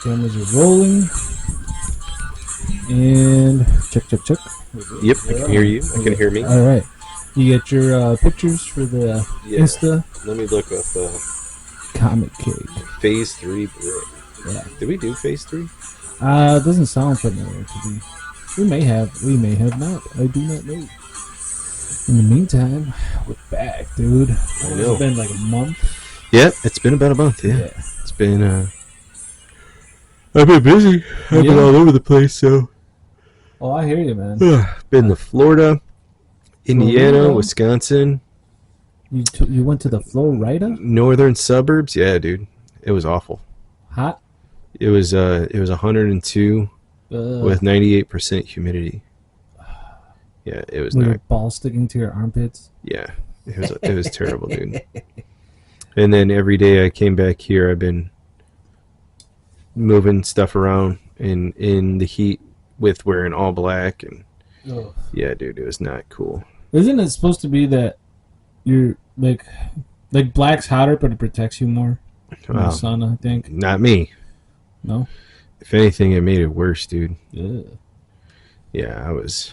Cameras are rolling. And check. Yep, I can hear you. I can hear me. All right. You get your pictures for the Insta? Let me look up Comic Cake. Phase 3 brick. Yeah. Did we do Phase 3? It doesn't sound familiar to me. We may have not. I do not know. In the meantime, we're back, dude. I know. It's been like a month. Yeah, it's been about a month, yeah. It's been, I've been busy. I've been all over the place, so. Oh, I hear you, man. Been to Florida, Indiana, Wisconsin. You went to the Florida? Northern suburbs? Yeah, dude. It was awful. Hot? It was 102 with 98% humidity. Yeah, it was With not. your ball sticking to your armpits? Yeah, it was terrible, dude. And then every day I came back here, I've been moving stuff around in the heat with wearing all black, and yeah, dude, it was not cool. Isn't it supposed to be that you're like black's hotter, but it protects you more from the sun? I think. Not me. No. If anything, it made it worse, dude. Yeah. Yeah, I was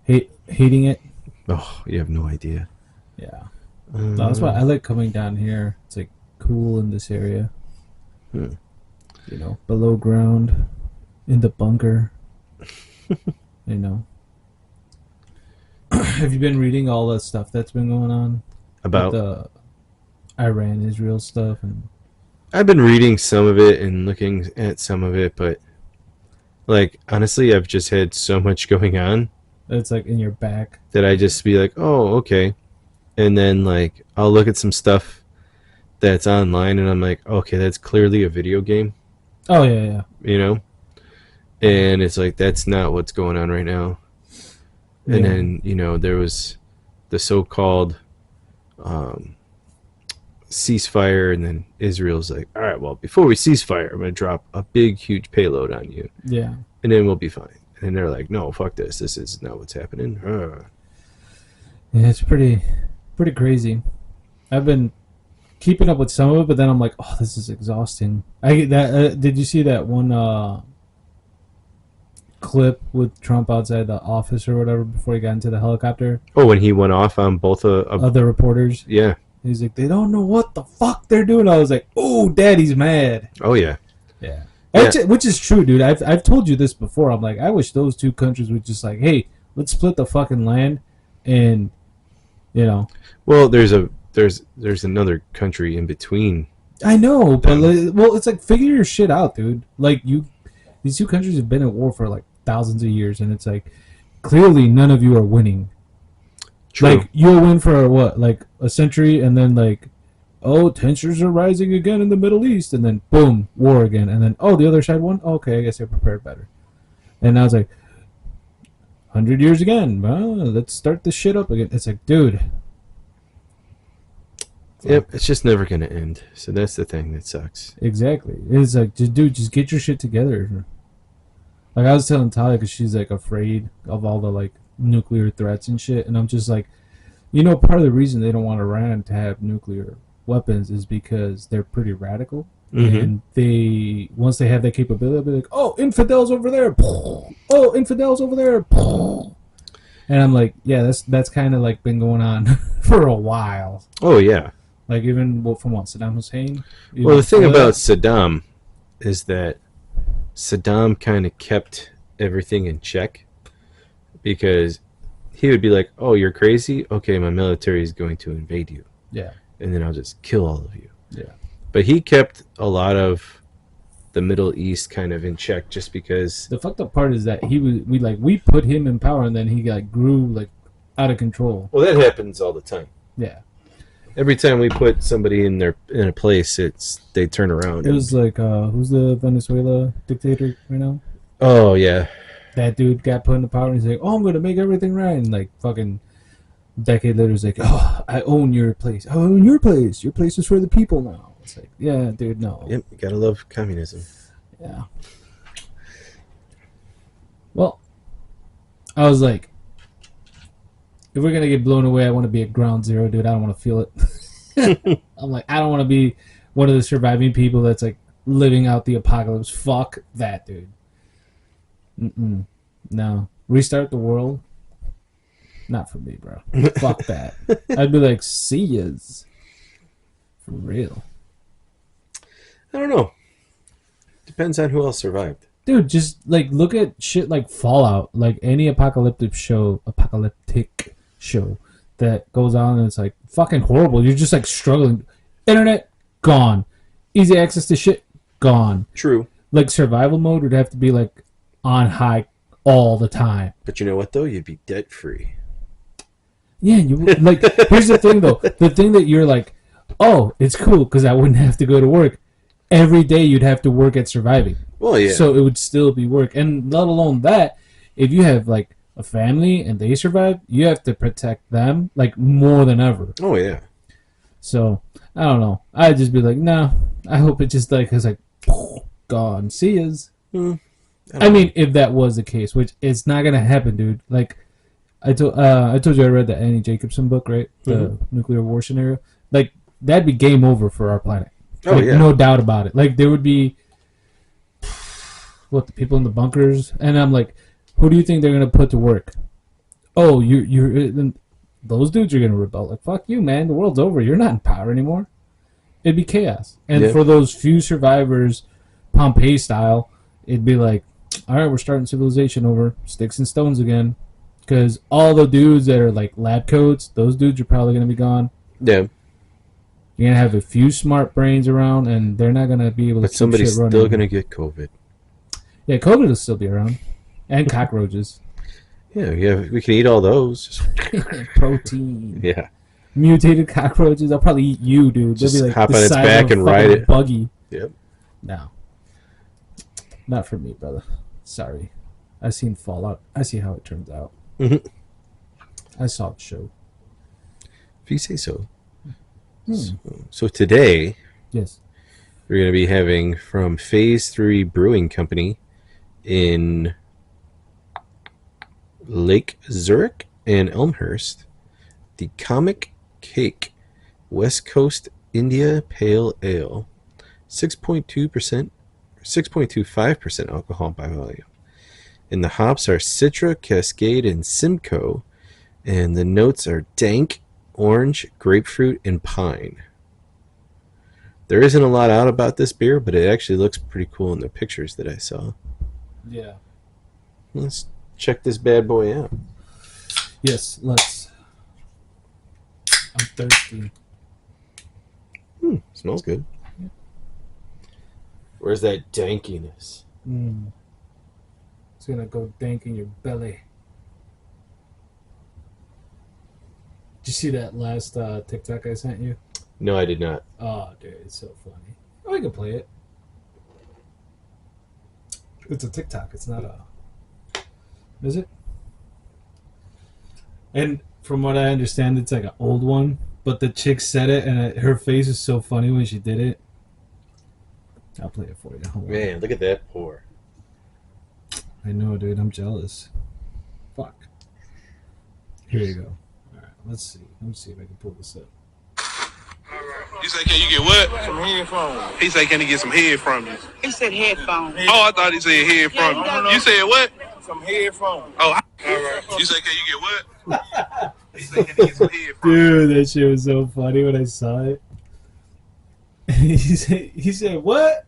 hating it. Oh, you have no idea. Yeah. That's why I like coming down here. It's like cool in this area. You know, below ground, in the bunker. You know. Have you been reading all the stuff that's been going on about the Iran-Israel stuff? And I've been reading some of it and looking at some of it, but like honestly, I've just had so much going on. It's like in your back that I just be like, oh, okay. And then like I'll look at some stuff that's online and I'm like, okay, that's clearly a video game. Oh yeah. You know? And it's like that's not what's going on right now. And then, you know, there was the so-called ceasefire, and then Israel's like, all right, well, before we ceasefire, I'm going to drop a big, huge payload on you. Yeah. And then we'll be fine. And they're like, no, fuck this. This is not what's happening. Yeah, it's pretty crazy. I've been keeping up with some of it, but then I'm like, oh, this is exhausting. Did you see that one clip with Trump outside the office or whatever before he got into the helicopter? Oh, when he went off on both of the reporters? Yeah. He's like, they don't know what the fuck they're doing. I was like, oh, daddy's mad. Oh, yeah. Yeah. Which is true, dude. I've told you this before. I'm like, I wish those two countries would just like, hey, let's split the fucking land, and you know. Well, there's another country in between. I know, but it's like figure your shit out, dude. Like these two countries have been at war for like thousands of years, and it's like clearly none of you are winning. True. Like you'll win for what, like a century, and then like, oh, tensions are rising again in the Middle East, and then boom, war again, and then oh, the other side won. Oh, okay, I guess they're prepared better. And now it's like 100 years again. Well, let's start this shit up again. It's like, dude. Yep, it's just never gonna end. So that's the thing that sucks. Exactly. It's like, just get your shit together. Like I was telling Talia, because she's like afraid of all the like nuclear threats and shit, and I'm just like, you know, part of the reason they don't want Iran to have nuclear weapons is because they're pretty radical, and they once they have that capability, they'll be like, oh, infidels over there, oh, infidels over there, and I'm like, yeah, that's kind of like been going on for a while. Oh yeah. Like even from what Saddam Hussein. Well, the thing about Saddam is that Saddam kind of kept everything in check, because he would be like, oh, you're crazy? Okay, my military is going to invade you. Yeah. And then I'll just kill all of you. Yeah. But he kept a lot of the Middle East kind of in check, just because the fucked up part is that we put him in power, and then he like grew like out of control. Well, that happens all the time. Yeah. Every time we put somebody in a place, they turn around. It was like who's the Venezuela dictator right now? Oh yeah. That dude got put in the power, and he's like, "Oh, I'm gonna make everything right." And like fucking decade later, he's like, "Oh, I own your place. I own your place. Your place is for the people now." It's like, yeah, dude, no. Yep, you gotta love communism. Yeah. Well, I was like, if we're gonna get blown away, I want to be at ground zero, dude. I don't want to feel it. I'm like, I don't want to be one of the surviving people that's like living out the apocalypse. Fuck that, dude. Mm-mm. No. Restart the world? Not for me, bro. Fuck that. I'd be like, see yas. For real. I don't know. Depends on who else survived. Dude, just like look at shit like Fallout, like any apocalyptic show that goes on and it's like fucking horrible. You're just like struggling. Internet gone. Easy access to shit gone. True. Like survival mode would have to be like on high all the time. But you know what though? You'd be debt free. Yeah, you like. Here's the thing though. The thing that you're like, oh, it's cool because I wouldn't have to go to work. Every day you'd have to work at surviving. Well, yeah. So it would still be work. And let alone that, if you have like a family and they survive, you have to protect them like more than ever. Oh, yeah. So I don't know. I'd just be like, no. I hope it just like is like gone. See yas. I mean, if that was the case, which it's not gonna happen, dude. Like I told you I read the Annie Jacobson book, right? The nuclear war scenario. Like that'd be game over for our planet. Oh, like, yeah. No doubt about it. Like there would be the people in the bunkers, and I'm like, who do you think they're gonna put to work? Oh, you're those dudes are gonna rebel. Like fuck you, man. The world's over. You're not in power anymore. It'd be chaos. And for those few survivors, Pompeii style, it'd be like, all right, we're starting civilization over, sticks and stones again, because all the dudes that are like lab coats, those dudes are probably gonna be gone. Yeah. You're gonna have a few smart brains around, and they're not gonna be able to. But keep somebody's shit running. still gonna get COVID. Yeah, COVID will still be around, and cockroaches. Yeah, we can eat all those. Protein. Yeah. Mutated cockroaches. They'll probably eat you, dude. They'll Just be like hop the on its size back of a and ride fucking it. Buggy. Yep. No. Not for me, brother. Sorry. I seen Fallout. I see how it turns out. Mm-hmm. I saw the show. If you say so. So today, Yes. we're going to be having from Phase 3 Brewing Company in Lake Zurich and Elmhurst, the Comic Cake West Coast India Pale Ale, 6.2%, 6.25% alcohol by volume. And the hops are Citra, Cascade, and Simcoe, and the notes are dank, orange, grapefruit, and pine. There isn't a lot out about this beer, but it actually looks pretty cool in the pictures that I saw. Yeah. Let's check this bad boy out. Yes, let's. I'm thirsty. Smells good. Where's that dankiness? It's gonna go dank in your belly. Did you see that last TikTok I sent you? No, I did not. Oh, dude, it's so funny. Oh, I can play it. It's a TikTok. It's not a... Is it? And from what I understand, it's like an old one. But the chick said it, and her face is so funny when she did it. I'll play it for you. Hold on. Man, look at that pour. I know, dude. I'm jealous. Fuck. Here you go. All right, let's see. Let me see if I can pull this up. You say, can you get what? Some headphones. He said, can he get some head from you? He said headphones. Oh, I thought he said head from you. You said what? Some headphones. Oh, you said, can you get what? He said, can he get some head from you? Dude, that shit was so funny when I saw it. he said, what?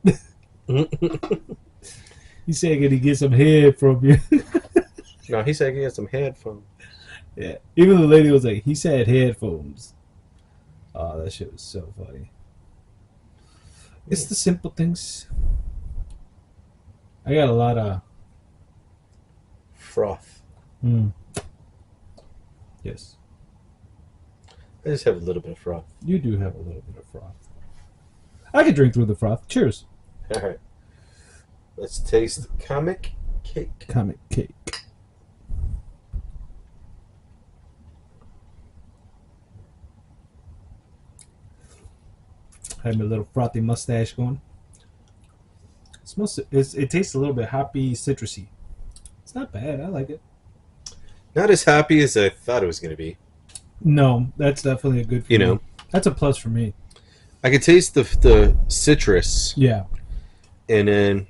He said, can he get some head from you? No, he said he had some headphones. Yeah. Even the lady was like, he said headphones. Oh, that shit was so funny. It's the simple things. I got a lot of... Froth. Yes. I just have a little bit of froth. You do have a little bit of froth. I could drink through the froth. Cheers. All right. Let's taste Comic Cake. Comic cake. I have my little frothy mustache going. It tastes a little bit hoppy, citrusy. It's not bad. I like it. Not as happy as I thought it was going to be. No, that's definitely a good. For You me. know, That's a plus for me. I could taste the citrus. Yeah. and then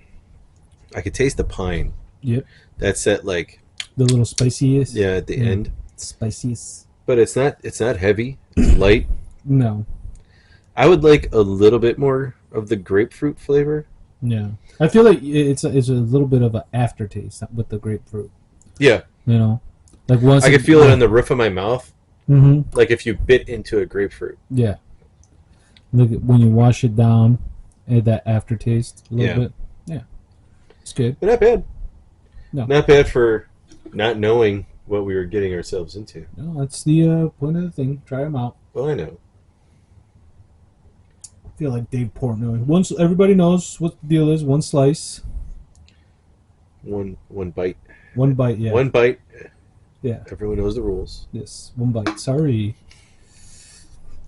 I could taste the pine. Yep. That's that like The little spiciest. yeah at the end, Spiciest. but it's not heavy. It's light. No. I would like a little bit more of the grapefruit flavor. Yeah. I feel like it's a little bit of an aftertaste with the grapefruit. Yeah, You know, like once I could feel it on the roof of my mouth, Mm-hmm. like if you bit into a grapefruit. Yeah. Look at when you wash it down, add that aftertaste a little bit. Yeah. It's good. But not bad. No. Not bad for not knowing what we were getting ourselves into. No, that's the point of the thing. Try them out. Well, I know. I feel like Dave Portnoy. Once everybody knows what the deal is, one slice, One bite. one bite. Yeah. One bite. Yeah. Everyone knows the rules. Yes. One bite. Sorry.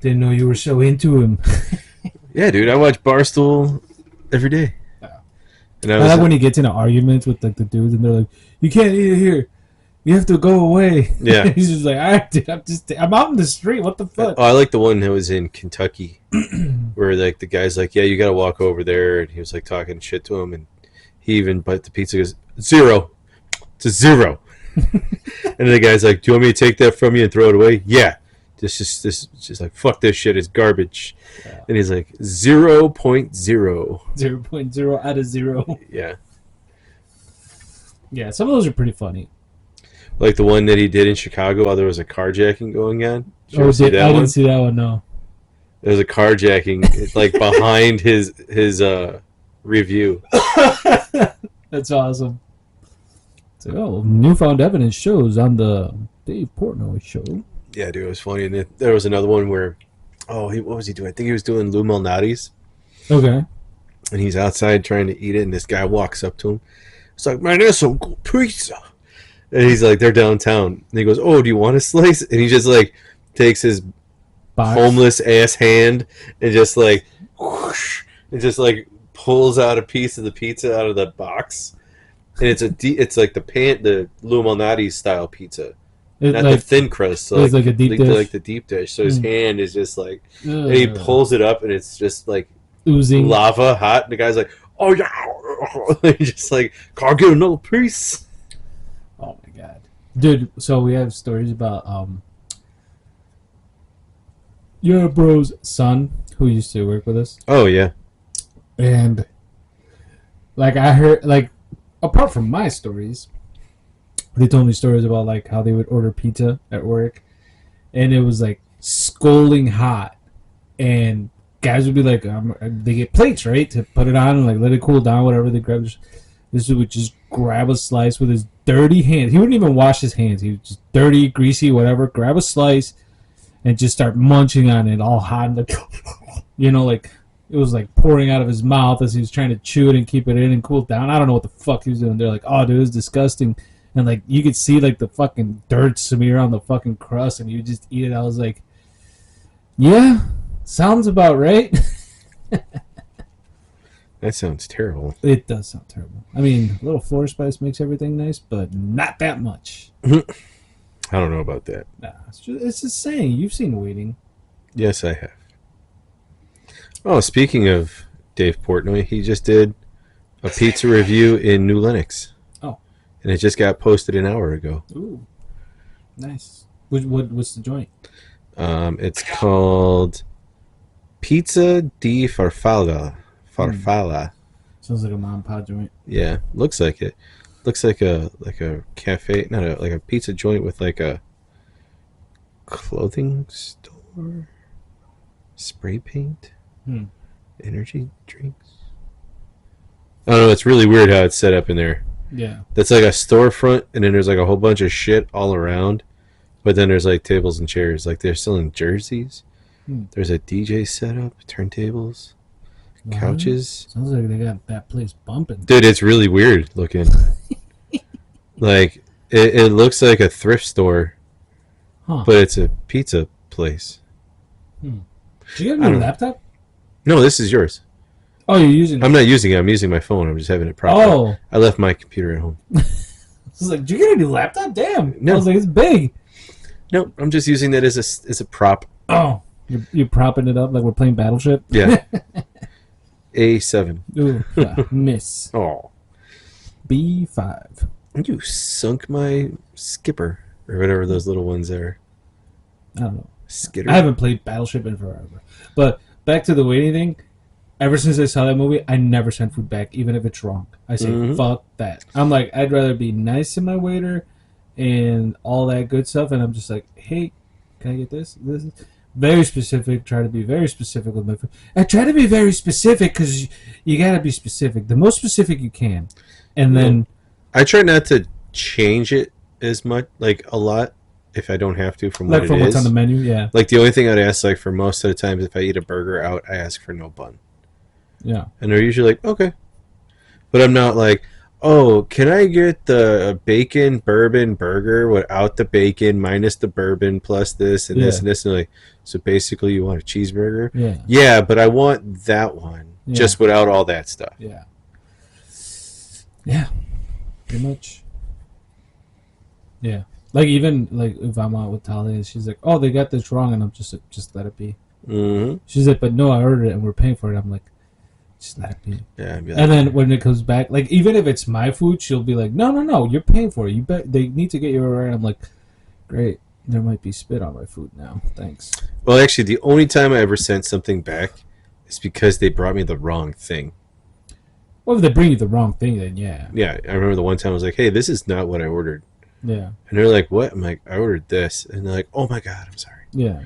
Didn't know you were so into him. Yeah, dude, I watch Barstool every day. Yeah. And I like when he gets into arguments with like the dudes, and they're like, "You can't eat it here. You have to go away." Yeah. He's just like, "All right, dude, I'm out in the street. What the fuck?" Oh, I like the one that was in Kentucky, where like the guy's like, "Yeah, you got to walk over there," and he was like talking shit to him, and he even bite the pizza. Goes 0. It's a 0. And the guy's like, "Do you want me to take that from you and throw it away?" Yeah. Just like fuck this shit. It's garbage. Yeah. And he's like 0.0. 0.0 out of 0. Yeah. Yeah, some of those are pretty funny. Like the one that he did in Chicago while there was a carjacking going on. Did you Oh, ever see that I one? didn't see that one. No. There was a carjacking like behind his review. That's awesome. It's like, oh, newfound evidence shows on the Dave Portnoy show. Yeah, dude, it was funny. And there was another one where, what was he doing? I think he was doing Lou Malnati's, Okay. and he's outside trying to eat it, and this guy walks up to him. It's like, "Man, that's some good pizza." And he's like, they're downtown. And he goes, "Oh, do you want a slice?" And he just like takes his Box. homeless ass hand and just like, whoosh, and just like pulls out a piece of the pizza out of the box. And it's like the Lou Malnati's style pizza. It's Not like, the thin crust, so it's like a deep dish. like the deep dish. So his hand is just like, and he ugh, pulls it up, and it's just like oozing. lava hot. And the guy's like, "Oh yeah," and he's just like, "Can't get another piece." Oh my god, dude! So we have stories about your bro's son who used to work with us, Oh yeah, and like I heard, like apart from my stories, they told me stories about like how they would order pizza at work, and it was like scalding hot, and guys would be like, they get plates right to put it on and like let it cool down, whatever they grab. This dude would just grab a slice with his dirty hands. He wouldn't even wash his hands. He was just dirty, greasy, whatever. Grab a slice and just start munching on it, all hot, and like, like it was like pouring out of his mouth as he was trying to chew it and keep it in and cool it down. I don't know what the fuck he was doing. They're like, "Oh, dude, it was disgusting." And like you could see like the fucking dirt smear on the fucking crust, and you just eat it. I was like, "Yeah, sounds about right." that sounds terrible. It does sound terrible. I mean, a little floor spice makes everything nice, but not that much. I don't know about that. Nah, it's just saying. You've seen Waiting. Yes, I have. Oh, speaking of Dave Portnoy, he just did a pizza review in New Lenox. Oh. And it just got posted an hour ago. Ooh, nice. What's the joint? It's called Pizza di Farfalla. Farfalla. Sounds like a mom and pop joint. Yeah, looks like it. Looks like a cafe, like a pizza joint with like a clothing store, spray paint, energy drinks. I don't know. It's really weird how it's set up in there. Yeah. That's like a storefront, and then there's like a whole bunch of shit all around. But then there's like tables and chairs. Like they're selling jerseys. There's a DJ setup, turntables, couches. Sounds like they got that place bumping. Dude, it's really weird looking. Like it looks like a thrift store, Huh. but it's a pizza place. Did you get a I new don't- laptop? No, this is yours. Oh, you're using it. I'm not using it. I'm using my phone. I'm just having it propped up. Oh. I left my computer at home. I was like, did you get a new laptop? Damn. No. I was like, it's big. No, I'm just using that as a prop. Oh. You're propping it up like we're playing Battleship? Yeah. A7. Ooh, yeah, miss. Oh, B5. you sunk my skipper or whatever those little ones are. I don't know. Skitter. I haven't played Battleship in forever. But back to the waiting thing. Ever since I saw that movie, I never send food back, even if it's wrong. I say, fuck that. I'm like, I'd rather be nice to my waiter and all that good stuff. And I'm just like, hey, can I get this? This is very specific. Try to be very specific with my food. I try to be very specific because you got to be specific. The most specific you can. And then... I try not to change it as much, like a lot, if I don't have to from what like from it what's is. on the menu, yeah. Like the only thing I'd ask, like for most of the times, if I eat a burger out, I ask for no bun. Yeah. And they're usually like, okay. But I'm not like, oh, can I get the bacon bourbon burger without the bacon, minus the bourbon, plus this and this and this? And like, so basically you want a cheeseburger? Yeah. Yeah, but I want that one, just without all that stuff. Yeah. Yeah. Pretty much. Yeah. Like, even, like, if I'm out with Talia and she's like, oh, they got this wrong, and I'm just like, just let it be. Mm-hmm. She's like, but no, I ordered it and we're paying for it. I'm like, just let it be. Yeah, I'd be like, And then when it comes back, like, even if it's my food, she'll be like, no, you're paying for it. You bet they need to get you right. I'm like, great. There might be spit on my food now. Thanks. well, actually, the only time I ever sent something back is because they brought me the wrong thing. Well, if they bring you the wrong thing, then yeah. Yeah, I remember the one time I was like, hey, this is not what I ordered. Yeah. And they're like, what? I'm like, I ordered this. And they're like, oh my God, I'm sorry. Yeah.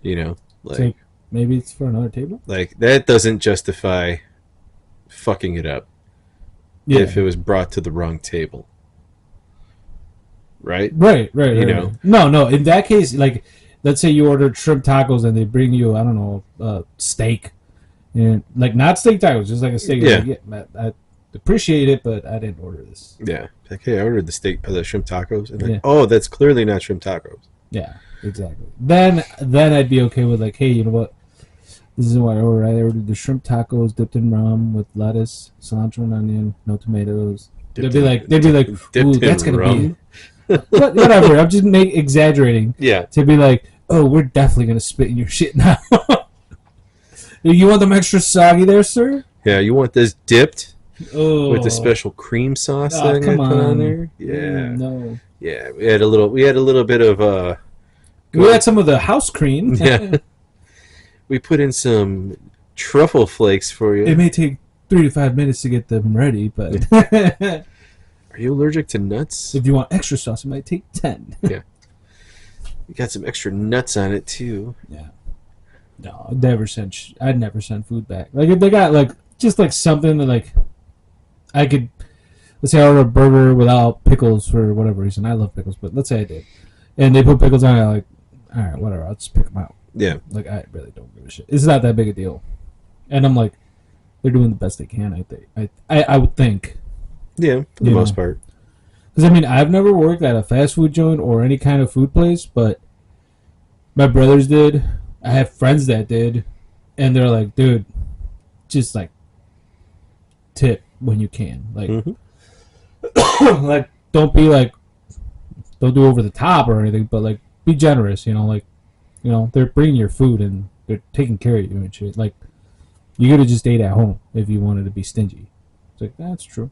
You know, like, So maybe it's for another table? like that doesn't justify fucking it up Yeah. if it was brought to the wrong table. Right? Right. You know. No. In that case, like, let's say you ordered shrimp tacos and they bring you, I don't know, steak, and like not steak tacos, just like a steak. Yeah. Like, I appreciate it, but I didn't order this. Yeah. Like, hey, I ordered the shrimp tacos. And like, Yeah. oh, that's clearly not shrimp tacos. Yeah, exactly. Then I'd be okay with like, hey, you know what? This is what I ordered. I ordered the shrimp tacos dipped in rum with lettuce, cilantro, and onion, no tomatoes. They'd be like, ooh, that's gonna be whatever. I'm just exaggerating. Yeah. To be like, oh, we're definitely gonna spit in your shit now. You want them extra soggy there, sir? Yeah, you want this dipped Oh, with the special cream sauce Oh, that I'm gonna come put on on. there? Yeah. No. Yeah. We had a little bit of We had some of the house cream. yeah. We put in some truffle flakes for you. It may take 3 to 5 minutes to get them ready, but Are you allergic to nuts? if you want extra sauce, it might take 10. You got some extra nuts on it too. Yeah. No, I'd never send food back. Like, if they got, like, just, like, something that, like, I could, let's say I order a burger without pickles for whatever reason. I love pickles, but let's say I did. And they put pickles on it, I'm like, all right, whatever, I'll just pick them out. Yeah. Like, I really don't give a shit. It's not that big a deal. And I'm like, they're doing the best they can, I think. I would think. Yeah, for the most part. Because, I mean, I've never worked at a fast food joint or any kind of food place, but my brothers did. I have friends that did. And they're like, dude, just, like, tip when you can. Like, like, don't be, like, don't do over the top or anything, but, like, be generous, you know, like, you know, they're bringing your food and they're taking care of you and shit. Like, you could have just ate at home if you wanted to be stingy. It's like, that's true.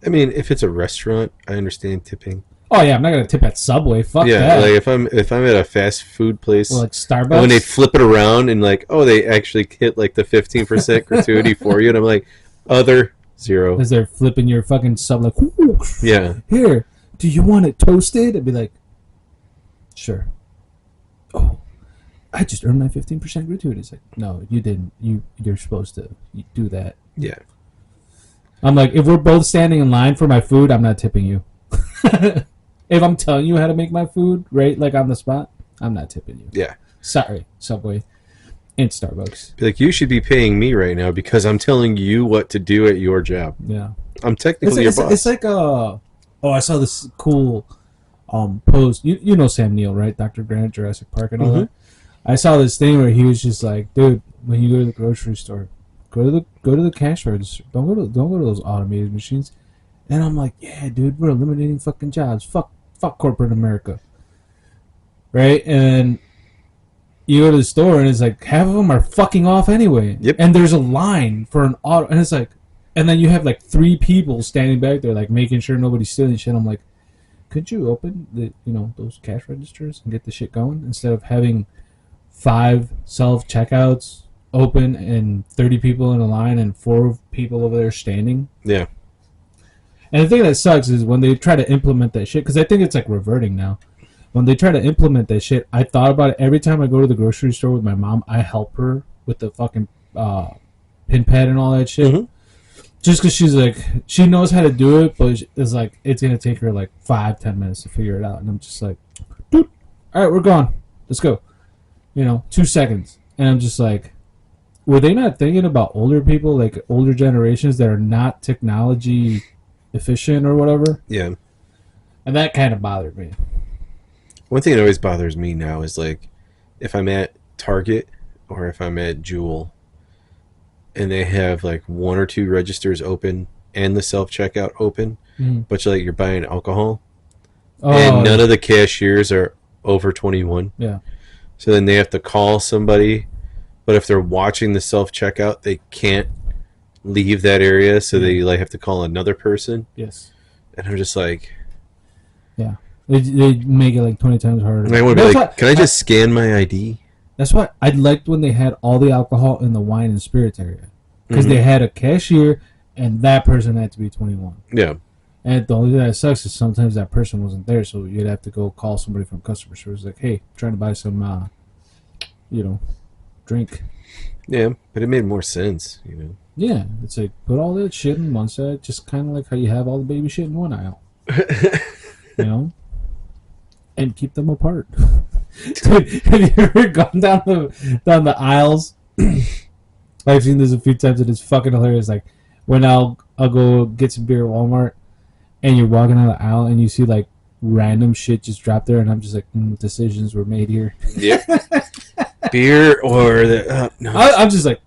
I mean, if it's a restaurant, I understand tipping. Oh yeah, I'm not gonna tip at Subway. Fuck Yeah, that. like if I'm at a fast food place, Or like Starbucks. and when they flip it around and like, oh, they actually hit like the 15% gratuity for you, and I'm like, other 0. As they're flipping your fucking sub, like, ooh, Yeah. here, do you want it toasted? I'd be like, sure. Oh, I just earned my 15% gratuity. It's like, no, you didn't. You're supposed to do that. Yeah. I'm like, if we're both standing in line for my food, I'm not tipping you. If I'm telling you how to make my food, right, like on the spot, I'm not tipping you. Yeah. Sorry, Subway and Starbucks. Be like, you should be paying me right now because I'm telling you what to do at your job. Yeah. I'm technically your boss. It's like I saw this cool post. You know Sam Neill, right? Dr. Grant, Jurassic Park, and all that. I saw this thing where he was just like, dude, when you go to the grocery store, go to the cash register. Don't go to those automated machines. And I'm like, yeah, dude, we're eliminating fucking jobs. Fuck corporate America. Right? And you go to the store and it's like half of them are fucking off anyway. Yep. And there's a line for an auto, and it's like, and then you have like 3 people standing back there like making sure nobody's stealing shit. I'm like, could you open the those cash registers and get the shit going instead of having 5 self checkouts open and 30 people in a line and 4 people over there standing? Yeah. And the thing that sucks is when they try to implement that shit, because I think it's like reverting now. When they try to implement that shit, I thought about it every time I go to the grocery store with my mom. I help her with the fucking pin pad and all that shit. Mm-hmm. Just because she's like, she knows how to do it, but it's like, it's going to take her like 5-10 minutes to figure it out. And I'm just like, dude, all right, we're gone. Let's go. 2 seconds. And I'm just like, were they not thinking about older people, like older generations that are not technology efficient or whatever? Yeah. And that kind of bothered me. One thing that always bothers me now is like if I'm at Target or if I'm at Jewel and they have like 1 or 2 registers open and the self-checkout open, but you're buying alcohol and none of the cashiers are over 21. Yeah. So then they have to call somebody, but if they're watching the self-checkout, they can't leave that area, so they like have to call another person. Yes. And I'm just like, yeah. They make it like 20 times harder. I want to be like, can I just scan my ID? That's why I liked when they had all the alcohol in the wine and spirits area. Because they had a cashier, and that person had to be 21. Yeah. And the only thing that sucks is sometimes that person wasn't there, so you'd have to go call somebody from customer service like, hey, I'm trying to buy some, drink. Yeah, but it made more sense, Yeah, it's like, put all that shit in one side, just kind of like how you have all the baby shit in one aisle. And keep them apart. Dude, have you ever gone down the aisles? I've seen this a few times and it's fucking hilarious. Like when I'll go get some beer at Walmart and you're walking down the aisle and you see like random shit just drop there and I'm just like, decisions were made here. Yep. Beer or the no. I'm just like,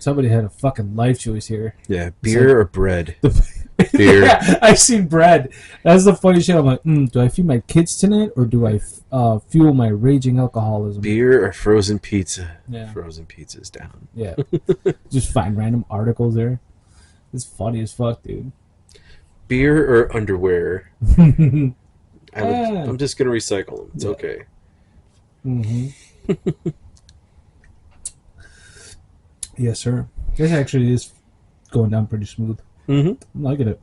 somebody had a fucking life choice here. Yeah, beer or bread. Beer. Yeah, I've seen bread. That's the funny shit. I'm like, do I feed my kids tonight or do I fuel my raging alcoholism? Beer or frozen pizza? Yeah. Frozen pizza's down. Yeah. Just find random articles there. It's funny as fuck, dude. Beer or underwear? I'm just gonna recycle them. It's okay. Mm-hmm. Yes, sir. This actually is going down pretty smooth. I'm liking it.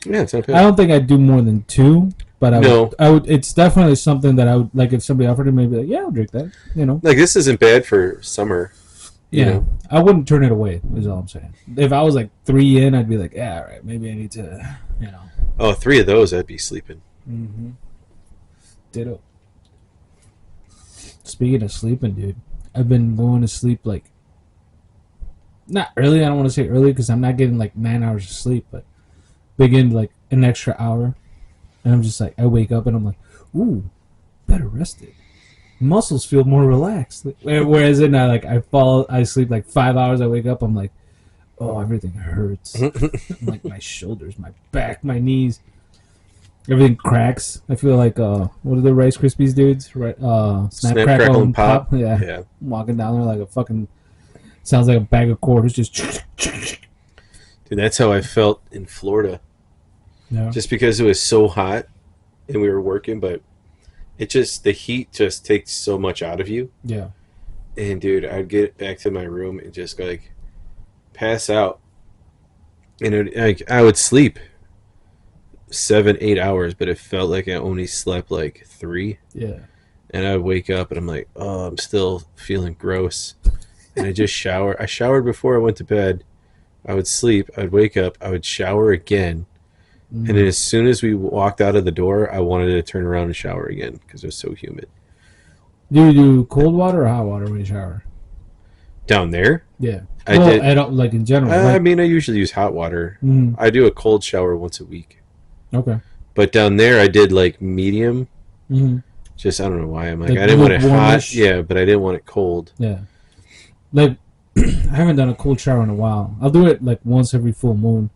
Yeah, it's not bad. I don't think I'd do more than 2, but I would. It's definitely something that I would like if somebody offered it. Maybe like, yeah, I'll drink that. Like this isn't bad for summer. Yeah, I wouldn't turn it away. Is all I'm saying. If I was like 3 in, I'd be like, yeah, all right, maybe I need to, Oh, 3 of those, I'd be sleeping. Ditto. Speaking of sleeping, dude, I've been going to sleep like not early. I don't want to say early because I'm not getting like 9 hours of sleep, but begin like an extra hour, and I'm just like I wake up and I'm like, ooh, better rested. Muscles feel more relaxed. Whereas then I sleep like 5 hours. I wake up, I'm like, oh, everything hurts. I'm like my shoulders, my back, my knees. Everything cracks. I feel like what are the Rice Krispies dudes? Right? Snap, crackle, and pop. Yeah. I'm walking down there like a fucking sounds like a bag of quarters. Just dude, that's how I felt in Florida. Yeah. Just because it was so hot and we were working, but the heat just takes so much out of you. Yeah. And dude, I'd get back to my room and just like pass out, and I would sleep 7-8 hours, but it felt like I only slept like 3. Yeah. And I would wake up and I'm like, oh, I'm still feeling gross. And I just shower. I showered before I went to bed. I would sleep. I would wake up. I would shower again. And then as soon as we walked out of the door, I wanted to turn around and shower again because it was so humid. Do you do cold water or hot water when you shower? Down there? Yeah. I did. I don't like in general. I mean, I usually use hot water. I do a cold shower once a week. Okay. But down there, I did like medium. Just, I don't know why. I'm like I didn't want it hot. Yeah, but I didn't want it cold. Yeah. Like, I haven't done a cold shower in a while. I'll do it like once every full moon.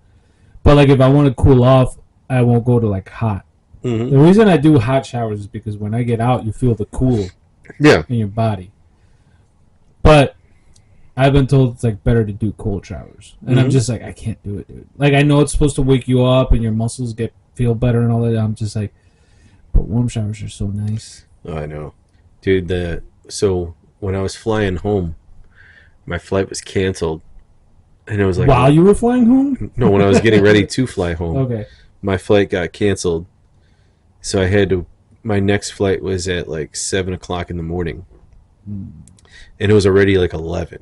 But like if I want to cool off, I won't go to like hot. The reason I do hot showers is because when I get out, you feel the cool in your body. But I've been told it's like better to do cold showers, and I'm Mhm. just like, I can't do it, dude. Like I know it's supposed to wake you up and your muscles feel better and all that. I'm just like, but warm showers are so nice. Oh, I know, dude. So when I was flying home, my flight was canceled, and it was like While you were flying home? no, when I was getting ready to fly home, Okay. my flight got canceled, so I had to. My next flight was at like 7 o'clock in the morning, and it was already like 11.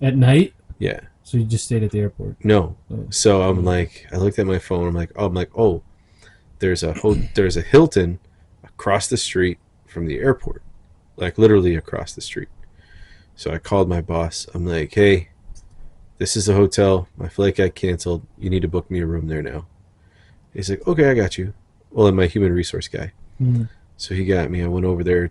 At night? Yeah, So you just stayed at the airport? no. Oh. So I'm like, I looked at my phone. Oh, there's a Hilton across the street from the airport, like literally across the street. So I called my boss. I'm like, hey, this is the hotel. My flight got canceled. You need to book me a room there now. He's like, okay, I got you. Well, I'm my human resource guy. Mm. So he got me. I went over there.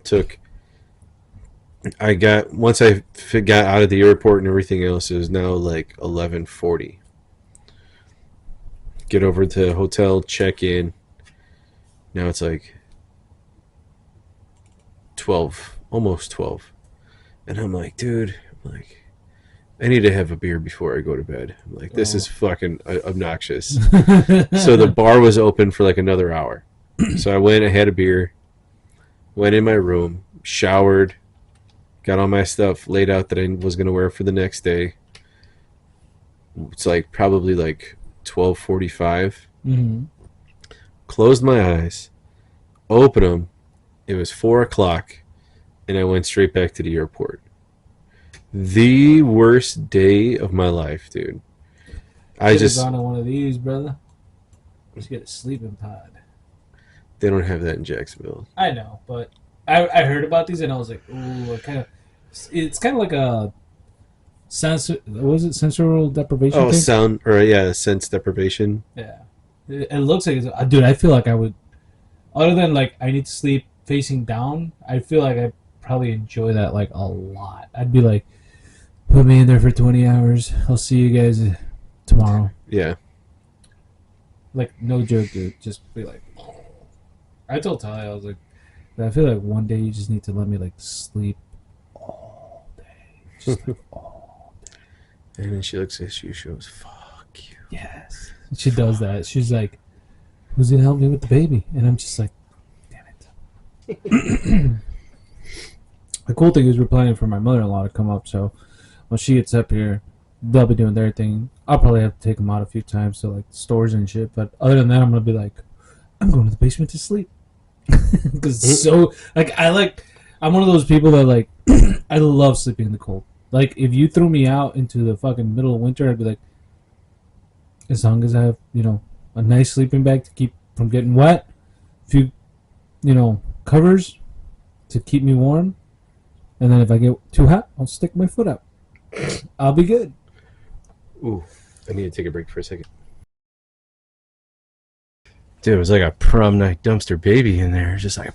Once I got out of the airport and everything else, it was now like 11:40. Get over to the hotel, check in. Now it's like 12, almost 12. And I'm like, dude, I need to have a beer before I go to bed. I'm like, this is fucking obnoxious. So the bar was open for like another hour. So I went, I had a beer, went in my room, showered, got all my stuff laid out that I was going to wear for the next day. It's like probably like 12:45. Mm-hmm. Closed my eyes, opened them. It was 4 o'clock, and I went straight back to the airport. The worst day of my life, dude. I just gone on one of these, brother. Just get a sleeping pod. They don't have that in Jacksonville. I know, but I heard about these and I was like, ooh, it's kind of like a sensory deprivation Oh, thing? sense deprivation. Yeah. It looks like it's, dude, I feel like I would, other than like I need to sleep facing down, I feel like I probably enjoy that like a lot. I'd be like, put me in there for 20 hours. I'll see you guys tomorrow. Yeah. Like, no joke, dude. Just be like, I told Talia, I was like, I feel like one day you just need to let me like sleep all day. Just like all day. And then she looks at you, she goes, fuck you. Yes. She does that. She's like, who's gonna help me with the baby? And I'm just like, damn it. The cool thing is we're planning for my mother-in-law to come up, so when she gets up here, they'll be doing their thing. I'll probably have to take them out a few times to like stores and shit, but other than that, I'm gonna be like, I'm going to the basement to sleep. Because it's so I'm one of those people that like I love sleeping in the cold. Like if you threw me out into the fucking middle of winter, I'd be like, as long as I have a nice sleeping bag to keep from getting wet, a few covers to keep me warm, and then if I get too hot, I'll stick my foot out. I'll be good. Ooh, I need to take a break for a second. Dude, it was like a prom night dumpster baby in there. Just like,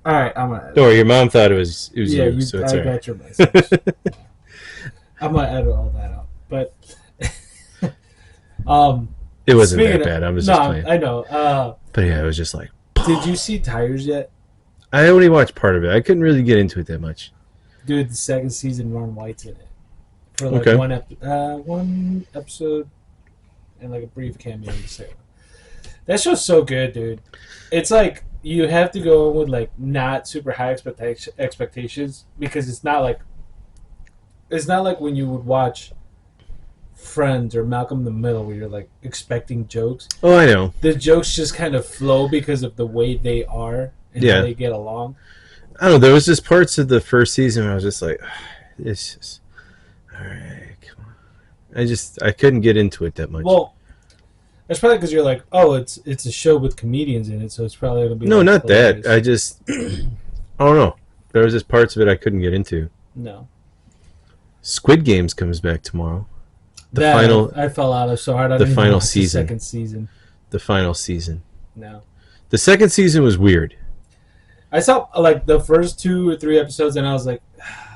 All right, I'm gonna. Don't worry, your mom thought it was Yeah, you, so it's I all right. got your message. I'm gonna edit all that out, but It wasn't speaking that of- bad. I was no, just playing. I know. But yeah, it was just like. Did you see Tires yet? I only watched part of it. I couldn't really get into it that much. Dude, the second season, Ron White's in it for like Okay. one episode and like a brief cameo in the second one. That show's so good, dude. It's like you have to go in with like not super high expectations because it's not like when you would watch Friends or Malcolm in the Middle where you're like expecting jokes. Oh, I know. The jokes just kind of flow because of the way they are and Yeah. how they get along. I don't know. There was just parts of the first season where I was just like, it's just all right. Come on. I couldn't get into it that much. Well, that's probably because you're like, oh, it's a show with comedians in it, so it's probably gonna be no, like, not hilarious. that. I don't know. There was just parts of it I couldn't get into. No. Squid Games comes back tomorrow. I fell out of so hard. I the didn't even final watch season. The second season. The final season. No. The second season was weird. I saw like the first 2 or 3 episodes, and I was like,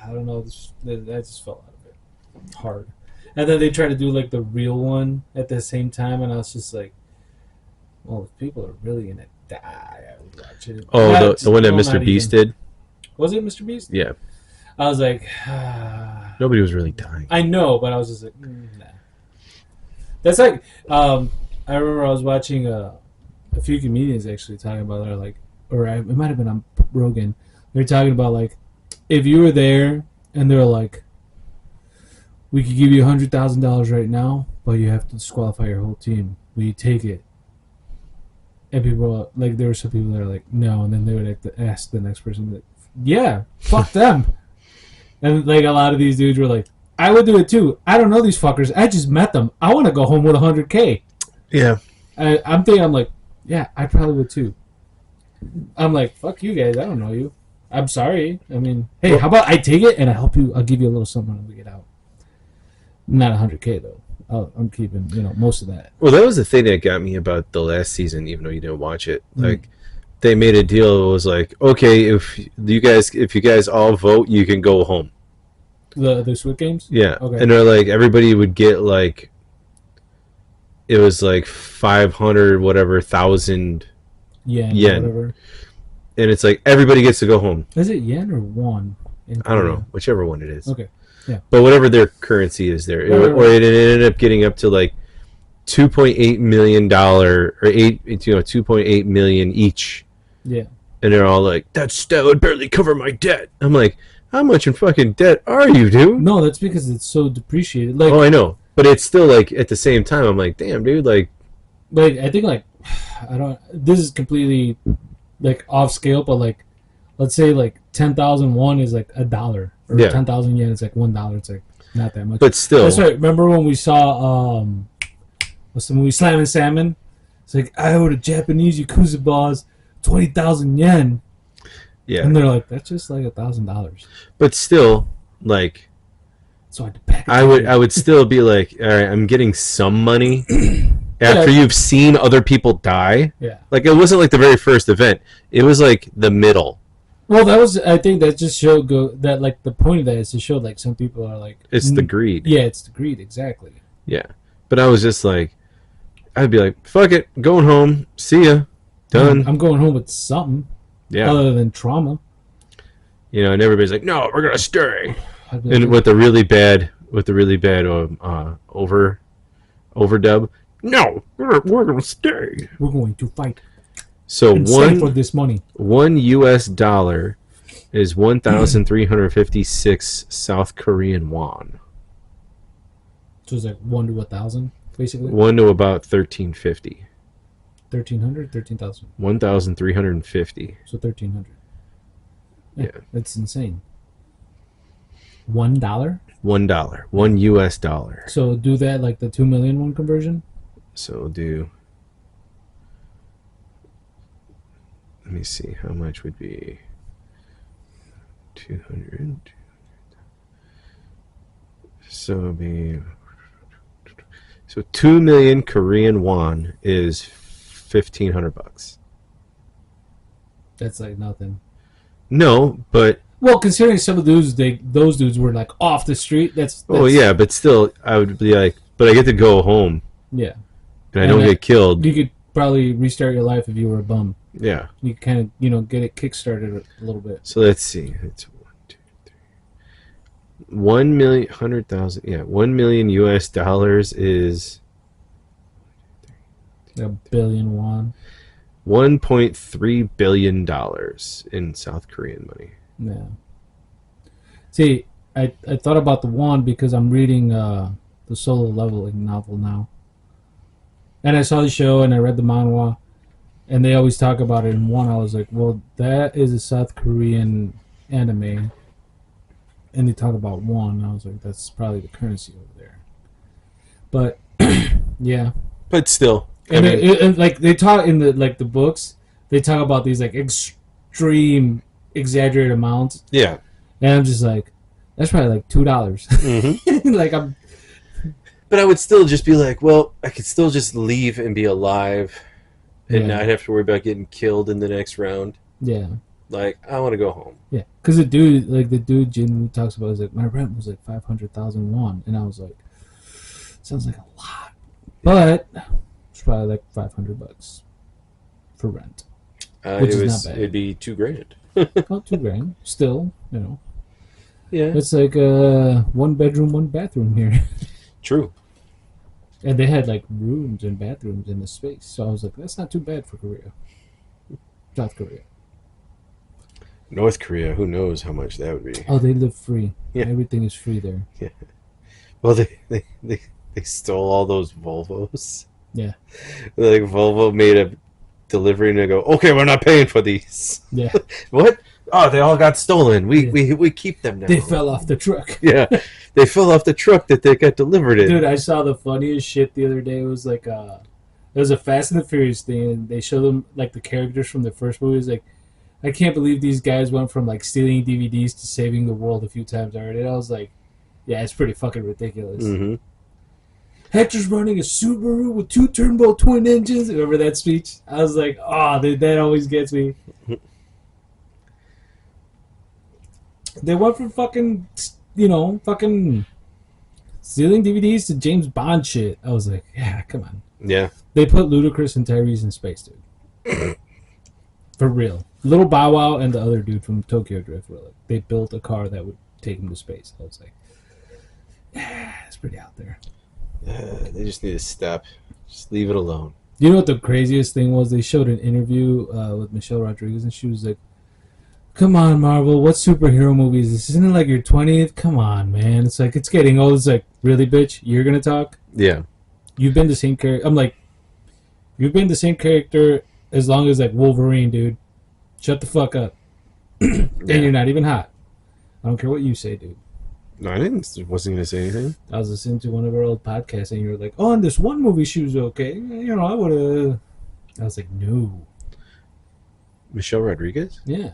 I don't know. I just fell out of it hard. And then they tried to do like the real one at the same time, and I was just like, well, if people are really gonna die, I would watch it. Oh, Not- the one that well, Mr. not Beast even. did? Was it Mr. Beast? Yeah. I was like, Nobody was really dying. I know, but I was just like, nah. That's like, I remember I was watching a few comedians actually talking about it, like, it might have been on Rogan. They're talking about like, if you were there and they're like, we could give you $100,000 right now, but you have to disqualify your whole team. Will you take it? And people like, there were some people that are like, no, and then they would have to ask the next person, like, yeah, fuck them. And like a lot of these dudes were like, I would do it too. I don't know these fuckers. I just met them. I want to go home with $100K. Yeah. I'm like, yeah, I probably would too. I'm like, fuck you guys. I don't know you. I'm sorry. I mean, hey, how about I take it and I help you? I'll give you a little something when we get out. Not $100K though. I'm keeping, most of that. Well, that was the thing that got me about the last season, even though you didn't watch it. Mm. Like, they made a deal. It was like, okay, if you guys all vote, you can go home. The Squid Games? Yeah. Okay. And they're like, everybody would get like, it was like 500 whatever thousand yen. Whatever. And it's like everybody gets to go home. Is it yen or won? I don't know, whichever one it is. Okay. Yeah. But whatever their currency is there, or it ended up getting up to like $2.8 million or 2.8 million each. Yeah. And they're all like, that would barely cover my debt. I'm like, how much in fucking debt are you, dude? No, that's because it's so depreciated. Like, oh, I know, but it's still like at the same time, I'm like, damn, dude, like I think like I don't. This is completely like off scale, but like, let's say like 10,000 won is like $1, or Yeah. 10,000 yen is like $1. It's like not that much. But still, that's right. Remember when we saw what's the movie Slam Salmon? It's like, I owed a Japanese yakuza boss 20,000 yen, yeah. and they're like, that's just like $1,000. But still, like, So I had to pack it I would still be like, all right, I'm getting some money after you've seen other people die. Yeah. Like, it wasn't like the very first event. It was like the middle. Well, that was. I think that just showed that like the point of that is to show like some people are like, It's the greed. Yeah, it's the greed, exactly. Yeah. But I was just like, I'd be like, fuck it, going home, see ya, done. I'm going home with something Yeah. other than trauma. And everybody's like, no, we're gonna stay. I'd be like, And with the really bad overdub, no, we're gonna stay. we're going to fight So and save for this money. $1 US is 1,356 South Korean won. So it's like 1 to 1,000, basically. 1 to about 1,350. 1,300, 13,000. 1,350. So 1,300. Yeah. That's insane. $1. $1. $1 US. So do that like the 2 million one conversion. So we'll do. Let me see how much would be 200. So it'll be 2 million Korean won is $1,500. That's like nothing. No, but Well, considering some of those dudes were like off the street. That's oh yeah, but still, I would be like, but I get to go home yeah. and I don't get killed. You could probably restart your life if you were a bum. Yeah. You kind of get it kickstarted a little bit. So let's see. It's 1 million, 100,000. Yeah, 1 million US dollars is A billion won. $1.3 billion in South Korean money. Yeah. See, I thought about the won because I'm reading the Solo Leveling novel now, and I saw the show and I read the manhwa, and they always talk about it in won. I was like, well, that is a South Korean anime, and they talk about won. I was like, that's probably the currency over there. But yeah. But still, And it, like they talk in the books, they talk about these like extreme exaggerated amounts, yeah. and I'm just like, that's probably like $2. Mm-hmm. Like I'm, But I would still just be like, well, I could still just leave and be alive, and Yeah. not have to worry about getting killed in the next round. yeah, Like, I want to go home. yeah. Because the dude Jin who talks about is like, my rent was like 500,000 won, and I was like, sounds like a lot, but it's probably like $500 for rent. Which is not bad. It'd be $2,000. Well, $2,000 still, Yeah. It's like one bedroom, one bathroom here. True. And they had like rooms and bathrooms in the space. So I was like, that's not too bad for Korea. South Korea. North Korea, who knows how much that would be. Oh, they live free. Yeah. Everything is free there. Yeah. Well, they stole all those Volvos. Yeah. Like Volvo made a delivery and they go, okay, we're not paying for these. Yeah. What? Oh, they all got stolen. We keep them now. They fell off the truck. Yeah, they fell off the truck that they got delivered in. Dude, I saw the funniest shit the other day. It was like it was a Fast and the Furious thing, and they show them like the characters from the first movie. It's like, I can't believe these guys went from like stealing DVDs to saving the world a few times already. And I was like, yeah, it's pretty fucking ridiculous. Mm-hmm. Hector's running a Subaru with 2 turbo twin engines. Remember that speech? I was like, oh, dude, that always gets me. They went from fucking, fucking stealing DVDs to James Bond shit. I was like, yeah, come on. Yeah. They put Ludacris and Tyrese in space, dude. For real. Little Bow Wow and the other dude from Tokyo Drift were like, they built a car that would take them to space. I was like, yeah, it's pretty out there. They just need to stop. Just leave it alone. You know what the craziest thing was? They showed an interview with Michelle Rodriguez, and she was like, come on, Marvel, what superhero movies? This isn't it like your 20th? Come on, man. It's like, it's getting old. It's like, really, bitch? You're going to talk? Yeah. You've been the same character. I'm like, you've been the same character as long as, like, Wolverine, dude. Shut the fuck up. And you're not even hot. I don't care what you say, dude. No, I wasn't going to say anything. I was listening to one of our old podcasts, and you were like, oh, in this one movie she was okay. You know, I would have... I was like, no. Michelle Rodriguez? Yeah.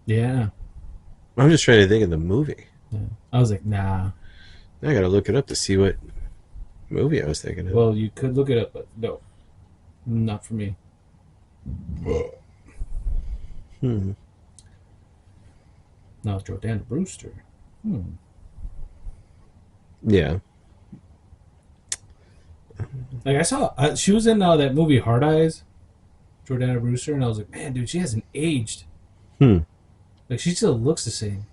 Yeah. I'm just trying to think of the movie. Yeah. I was like, nah. I got to look it up to see what movie I was thinking of. Well, you could look it up, but no. Not for me. Hmm. No, Jordana Brewster. Yeah. Like, I saw... she was in that movie Hard Eyes. Jordana Brewster, and I was like, man, dude, she hasn't aged. Like, she still looks the same.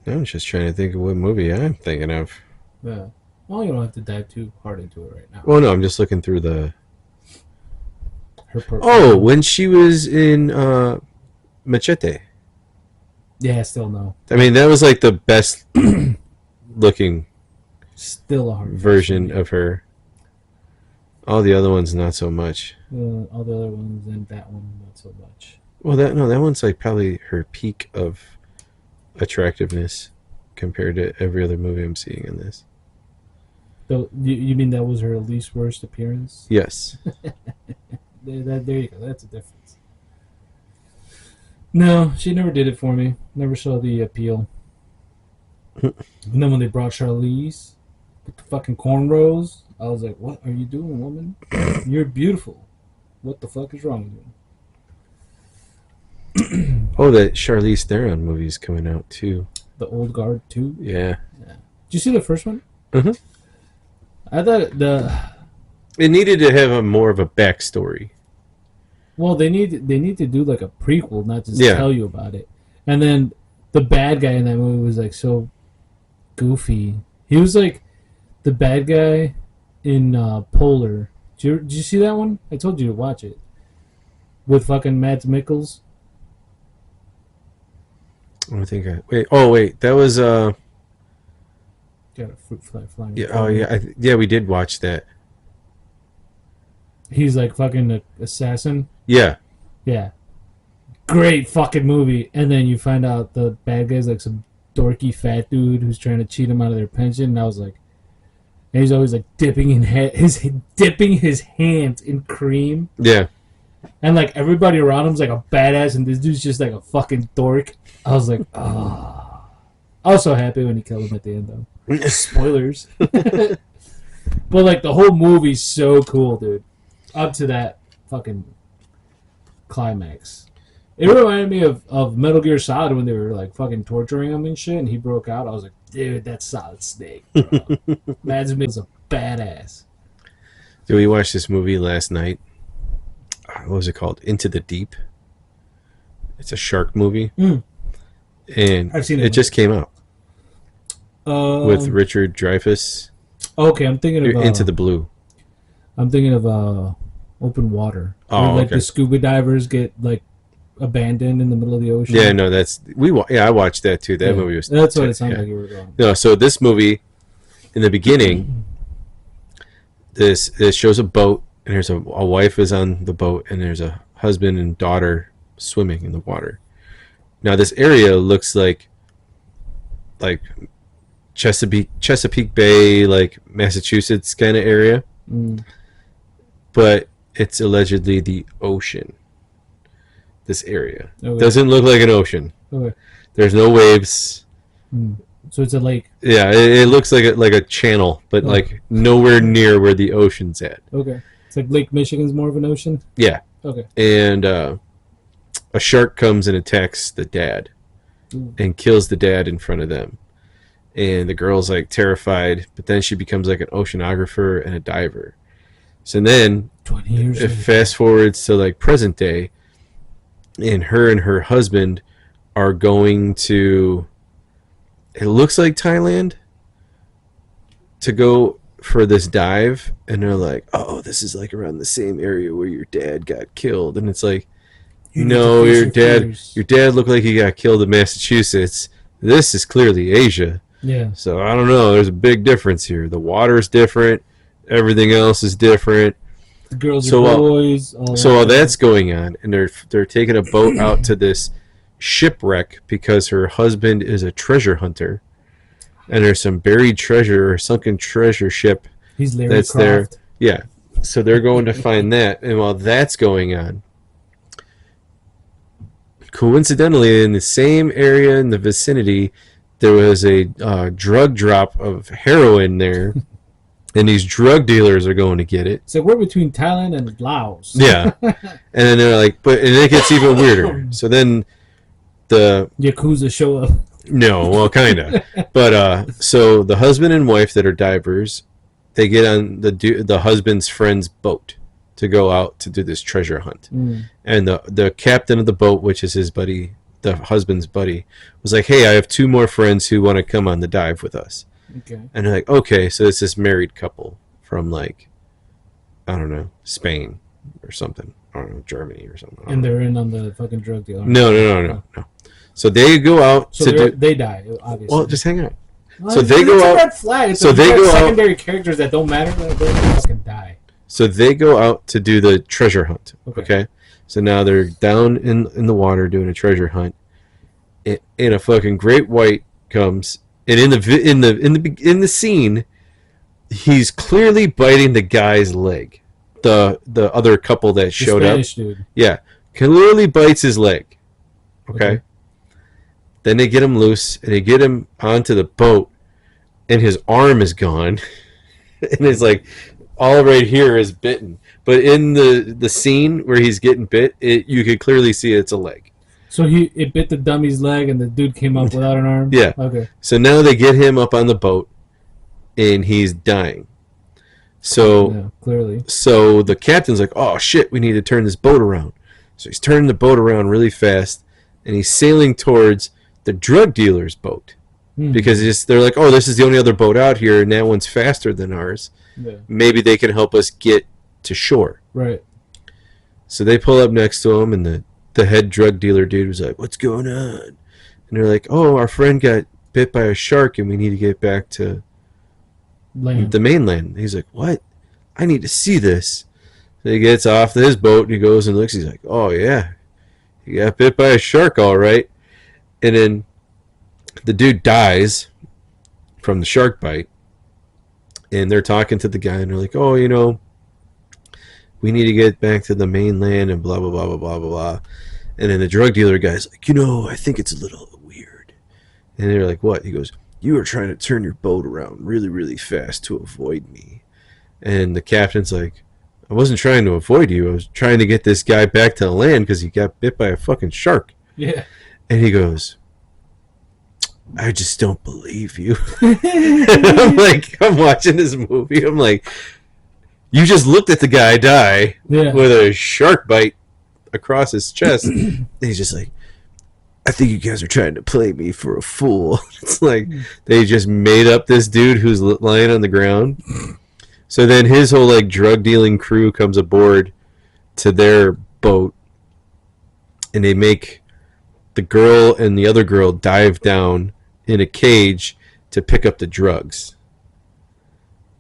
I'm just trying to think of what movie I'm thinking of. Yeah. Well, you don't have to dive too hard into it right now. Well, no, I'm just looking through the... Her Oh, when she was in Machete. Yeah, still no. I mean, that was like the best looking Still a hard version of her. All the other ones, not so much. all the other ones and that one, not so much. Well, that one's like probably her peak of attractiveness compared to every other movie I'm seeing in this. So, you mean that was her least worst appearance? Yes. There you go. That's a difference. No, she never did it for me. Never saw the appeal. And then when they brought Charlize with the fucking cornrows, I was like, what are you doing, woman? You're beautiful. What the fuck is wrong with you? Oh, that Charlize Theron movie's coming out too. The Old Guard 2? Yeah. Did you see the first one? Mm-hmm. I thought It needed to have more of a backstory. Well, they need to do like a prequel, not just Yeah. tell you about it. And then the bad guy in that movie was like so goofy. He was like the bad guy in Polar. Did you see that one? I told you to watch it. With fucking Mads Mikkelsen. I don't think I... Wait. That was... Got a fruit fly flying. Yeah, oh, yeah. Yeah, we did watch that. He's like fucking an assassin. Yeah. Yeah. Great fucking movie. And then you find out the bad guy's like some dorky fat dude who's trying to cheat him out of their pension. And I was like... And he's always like dipping his hands in cream. Yeah. And like everybody around him's like a badass, and this dude's just like a fucking dork. I was like, oh. I was so happy when he killed him at the end, though. Spoilers. But like the whole movie's so cool, dude. Up to that fucking climax. It reminded me of Metal Gear Solid when they were like fucking torturing him and shit, and he broke out. I was like, dude, that's Solid Snake, bro. Mads Mikkelsen's a badass. we watched this movie last night. What was it called? Into the Deep. It's a shark movie. And I've seen it just came out with Um, Richard Dreyfuss. okay, I'm thinking of Into the Blue. I'm thinking of Open Water. Oh, where, like okay. the scuba divers get like abandoned in the middle of the ocean. Yeah, no, I watched that too. That Yeah. movie was. That's what it sounded yeah. like you were going. No, so this movie, in the beginning, this shows a boat, and there's a wife is on the boat, and there's a husband and daughter swimming in the water. Now this area looks like Chesapeake Bay, like Massachusetts kind of area, but it's allegedly the ocean. This area doesn't look like an ocean. Okay. There's no waves. So it's a lake. Yeah, it looks like a channel, but like nowhere near where the ocean's at. Okay. It's like Lake Michigan's more of an ocean. Yeah. Okay. And a shark comes and attacks the dad and kills the dad in front of them. And the girl's like terrified, but then she becomes like an oceanographer and a diver. So then 20 years it fast forwards to like present day, and her husband are going to, it looks like Thailand, to go for this dive, and they're like, oh, this is like around the same area where your dad got killed. And it's like, no, your dad looked like he got killed in Massachusetts. This is clearly Asia. Yeah. So I don't know, there's a big difference here. The water's different, everything else is different. The girls are boys. While that's going on, and they're taking a boat out to this shipwreck because her husband is a treasure hunter, and there's some buried treasure or sunken treasure ship He's Larry that's Croft. there. Yeah, so they're going to find that, and while that's going on, coincidentally, in the same area in the vicinity, there was a drug drop of heroin there. And these drug dealers are going to get it. So we're between Thailand and Laos. Yeah. And then they're like, and it gets even weirder. So then the Yakuza show up. No, well, kind of. But so the husband and wife that are divers, they get on the husband's friend's boat to go out to do this treasure hunt. And the captain of the boat, which is his buddy, the husband's buddy, was like, hey, I have 2 more friends who want to come on the dive with us. Okay. And they're like, okay, so it's this married couple from like, I don't know, Spain or something. I don't know, Germany or something. And they're in on the fucking drug deal. No. So they go out they die, obviously. Well, just hang on. Well, so they go out. Red flag. It's so they go secondary characters that don't matter. They fucking die. So they go out to do the treasure hunt. Okay. So now they're down in the water doing a treasure hunt. And a fucking great white comes. And in the scene, he's clearly biting the guy's leg. The other couple that showed up, dude. Yeah, clearly bites his leg. Okay. Then they get him loose and they get him onto the boat, and his arm is gone, and it's like all right here is bitten. But in the scene where he's getting bit, you could clearly see it's a leg. So it bit the dummy's leg, and the dude came up without an arm? Yeah. Okay. So now they get him up on the boat, and he's dying. So yeah, clearly. So the captain's like, oh, shit, we need to turn this boat around. So he's turning the boat around really fast, and he's sailing towards the drug dealer's boat. Because they're like, oh, this is the only other boat out here, and that one's faster than ours. Yeah. Maybe they can help us get to shore. Right. So they pull up next to him, and the head drug dealer dude was like, what's going on? And they're like, oh, our friend got bit by a shark and we need to get back to the mainland. He's like, what? I need to see this. So he gets off his boat and he goes and looks. He's like, oh, yeah, he got bit by a shark, all right. And then the dude dies from the shark bite. And they're talking to the guy and they're like, oh, we need to get back to the mainland and blah, blah, blah, blah, blah, blah, blah. And then the drug dealer guy's like, I think it's a little weird. And they're like, what? He goes, you were trying to turn your boat around really, really fast to avoid me. And the captain's like, I wasn't trying to avoid you. I was trying to get this guy back to the land because he got bit by a fucking shark. Yeah. And he goes, I just don't believe you. And I'm like, I'm watching this movie. I'm like, You just looked at the guy die Yeah. with a shark bite across his chest. And he's just like, I think you guys are trying to play me for a fool. It's like they just made up this dude who's lying on the ground. So then his whole like drug dealing crew comes aboard to their boat, and they make the girl and the other girl dive down in a cage to pick up the drugs.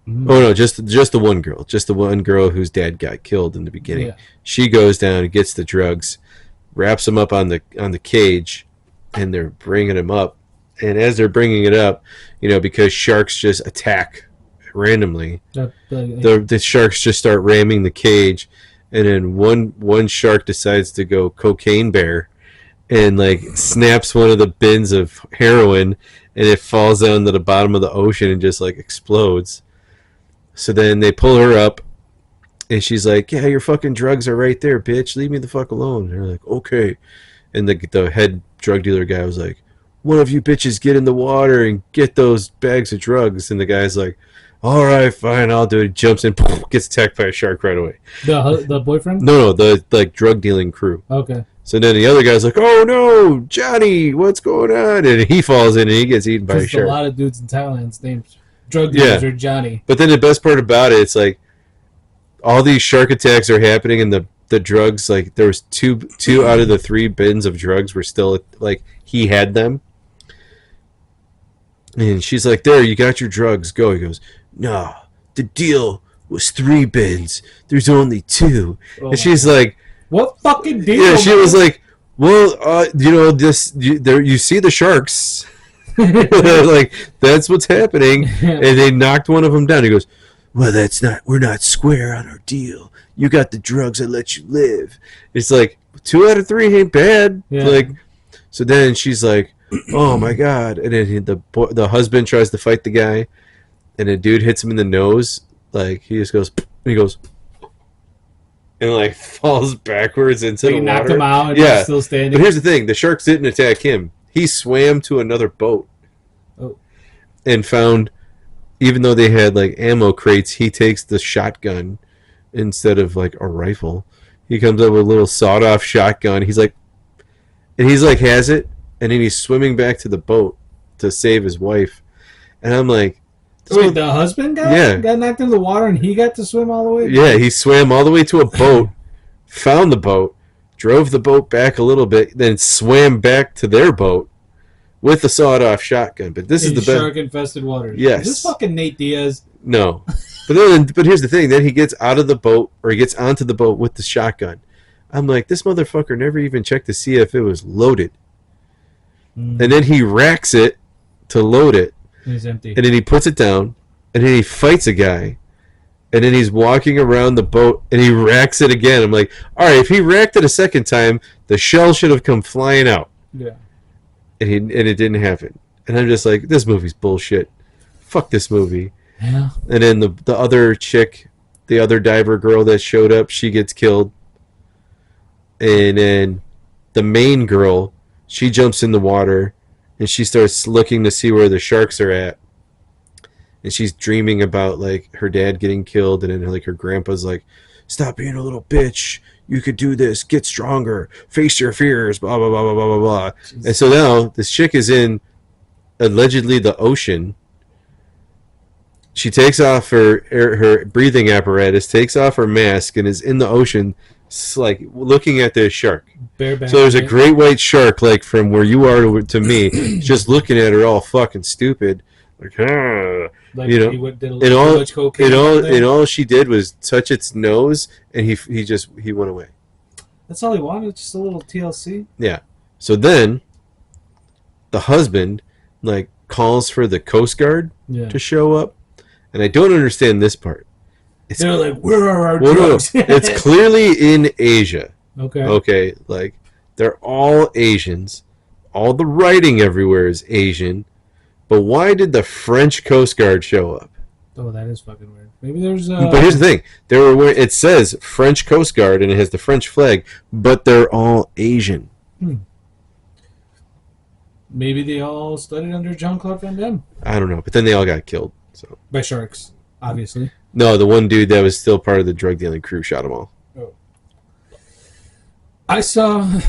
Oh no, just the one girl whose dad got killed in the beginning. Yeah. She goes down and gets the drugs, wraps them up on the cage, and they're bringing him up. And as they're bringing it up, because sharks just attack randomly, the sharks just start ramming the cage, and then one shark decides to go cocaine bear and like snaps one of the bins of heroin, and it falls down to the bottom of the ocean and just like explodes. So then they pull her up, and she's like, yeah, your fucking drugs are right there, bitch. Leave me the fuck alone. And they're like, okay. And the head drug dealer guy was like, one of you bitches get in the water and get those bags of drugs. And the guy's like, all right, fine, I'll do it. He jumps in, gets attacked by a shark right away. The boyfriend? No, the like drug dealing crew. Okay. So then the other guy's like, oh no, Johnny, what's going on? And he falls in and he gets eaten by a shark. A lot of dudes in Thailand's names drug dealers are Johnny. But then the best part about it, it's like all these shark attacks are happening, and the drugs, like there was two out of the 3 bins of drugs were still like he had them. And she's like, there, you got your drugs, go. He goes, no, the deal was 3 bins. There's only 2. And she's like, what fucking deal? Yeah, she was like, well, you see the sharks. Like, that's what's happening. And they knocked one of them down. He goes, well, we're not square on our deal. You got the drugs, I let you live. It's like, 2 out of 3 ain't bad. Yeah. Like, so then she's like, oh my God. And then the husband tries to fight the guy, and the dude hits him in the nose. Like, he just goes, and he goes, and like falls backwards into the water. Knocked him out, and he's still standing. But here's the thing: the sharks didn't attack him. He swam to another boat, and found, even though they had like ammo crates, he takes the shotgun instead of like a rifle. He comes up with a little sawed-off shotgun. He's like, has it, and then he's swimming back to the boat to save his wife. And I'm like, wait, the husband got knocked into the water, and he got to swim all the way? Yeah, he swam all the way to a boat, found the boat, drove the boat back a little bit, then swam back to their boat with the sawed-off shotgun. But this is the best. Shark-infested waters. Yes. Is this fucking Nate Diaz? No. But here's the thing. Then he gets out of the boat, or he gets onto the boat with the shotgun. I'm like, this motherfucker never even checked to see if it was loaded. And then he racks it to load it. It's empty. And then he puts it down, and then he fights a guy, and then he's walking around the boat, and he racks it again. I'm like, all right, if he racked it a second time, the shell should have come flying out. Yeah. And it didn't happen. And I'm just like, this movie's bullshit. Fuck this movie. Yeah. And then the other chick, the other diver girl that showed up, she gets killed. And then the main girl, she jumps in the water, and she starts looking to see where the sharks are at. And she's dreaming about like her dad getting killed, and then like her grandpa's like, stop being a little bitch, you could do this, get stronger, face your fears, blah blah blah blah blah blah. And so now this chick is in allegedly the ocean. She takes off her breathing apparatus, takes off her mask, and is in the ocean, like looking at the shark. Bareback, so there's a great white shark, like from where you are to me, just looking at her all fucking stupid, like, like, you know. And all she did was touch its nose, and he went away. That's all he wanted, just a little TLC. Yeah. So then the husband like calls for the Coast Guard to show up, and I don't understand this part. They're like, where are our drugs? No. It's clearly in Asia. Okay. Like they're all Asians. All the writing everywhere is Asian. But why did the French Coast Guard show up? Oh, that is fucking weird. Maybe there's But here's the thing. It says French Coast Guard, and it has the French flag, but they're all Asian. Maybe they all studied under Jean-Claude Van Damme. I don't know. But then they all got killed. So by sharks. obviously. No, the one dude that was still part of the drug dealing crew shot them all. I saw a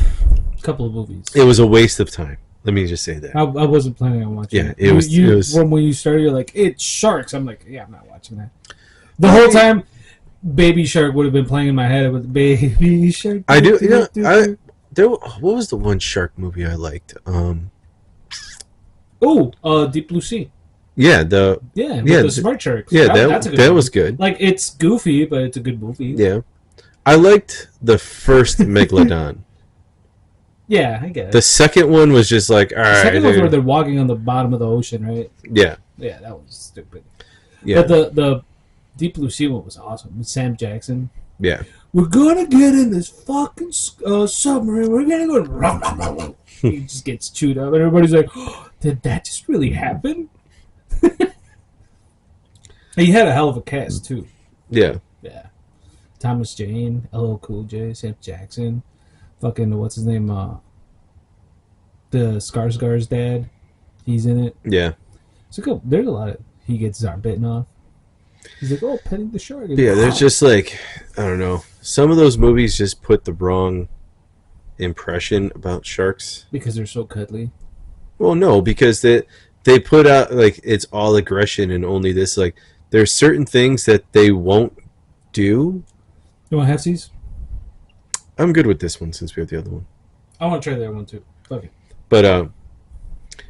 couple of movies. It was a waste of time. Let me just say that. I wasn't planning on watching Yeah, it. it was. From when you started, you're like, it's sharks. I'm like, yeah, I'm not watching that. The whole time, Baby Shark would have been playing in my head with Baby Shark. I do. What was the one shark movie I liked? Deep Blue Sea. Yeah, With the smart sharks. Yeah, that's a good that movie. was good. Like, it's goofy, but it's a good movie. Yeah, I liked the first Megalodon. Yeah, I get it. The second one was just like, all right. The second one's where they're walking on the bottom of the ocean, right? Yeah. Yeah, that was stupid. Yeah. But the Deep Blue Sea one was awesome. With Sam Jackson. Yeah. We're gonna get in this fucking submarine. We're gonna go. He just gets chewed up, and everybody's like, oh, "Did that just really happen?" He had a hell of a cast too. Yeah. Yeah. Thomas Jane, LL Cool J, Sam Jackson, fucking what's his name? The Skarsgård's dad. He's in it. Yeah. So cool. There's a lot of. He gets his arm bitten off. He's like, "Oh, petting the shark." Yeah, there's just like, I don't know. Some of those movies just put the wrong impression about sharks. Because they're so cuddly. Well, no, because they put out like it's all aggression and only this. Like, there's certain things that they won't do. You want half-seas? I'm good with this one since we have the other one. I want to try the other one too. Okay. But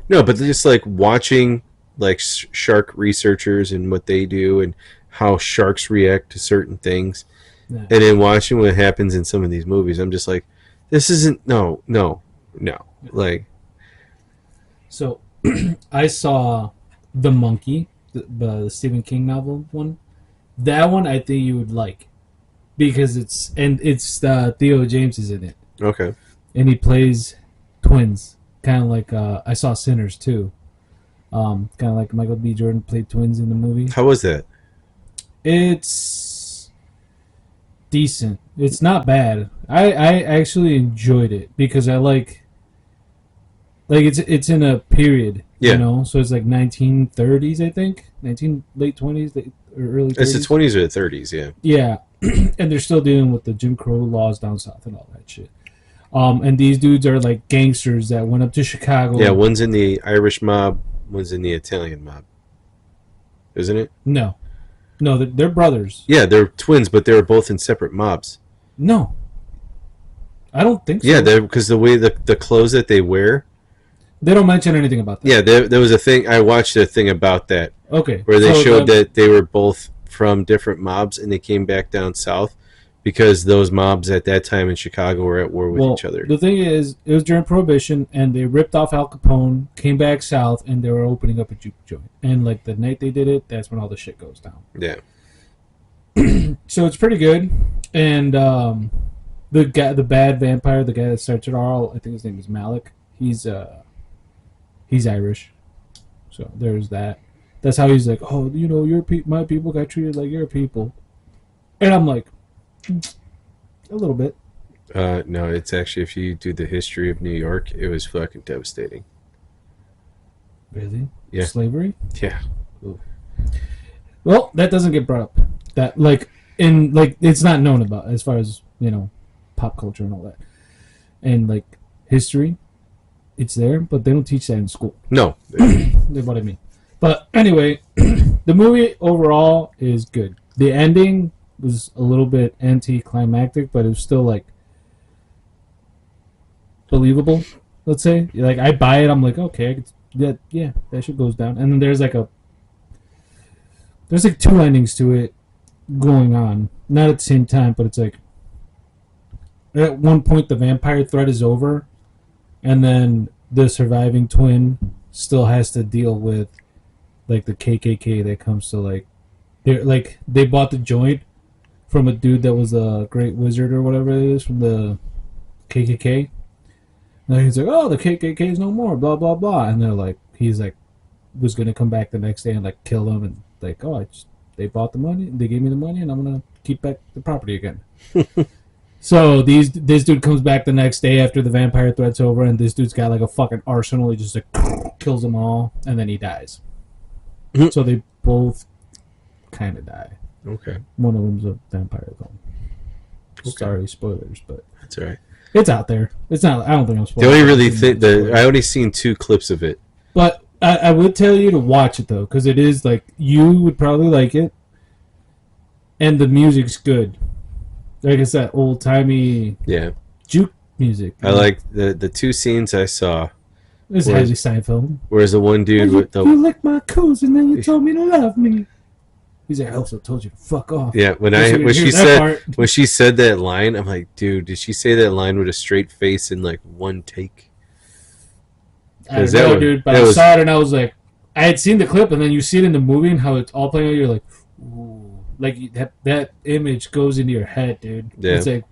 no, but just like watching like shark researchers and what they do and how sharks react to certain things, Yeah. and then watching what happens in some of these movies, I'm just like, this isn't no. Like, So, I saw The Monkey, the Stephen King novel one. That one I think you would like because it's Theo James is in it, okay, and he plays twins, kind of like I saw Sinners too. Kind of like Michael B. Jordan played twins in the movie. how was that? It's decent. It's not bad. I actually enjoyed it because I like it's in a period, Yeah. you know. So it's like 1930s, I think, late 20s, or early 30s. It's the 20s or the 30s, yeah. Yeah, and they're still dealing with the Jim Crow laws down south and all that shit. And these dudes are like gangsters that went up to Chicago. Yeah, one's in the Irish mob, one's in the Italian mob, isn't it? No, they're brothers. Yeah, they're twins, but they're both in separate mobs. No, I don't think so. Yeah, because the way the clothes that they wear. They don't mention anything about that. Yeah, there was a thing. I watched a thing about that Okay. where they showed that they were both from different mobs and they came back down south because those mobs at that time in Chicago were at war with each other. The thing is, it was during Prohibition, and they ripped off Al Capone, came back south, and they were opening up a juke joint. And like the night they did it, that's when all the shit goes down. Yeah. So it's pretty good. And the bad vampire, the guy that starts it all, I think his name is Malik. He's Irish. So there's that. That's how he's like, oh, you know, my people got treated like your people. And I'm like, a little bit. No, it's actually, if you do the history of New York, it was fucking devastating. Really? Yeah. Slavery? Yeah. Well, that doesn't get brought up. That it's not known about as far as, you know, pop culture and all that. And like history, it's there, but they don't teach that in school. No. That's what I mean. But anyway, the movie overall is good. The ending was a little bit anticlimactic, but it was still like believable. Let's say, like, I buy it. I'm like, okay, that shit goes down. And then there's like two endings to it going on, not at the same time, but it's like at one point the vampire threat is over, and then the surviving twin still has to deal with like the KKK that comes to they bought the joint from a dude that was a great wizard or whatever it is from the KKK. And he's like, oh, the KKK is no more, blah blah blah, and they're like, he's like, was gonna come back the next day and like kill them, and like, oh, they bought the money, they gave me the money, and I'm gonna keep back the property again. So this dude comes back the next day after the vampire threat's over, and this dude's got like a fucking arsenal. He just like kills them all, and then he dies. So they both kind of die. Okay. One of them's a vampire though. Okay. Sorry, spoilers, but That's all right. it's out there. It's not. I don't think I'm The spoiling. only really think that I only seen 2 clips of it. But I would tell you to watch it though, because it is like you would probably like it, and the music's good. Like it's that old timey Yeah. juke music. I like the 2 scenes I saw. It's Haley Steinfeld. Whereas the one dude with the You licked my coos and then you told me to love me. He's like, I also told you to fuck off. yeah when she said that line, I'm like, dude, did she say that line with a straight face in like one take? I don't know, dude, but I saw it and I was like, I had seen the clip and then you see it in the movie and how it's all playing out. You're like, ooh, like that image goes into your head, dude. Yeah. It's like.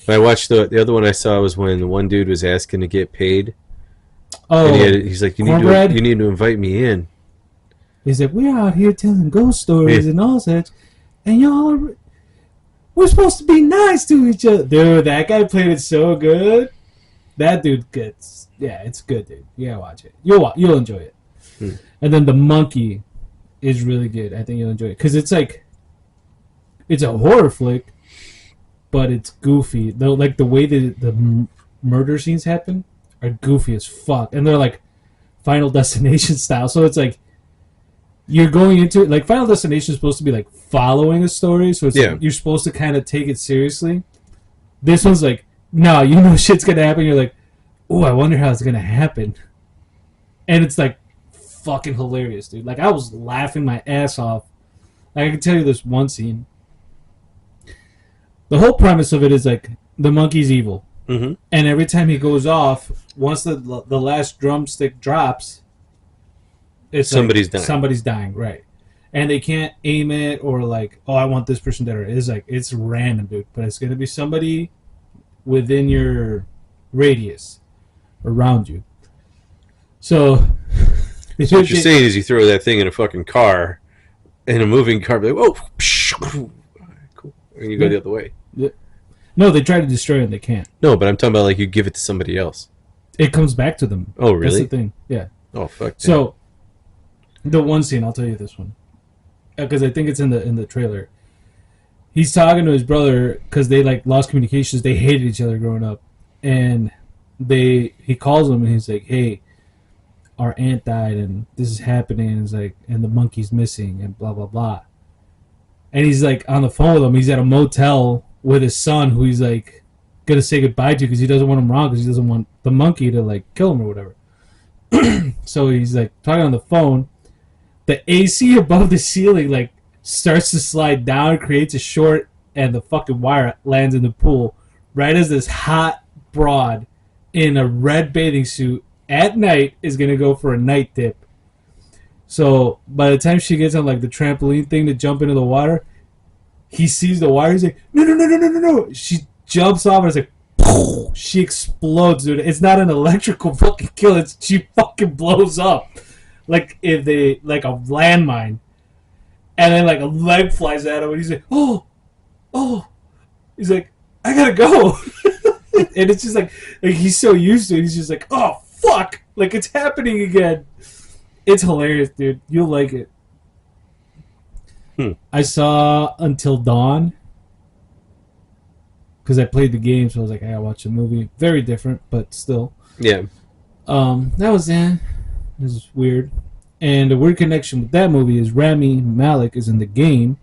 I watched the other one I saw was when one dude was asking to get paid. Oh, and he's like, you need to invite me in. He's like, we're out here telling ghost stories and all such, and we're supposed to be nice to each other. Dude, that guy played it so good. That dude gets, it's good, dude. You gotta watch it. You'll enjoy it. And then the monkey is really good. I think you'll enjoy it because it's like, it's a horror flick, but it's goofy. Though, like the way the murder scenes happen are goofy as fuck, and they're like Final Destination style. So it's like you're going into it like Final Destination is supposed to be like following a story, so it's like, you're supposed to kind of take it seriously. This one's like, no, you know shit's gonna happen. You're like, oh, I wonder how it's gonna happen, and it's like fucking hilarious, dude. Like I was laughing my ass off. Like I can tell you this one scene. The whole premise of it is like the monkey's evil, and every time he goes off, once the last drumstick drops, it's somebody's dying. Somebody's dying, right? And they can't aim it or like, oh, I want this person dead. It's like it's random, dude. But it's gonna be somebody within your radius around you. So what you're saying is you throw that thing in a fucking car, in a moving car, like, whoa, cool, and you go the other way. No, they try to destroy it and they can't. No, but I'm talking about like you give it to somebody else. It comes back to them. Oh, really? That's the thing. Yeah. Oh, fuck. So, the one scene, I'll tell you this one, because I think it's in the trailer. He's talking to his brother because they like lost communications. They hated each other growing up, and he calls him and he's like, "Hey, our aunt died and this is happening." And it's like, and the monkey's missing and blah blah blah. And he's like on the phone with him. He's at a motel with his son, who he's like gonna say goodbye to because he doesn't want him wrong because he doesn't want the monkey to like kill him or whatever. So he's like talking on the phone. The AC above the ceiling like starts to slide down, creates a short, and the fucking wire lands in the pool right as this hot broad in a red bathing suit at night is gonna go for a night dip. So by the time she gets on like the trampoline thing to jump into the water, he sees the wire. He's like, no. She jumps off and it's like, she explodes, dude. It's not an electrical fucking kill. She fucking blows up like if they like a landmine, and then like a leg flies at him, and he's like, oh. He's like, I gotta go. And it's just like he's so used to it. He's just like, oh fuck, like it's happening again. It's hilarious, dude. You'll like it. I saw Until Dawn because I played the game, so I was like, I gotta watch the movie. Very different, but still. Yeah. That was This is weird. And the weird connection with that movie is Rami Malek is in the game,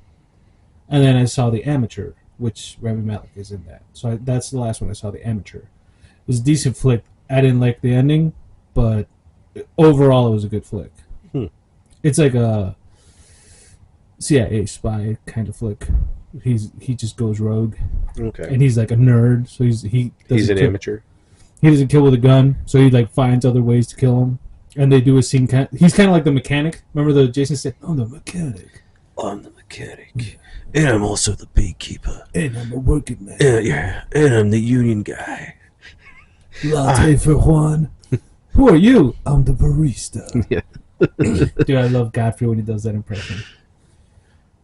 and then I saw The Amateur, which Rami Malek is in that. So that's the last one I saw, The Amateur. It was a decent flick. I didn't like the ending, but overall it was a good flick. It's like a CIA spy kind of flick. He just goes rogue. Okay. And he's like a nerd, so he's an amateur. He doesn't kill with a gun, so he like finds other ways to kill him. And they do a scene. He's kind of like the mechanic. Remember the Jason said, "I'm the mechanic." I'm the mechanic, and I'm also the beekeeper, and I'm a working man. Yeah, and I'm the union guy. Latte for Juan. Who are you? I'm the barista. Yeah. Dude, I love Godfrey when he does that impression.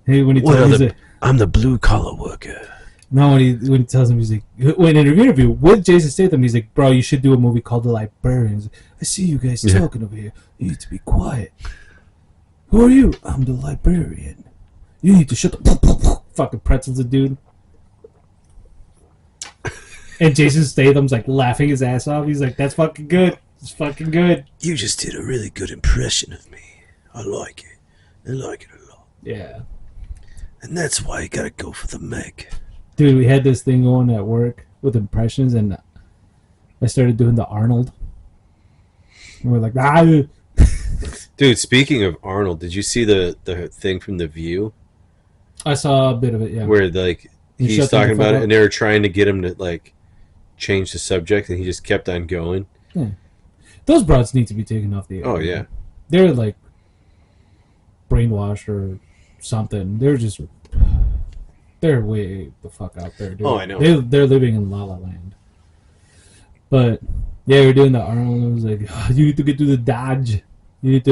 Hey, when he I'm the blue collar worker. No, when he tells him, he's like, when in an interview with Jason Statham, he's like, bro, you should do a movie called The Librarians. I see you guys talking over here. You need to be quiet. Who are you? I'm the librarian. You need to shut the fucking pretzels, the dude. And Jason Statham's like laughing his ass off. He's like, "That's fucking good. It's fucking good." You just did a really good impression of me. I like it. I like it a lot. Yeah, And that's why you gotta go for the Meg. dude. We had this thing going at work with impressions, and I started doing the Arnold. And we're like, ah. Dude, speaking of Arnold, did you see the thing from The View? I saw a bit of it. Yeah, Where, like, He he's shut them talking the fuck about it, up. and they were trying to get him to, like, change the subject, and he just kept on going. those broads need to be taken off the air. Oh, yeah. They're like brainwashed or something. They're way the fuck out there, dude. Oh, I know. They're living in La La Land. But yeah, we're doing the Arnold. And it was like, "Oh, you need to get to the Dodge. You need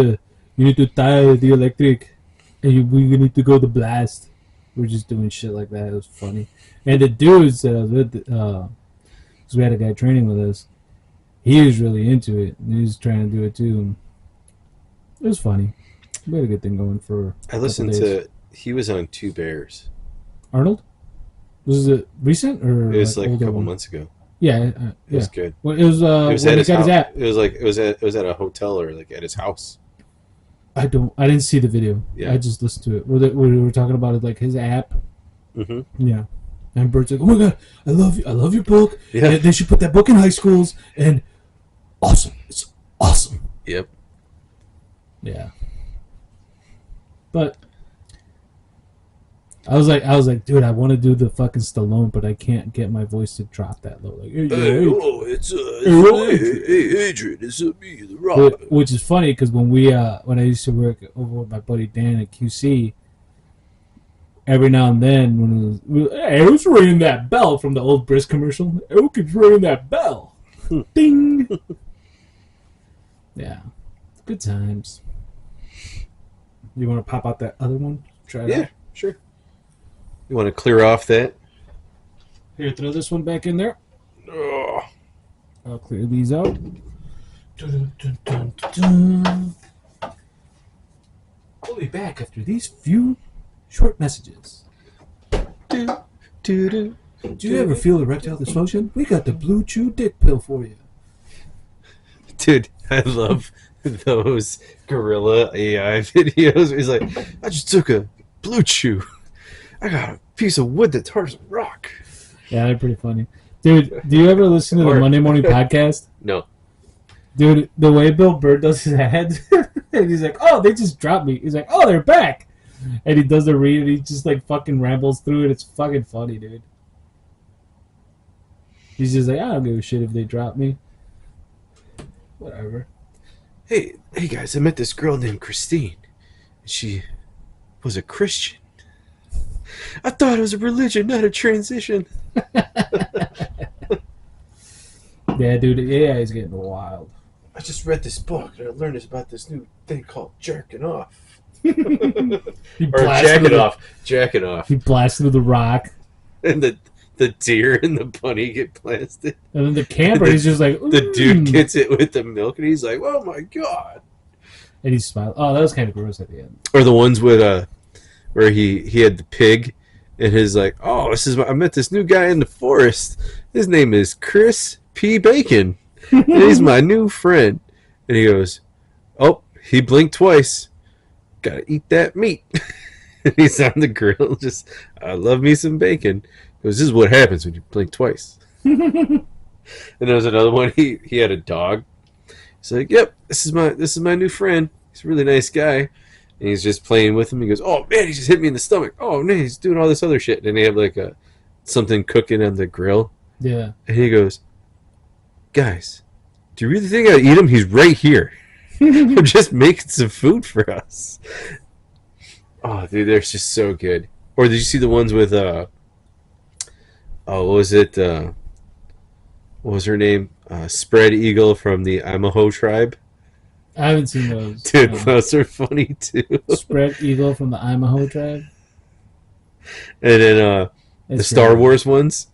to tie the electric, and we need to go the blast." We're just doing shit like that. It was funny. And the dudes that I was with, because we had a guy training with us, he was really into it. And he was trying to do it too. And it was funny. We had a good thing going for. I listened to... He was on Two Bears. Arnold. Was it recent or It was like a older couple one? months ago. Yeah, It yeah. was good. Well, it was It was when at he his got house. his app. It was at a hotel or like at his house. I didn't see the video. Yeah. I just listened to it. We were talking about it, like his app. Mm-hmm. Yeah. And Bert's like, "Oh my god, I love your book. Yeah. They should put that book in high schools." And awesome, it's awesome. Yep. Yeah. But I was like, dude, I want to do the fucking Stallone, but I can't get my voice to drop that low. Like, hey, Adrian, it's me, the Rock. which is funny because when I used to work over with my buddy Dan at QC, every now and then when it was, "Hey, who's ringing that bell?" from the old Brisk commercial? "Who keeps ringing that bell?" Ding. Yeah, good times. You want to pop out that other one? Try it out. Yeah, sure. You want to clear off that? Here, throw this one back in there. Oh. I'll clear these out. Dun, dun, dun, dun, dun. We'll be back after these few short messages. Do you ever feel erectile dysfunction? We got the Blue Chew Dick Pill for you. Dude, I love those gorilla AI videos. He's like, I just took a Blue Chew. I got a piece of wood that's hard as a rock. Yeah, they're pretty funny. Dude, do you ever listen to the Monday Morning Podcast? No. Dude, the way Bill Burr does his ads, and he's like, "Oh, they just dropped me." He's like, "Oh, they're back," and he does the read, and he just like fucking rambles through it. It's fucking funny, dude. He's just like, "I don't give a shit if they drop me. Whatever." Hey guys, I met this girl named Christine. She was a Christian. I thought it was a religion, not a transition. Yeah, dude, the AI is getting wild. I just read this book and I learned about this new thing called jerking off. He Or blasts jacking through off. Jacking off. He blasts through the rock, And the deer and the bunny get blasted. and then the camper, he's just like, The dude "Mm." gets it with the milk and he's like, oh my god. and he's smiling. Oh, that was kind of gross at the end. Or the ones with where he had the pig and his like, oh, I met this new guy in the forest. His name is Chris P. Bacon. And he's my new friend. And he goes, oh, he blinked twice. Gotta eat that meat. And he's on the grill, just, I love me some bacon. He goes, this is what happens when you blink twice. And there was another one, he had a dog. He's like, yep, this is my new friend. He's a really nice guy. And he's just playing with him. He goes, oh man, he just hit me in the stomach. Oh man, he's doing all this other shit. And they have like something cooking on the grill. Yeah. And he goes, guys, do you really think I'd eat him? He's right here. I'm just making some food for us. Oh, dude, they're just so good. Or did you see the ones with what was it? What was her name? Spread Eagle from the Imaho tribe. I haven't seen those. Dude, those are funny too. Spread Eagle from the Imaho tribe. And then the It's Star great. Wars ones,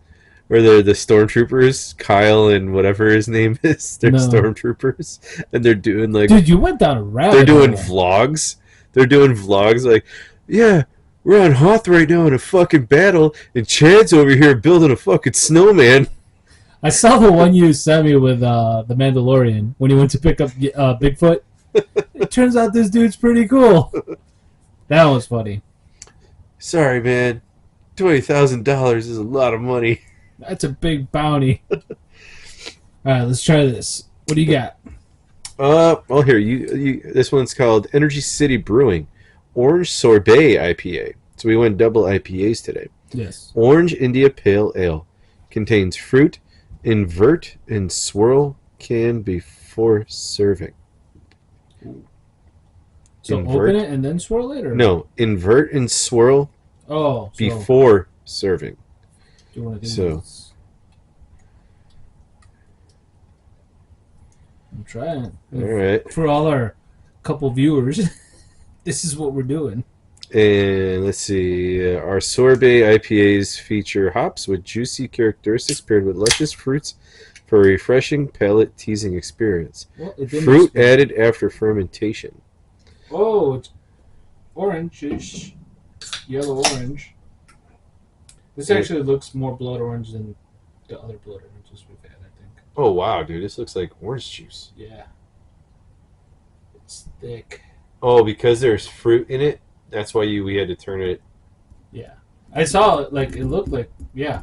where they're the stormtroopers, Kyle and whatever his name is. They're No. stormtroopers, and they're doing like Dude, you went down a rabbit they're doing hole. vlogs. they're doing vlogs like, yeah, we're on Hoth right now in a fucking battle, and Chad's over here building a fucking snowman. I saw the one you sent me with the Mandalorian when he went to pick up Bigfoot. It turns out this dude's pretty cool. That was funny. Sorry, man. $20,000 is a lot of money. That's a big bounty. All right, let's try this. What do you got? Well, here you. This one's called Energy City Brewing, Orange Sorbet IPA. So we went double IPAs today. Yes. Orange India Pale Ale contains fruit. Invert and swirl can before serving. So Invert? open it and then swirl it, or No, invert and swirl Oh, so before serving. do you want to do so- this? I'm trying. All right. For all our couple viewers, this is what we're doing. And let's see. Our sorbet IPAs feature hops with juicy characteristics paired with luscious fruits for a refreshing palate teasing experience. Well, it didn't Fruit explain. added after fermentation. Oh, it's orange-ish. Yellow orange. This Yeah. actually looks more blood orange than the other blood oranges we've had, I think. Oh wow, dude, this looks like orange juice. Yeah. It's thick. Oh, because there's fruit in it. That's why we had to turn it. Yeah. I saw it, like, it looked like, yeah.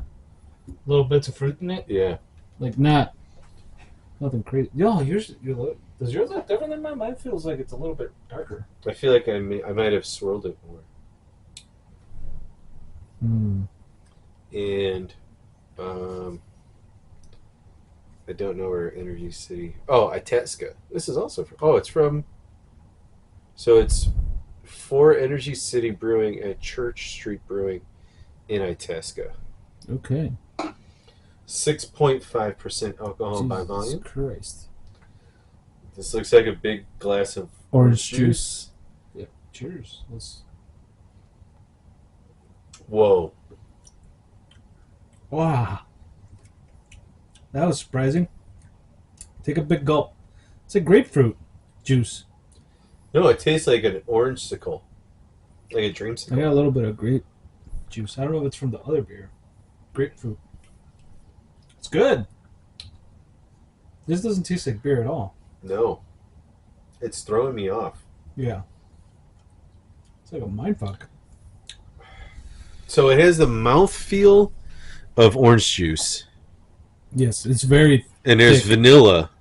Little bits of fruit in it. Yeah. Like, nothing crazy. Yo, does yours look different than mine? Mine feels like it's a little bit darker. I feel like I might have swirled it more. Hmm. And I don't know where Energy City. Oh, Itasca. This is also from. Oh, it's from. So it's for Energy City Brewing at Church Street Brewing in Itasca. Okay. 6.5% alcohol by Jesus volume. Christ. This looks like a big glass of Orange juice. Yeah. Cheers. Whoa. Wow. That was surprising. Take a big gulp. It's a grapefruit juice. No, it tastes like an orange sickle. Like a I dreamsicle. got a little bit of grape juice. I don't know if it's from the other beer. Grapefruit. It's good. This doesn't taste like beer at all. No. It's throwing me off. Yeah. It's like a mindfuck. So it has the mouthfeel of orange juice. Yes, it's very And there's thick. vanilla.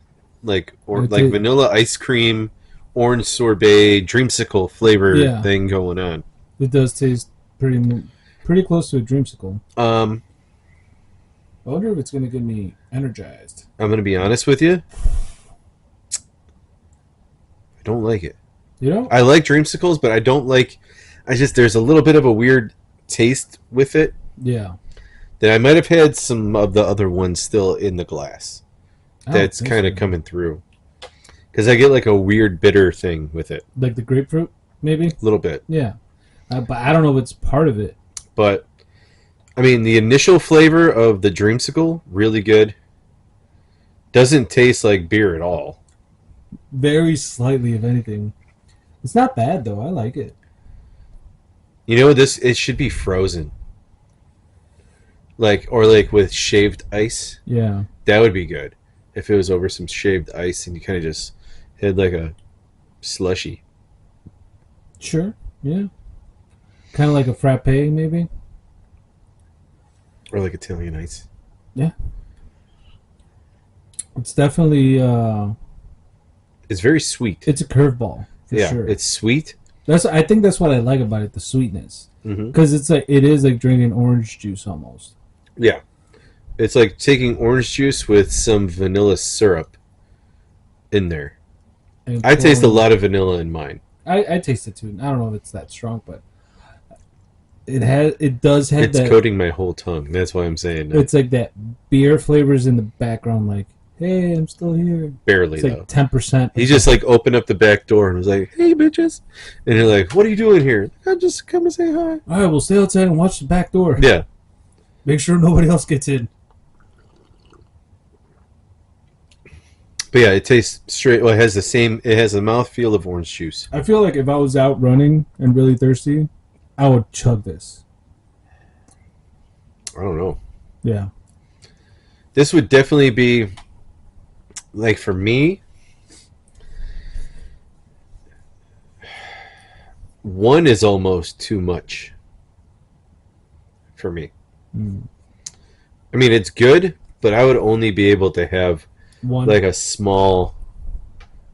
Like Okay. vanilla ice cream, orange sorbet, dreamsicle flavor Yeah. thing going on. It does taste pretty close to a dreamsicle. I wonder if it's gonna get me energized. I'm gonna be honest with you. I don't like it. You know? I like dreamsicles, but I don't like. There's a little bit of a weird taste with it Yeah. that I might have had some of the other ones still in the glass. I don't That's think kind of so. coming through. Because I get like a weird bitter thing with it, Like the grapefruit, maybe. a little bit. Yeah. But I don't know if it's part of it. But I mean, the initial flavor of the dreamsicle really good. Doesn't taste like beer at all. Very slightly, if anything. It's not bad though. I like it. You know, it should be frozen. Or with shaved ice. Yeah. That would be good. If it was over some shaved ice and you kind of just had like a slushy. Sure. Yeah. Kind of like a frappe, maybe. Or like Italian ice. It's definitely It's very sweet. it's a curveball for yeah, sure. it's sweet. I think that's what I like about it, the sweetness, Mm-hmm. because it is like drinking orange juice almost. Yeah. It's like taking orange juice with some vanilla syrup in there. And I taste a pouring- lot of vanilla in mine. I taste it too. I don't know if it's that strong, but it does have It's that. coating my whole tongue. That's why I'm saying that. It's like that beer flavors in the background, like, hey, I'm still here. Barely, It's though. like 10%. He just like opened up the back door and was like, "Hey, bitches," and you're like, "What are you doing here?" "I'm just come and say hi." All right, we'll stay outside and watch the back door. Yeah, Make sure nobody else gets in. But yeah, it tastes straight. Well, it has the same. It has the mouthfeel of orange juice. I feel like if I was out running and really thirsty, I would chug this. I don't know. Yeah. This would definitely be like for me. One is almost too much for me. Mm. I mean, it's good, but I would only be able to have One, like a small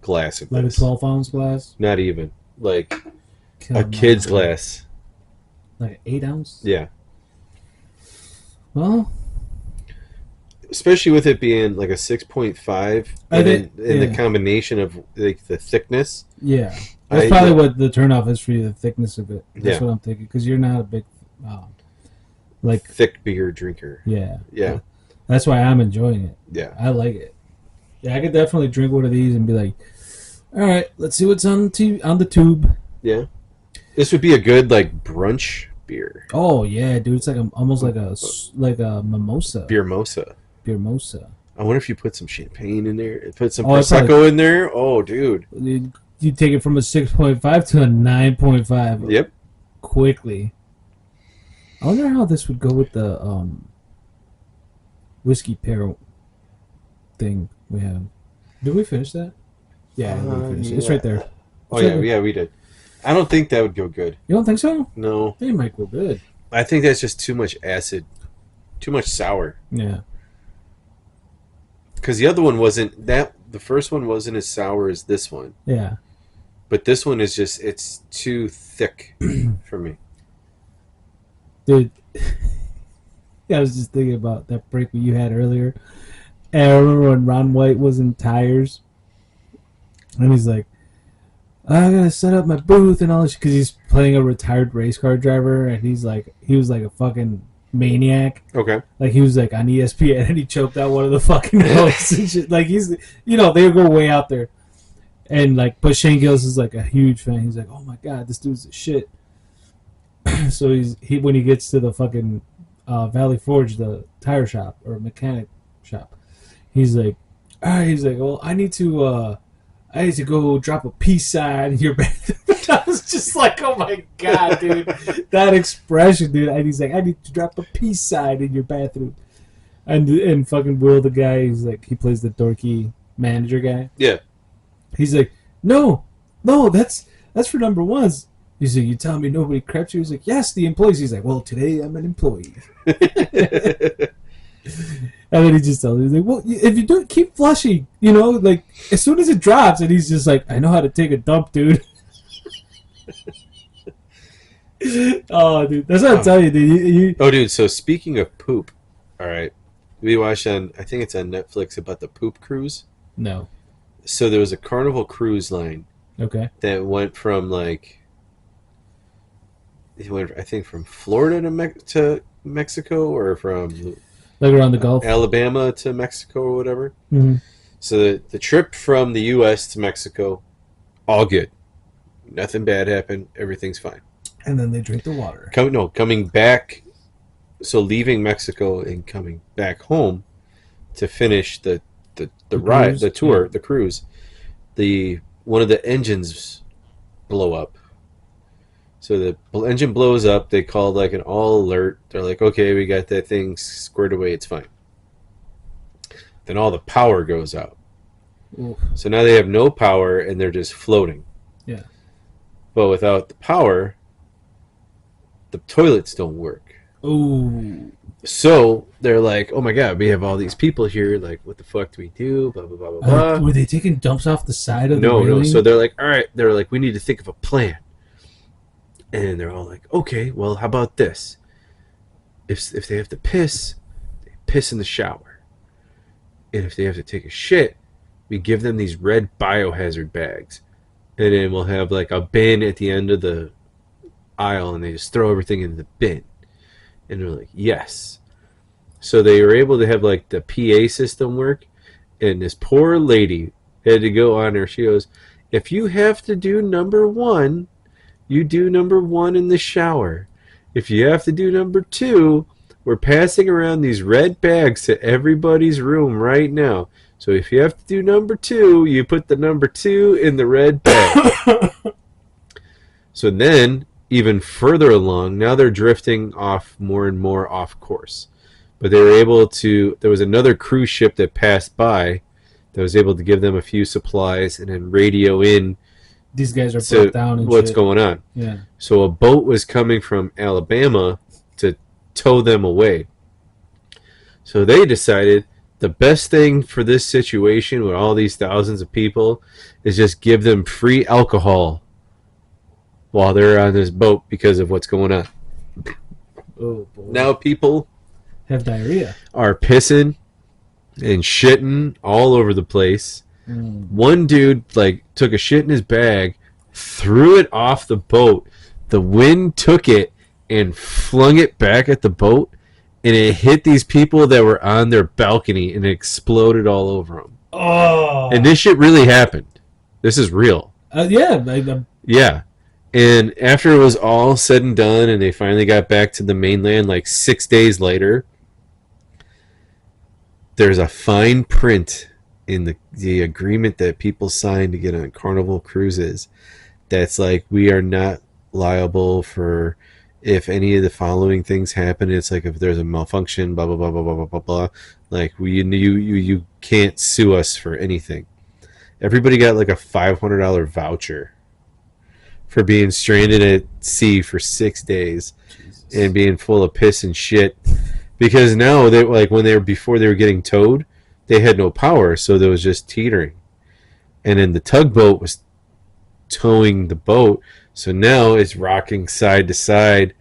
glass of like this. a 12-ounce glass. Not even like Come a kid's on. glass. Like an 8-ounce. Yeah, Well, especially with it being like a 6.5, I and think- in the yeah. combination of like the thickness. yeah. That's probably what the turnoff is for you, the thickness of it. That's Yeah. what I'm thinking. Because you're not a big, like, Thick beer drinker. yeah. Yeah, That's why I'm enjoying it. yeah. I like it. Yeah, I could definitely drink one of these and be like, all right, let's see what's on the tube. Yeah. This would be a good like brunch beer. Oh yeah, dude, it's like almost like a mimosa. Beer mosa. Beer mosa. I wonder if you put some champagne in there, put some Oh, it's prosecco in there. Oh, dude. You take it from a 6.5 to a 9.5 Yep. quickly. I wonder how this would go with the whiskey pair thing we have. Did we finish that? Yeah, we finished it. It's right there. Oh yeah, we did. I don't think that would go good. You don't think so? No, They might go good. I think that's just too much acid, too much sour. Yeah. Because the other one wasn't that. The first one wasn't as sour as this one, Yeah. but this one is just—it's too thick for me. Dude, yeah, I was just thinking about that break you had earlier. And I remember when Ron White was in Tires, and he's like, "I gotta set up my booth and all this," because he's playing a retired race car driver, and he was like a fucking maniac. Okay. Like he was like on ESPN, and he choked out one of the fucking hosts and shit. Like he's, they go way out there, and like, but Shane Gillis is like a huge fan. He's like, "Oh my god, this dude's a shit." So he when he gets to the fucking Valley Forge, the tire shop or mechanic shop, he's like, all right, he's like, well, I need to go drop a peace sign in your bathroom. I was just like, oh my god, dude, that expression, dude. And he's like, I need to drop a peace sign in your bathroom, and fucking Will, the guy, he's like, he plays the dorky manager guy. Yeah. He's like, no, that's for number ones. He's like, you telling me nobody craps you? He's like, yes, the employees. He's like, well, today I'm an employee. And then he just tells me, he's like, well, if you do it, keep flushing, like as soon as it drops. And he's just like, I know how to take a dump, dude. Oh, dude, that's what I'm telling you, dude. Oh, dude. So speaking of poop, all right, we watched I think it's on Netflix about the poop cruise. No. So there was a Carnival cruise line Okay. that went from like. He went, I think, from Florida to Mexico, or from Like around the Gulf. Alabama to Mexico, or whatever. Mm-hmm. So the trip from the U.S. to Mexico, all good. Nothing bad happened. Everything's fine. And then they drink the water. Coming back. So leaving Mexico and coming back home to finish the ride, cruise? the tour, Yeah. the cruise. One of the engines blow up. So the engine blows up. They call like an all alert. They're like, okay, we got that thing squared away. It's fine. Then all the power goes out. Oof. So now they have no power and they're just floating. Yeah. But without the power, the toilets don't work. Ooh. So they're like, oh my God, we have all these people here. Like, what the fuck do we do? Blah, blah, blah, blah, blah. Were they taking dumps off the side of the No. railing? So they're like, all right. They're like, we need to think of a plan. And they're all like, okay, well, how about this? If they have to piss, they piss in the shower. And if they have to take a shit, we give them these red biohazard bags. And then we'll have like a bin at the end of the aisle, and they just throw everything in the bin. And they're like, yes. So they were able to have like the PA system work. And this poor lady had to go on her. She goes, if you have to do number 1, you do number 1 in the shower. If you have to do number 2, we're passing around these red bags to everybody's room right now. So if you have to do number 2, you put the number 2 in the red bag. So then, even further along, now they're drifting off more and more off course. But they were able to, there was another cruise ship that passed by that was able to give them a few supplies and then radio in These guys are broke down and what's shit. going on. Yeah. So a boat was coming from Alabama to tow them away. So they decided the best thing for this situation with all these thousands of people is just give them free alcohol while they're on this boat because of what's going on. Oh boy. Now people Have diarrhea. are pissing and shitting all over the place. One dude like took a shit in his bag, threw it off the boat. The wind took it and flung it back at the boat, and it hit these people that were on their balcony and it exploded all over them. Oh. And this shit really happened. This is real. Yeah. Yeah. And after it was all said and done and they finally got back to the mainland like 6 days later, there's a fine print in the agreement that people signed to get on Carnival cruises that's like, we are not liable for if any of the following things happen. It's like if there's a malfunction, blah blah blah blah blah blah blah blah. Like you can't sue us for anything. Everybody got like a $500 voucher for being stranded at sea for 6 days. Jesus. And being full of piss and shit. Because now they like when they were before they were getting towed, they had no power, so there was just teetering. And then the tugboat was towing the boat, so now it's rocking side to side.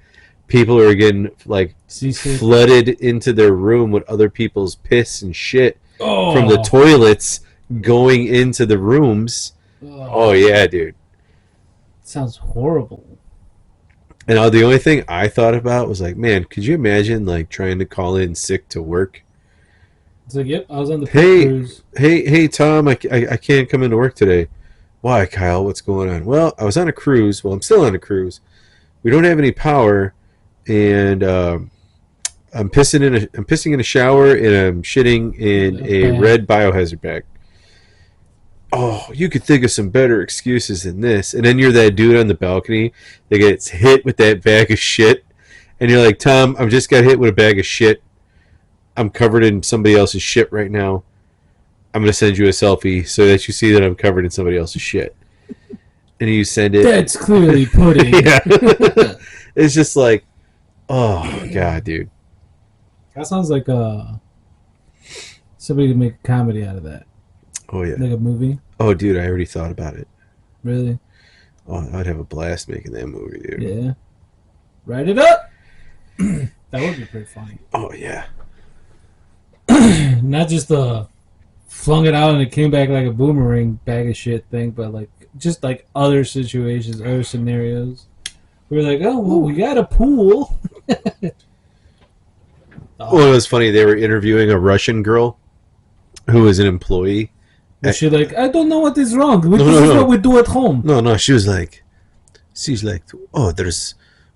People are getting like flooded into their room with other people's piss and shit from the toilets going into the rooms. Oh yeah, dude. Sounds horrible. And the only thing I thought about was like, man, could you imagine like trying to call in sick to work? It's like, yep, I was on the cruise. Hey, Tom, I can't come into work today. Why, Kyle? What's going on? Well, I was on a cruise. Well, I'm still on a cruise. We don't have any power, and I'm pissing in a shower, and I'm shitting in a red biohazard bag. Oh, you could think of some better excuses than this. And then you're that dude on the balcony that gets hit with that bag of shit. And you're like, Tom, I just got hit with a bag of shit. I'm covered in somebody else's shit right now. I'm going to send you a selfie so that you see that I'm covered in somebody else's shit. And you send it. That's clearly pudding. Yeah. It's just like, oh, God, dude. That sounds like somebody could make a comedy out of that. Oh, yeah. Like a movie? Oh, dude, I already thought about it. Really? Oh, I'd have a blast making that movie, dude. Yeah. Write it up! That would be pretty funny. Oh, yeah. Not just flung it out and it came back like a boomerang bag of shit thing, but like just like other situations, other scenarios. We were like, oh, well, we got a pool. Well, it was funny. They were interviewing a Russian girl who was an employee. She's like, I don't know what is wrong. This is what we do at home. No. She's like, oh,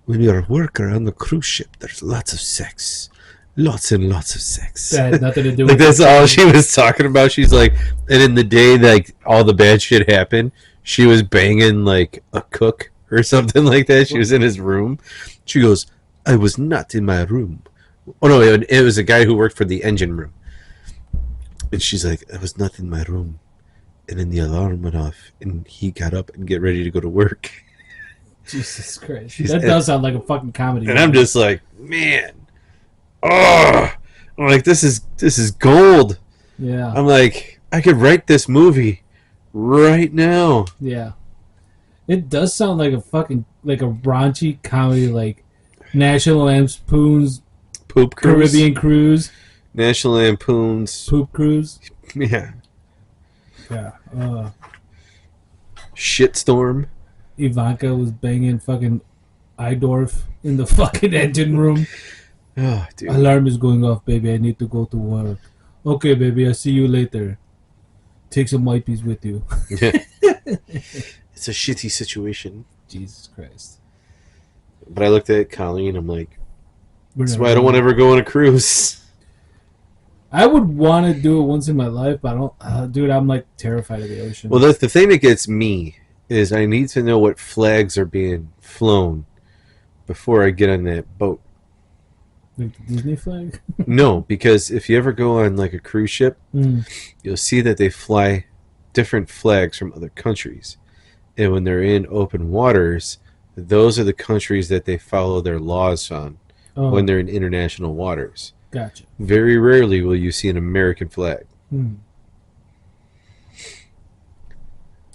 when you're a worker on the cruise ship, there's lots of sex. Lots and lots of sex. That had nothing to do like with that's all she was talking about. She's like, and in the day like all the bad shit happened, she was banging like a cook or something like that. She was in his room. She goes, I was not in my room. Oh no, it was a guy who worked for the engine room. And she's like, I was not in my room. And then the alarm went off, and he got up and get ready to go to work. Jesus Christ. That does sound like a fucking comedy. And I'm just like, man. Oh, I'm like, this is gold. Yeah. I'm like, I could write this movie right now. Yeah. It does sound like a fucking, like a raunchy comedy, like National Lampoon's Poop Cruise. Caribbean Cruise. National Lampoon's Poop Cruise. Yeah. Yeah. Shitstorm. Ivanka was banging fucking Idorf in the fucking engine room. Oh, dude. Alarm is going off, baby. I need to go to work. Okay, baby. I'll see you later. Take some wipes with you. Yeah. It's a shitty situation. Jesus Christ. But I looked at Colleen. I'm like, that's why I don't want to ever go on a cruise. I would want to do it once in my life, but I don't. Dude, I'm like terrified of the ocean. Well, that's the thing that gets me is I need to know what flags are being flown before I get on that boat. Like the Disney flag. No, because if you ever go on like a cruise ship, Mm. you'll see that they fly different flags from other countries. And when they're in open waters, those are the countries that they follow their laws on Oh, when they're in international waters. gotcha. Very rarely will you see an American flag. Hmm.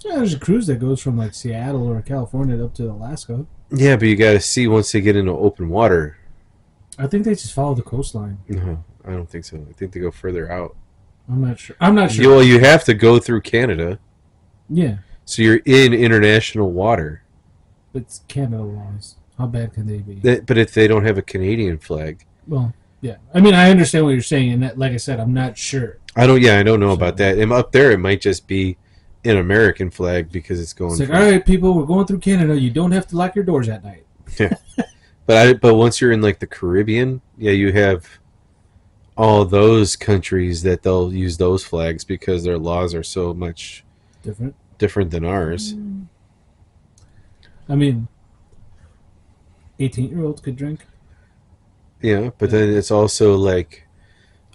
Yeah, there's a cruise that goes from like Seattle or California up to Alaska. Yeah, but you got to see once they get into open water. I think they just follow the coastline. No, I don't think so. I think they go further out. I'm not sure. I'm not sure. Well, you have to go through Canada. Yeah, So you're in international water. but it's Canada laws. How bad can they be? But if they don't have a Canadian flag, Well, yeah. I mean, I understand what you're saying, and that, like I said, I'm not sure. I don't know So- about that. And up there, it might just be an American flag because it's going. It's like, from- all right, people, we're going through Canada. You don't have to lock your doors at night. But once you're in like the Caribbean, yeah, you have all those countries that they'll use those flags because their laws are so much Different. different than ours. I mean, 18-year-olds could drink. Yeah, but then it's also like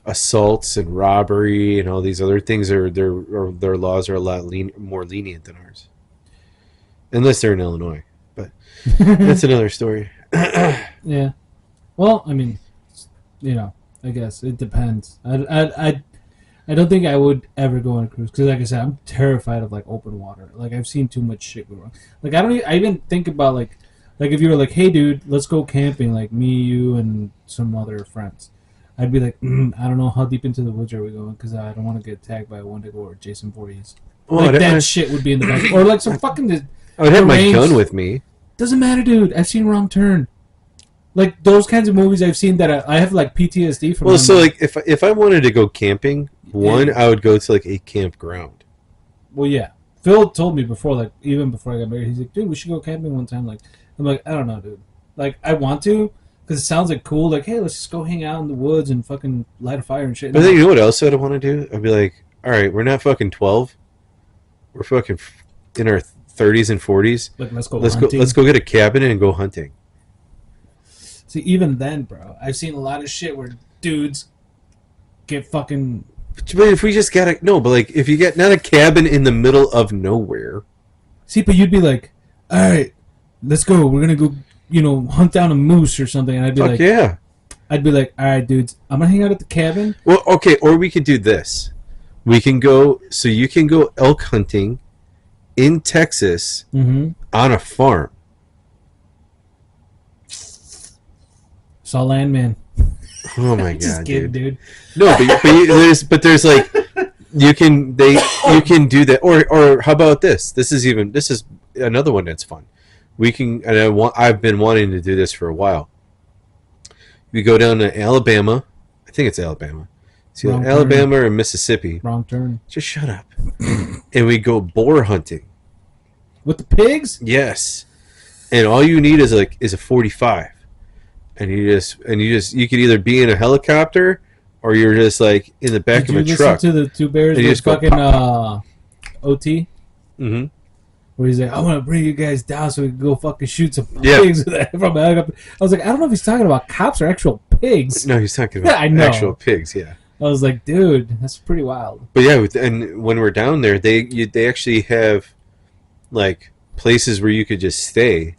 assaults and robbery and all these other things. Their laws are a lot more lenient than ours, unless they're in Illinois. But that's another story. Yeah. Well, I mean, you know, I guess it depends. I don't think I would ever go on a cruise because, like I said, I'm terrified of like open water. Like I've seen too much shit go wrong. Like I even think about like if you were like, hey, dude, let's go camping, like me, you, and some other friends. I'd be like, I don't know how deep into the woods are we going because I don't want to get tagged by a Wendigo or Jason Voorhees. Well, Like I that shit would be in the back, or like some fucking. would have my range. gun with me. Doesn't matter, dude. I've seen Wrong Turn. Like those kinds of movies I've seen that I have like PTSD from. Well, them. so like if I wanted to go camping, I would go to like a campground. Well, yeah. Phil told me before, like even before I got married, he's like, dude, we should go camping one time. Like, I'm like, I don't know, dude. Like, I want to because it sounds like cool. Like, hey, let's just go hang out in the woods and fucking light a fire and shit. But then you know what else I'd want to do? I'd be like, all right, we're not fucking 12. We're fucking in our 30s and 40s. Like, let's go. Let's go get a cabin and go hunting. See, even then, bro, I've seen a lot of shit where dudes get fucking. But if we just got but like if you get not a cabin in the middle of nowhere. See, but you'd be like, all right, let's go. We're gonna go, hunt down a moose or something. And I'd be Fuck like, yeah. I'd be like, all right, dudes, I'm gonna hang out at the cabin. Well, okay, or we could do this. We can go. So you can go elk hunting in Texas Mm-hmm. on a farm. Saw Landman. Oh my god, Just kidding, dude. dude. No, there's like you can do that, or how about this? This is another one that's fun. We can, and I've been wanting to do this for a while. We go down to Alabama. I think it's Alabama. It's either Wrong Alabama or Mississippi. Wrong turn. Just shut up. And we go boar hunting. With the pigs? Yes. And all you need is a 45. And you could either be in a helicopter or you're just like in the back Did of you a truck. listen to the Two Bears And you with just go fucking OT? Mm-hmm. Where he's like, I want to bring you guys down so we can go fucking shoot some Yeah. pigs from a helicopter. I was like, I don't know if he's talking about cops or actual pigs. No, he's talking Yeah, about I know. actual pigs, yeah. I was like, dude, that's pretty wild. But yeah, and when we're down there, they actually have like places where you could just stay,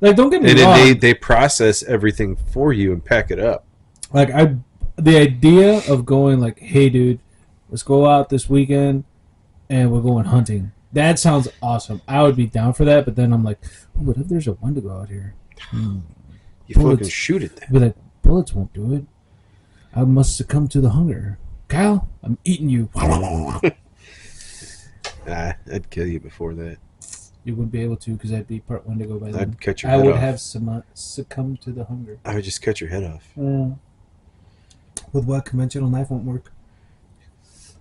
Like, don't get me and wrong. then they process everything for you and pack it up. Like, the idea of going like, hey, dude, let's go out this weekend and we're going hunting. That sounds awesome. I would be down for that, but then I'm like, what if there's a Wendigo out here? You Bullets. fucking shoot at them. I'd be like, bullets won't do it. I must succumb to the hunger. Kyle, I'm eating you. I'd kill you before that. You wouldn't be able to because I'd be part Wendigo by then. I'd cut your I head would off. have succumbed to the hunger. I would just cut your head off. With what? Conventional knife won't work.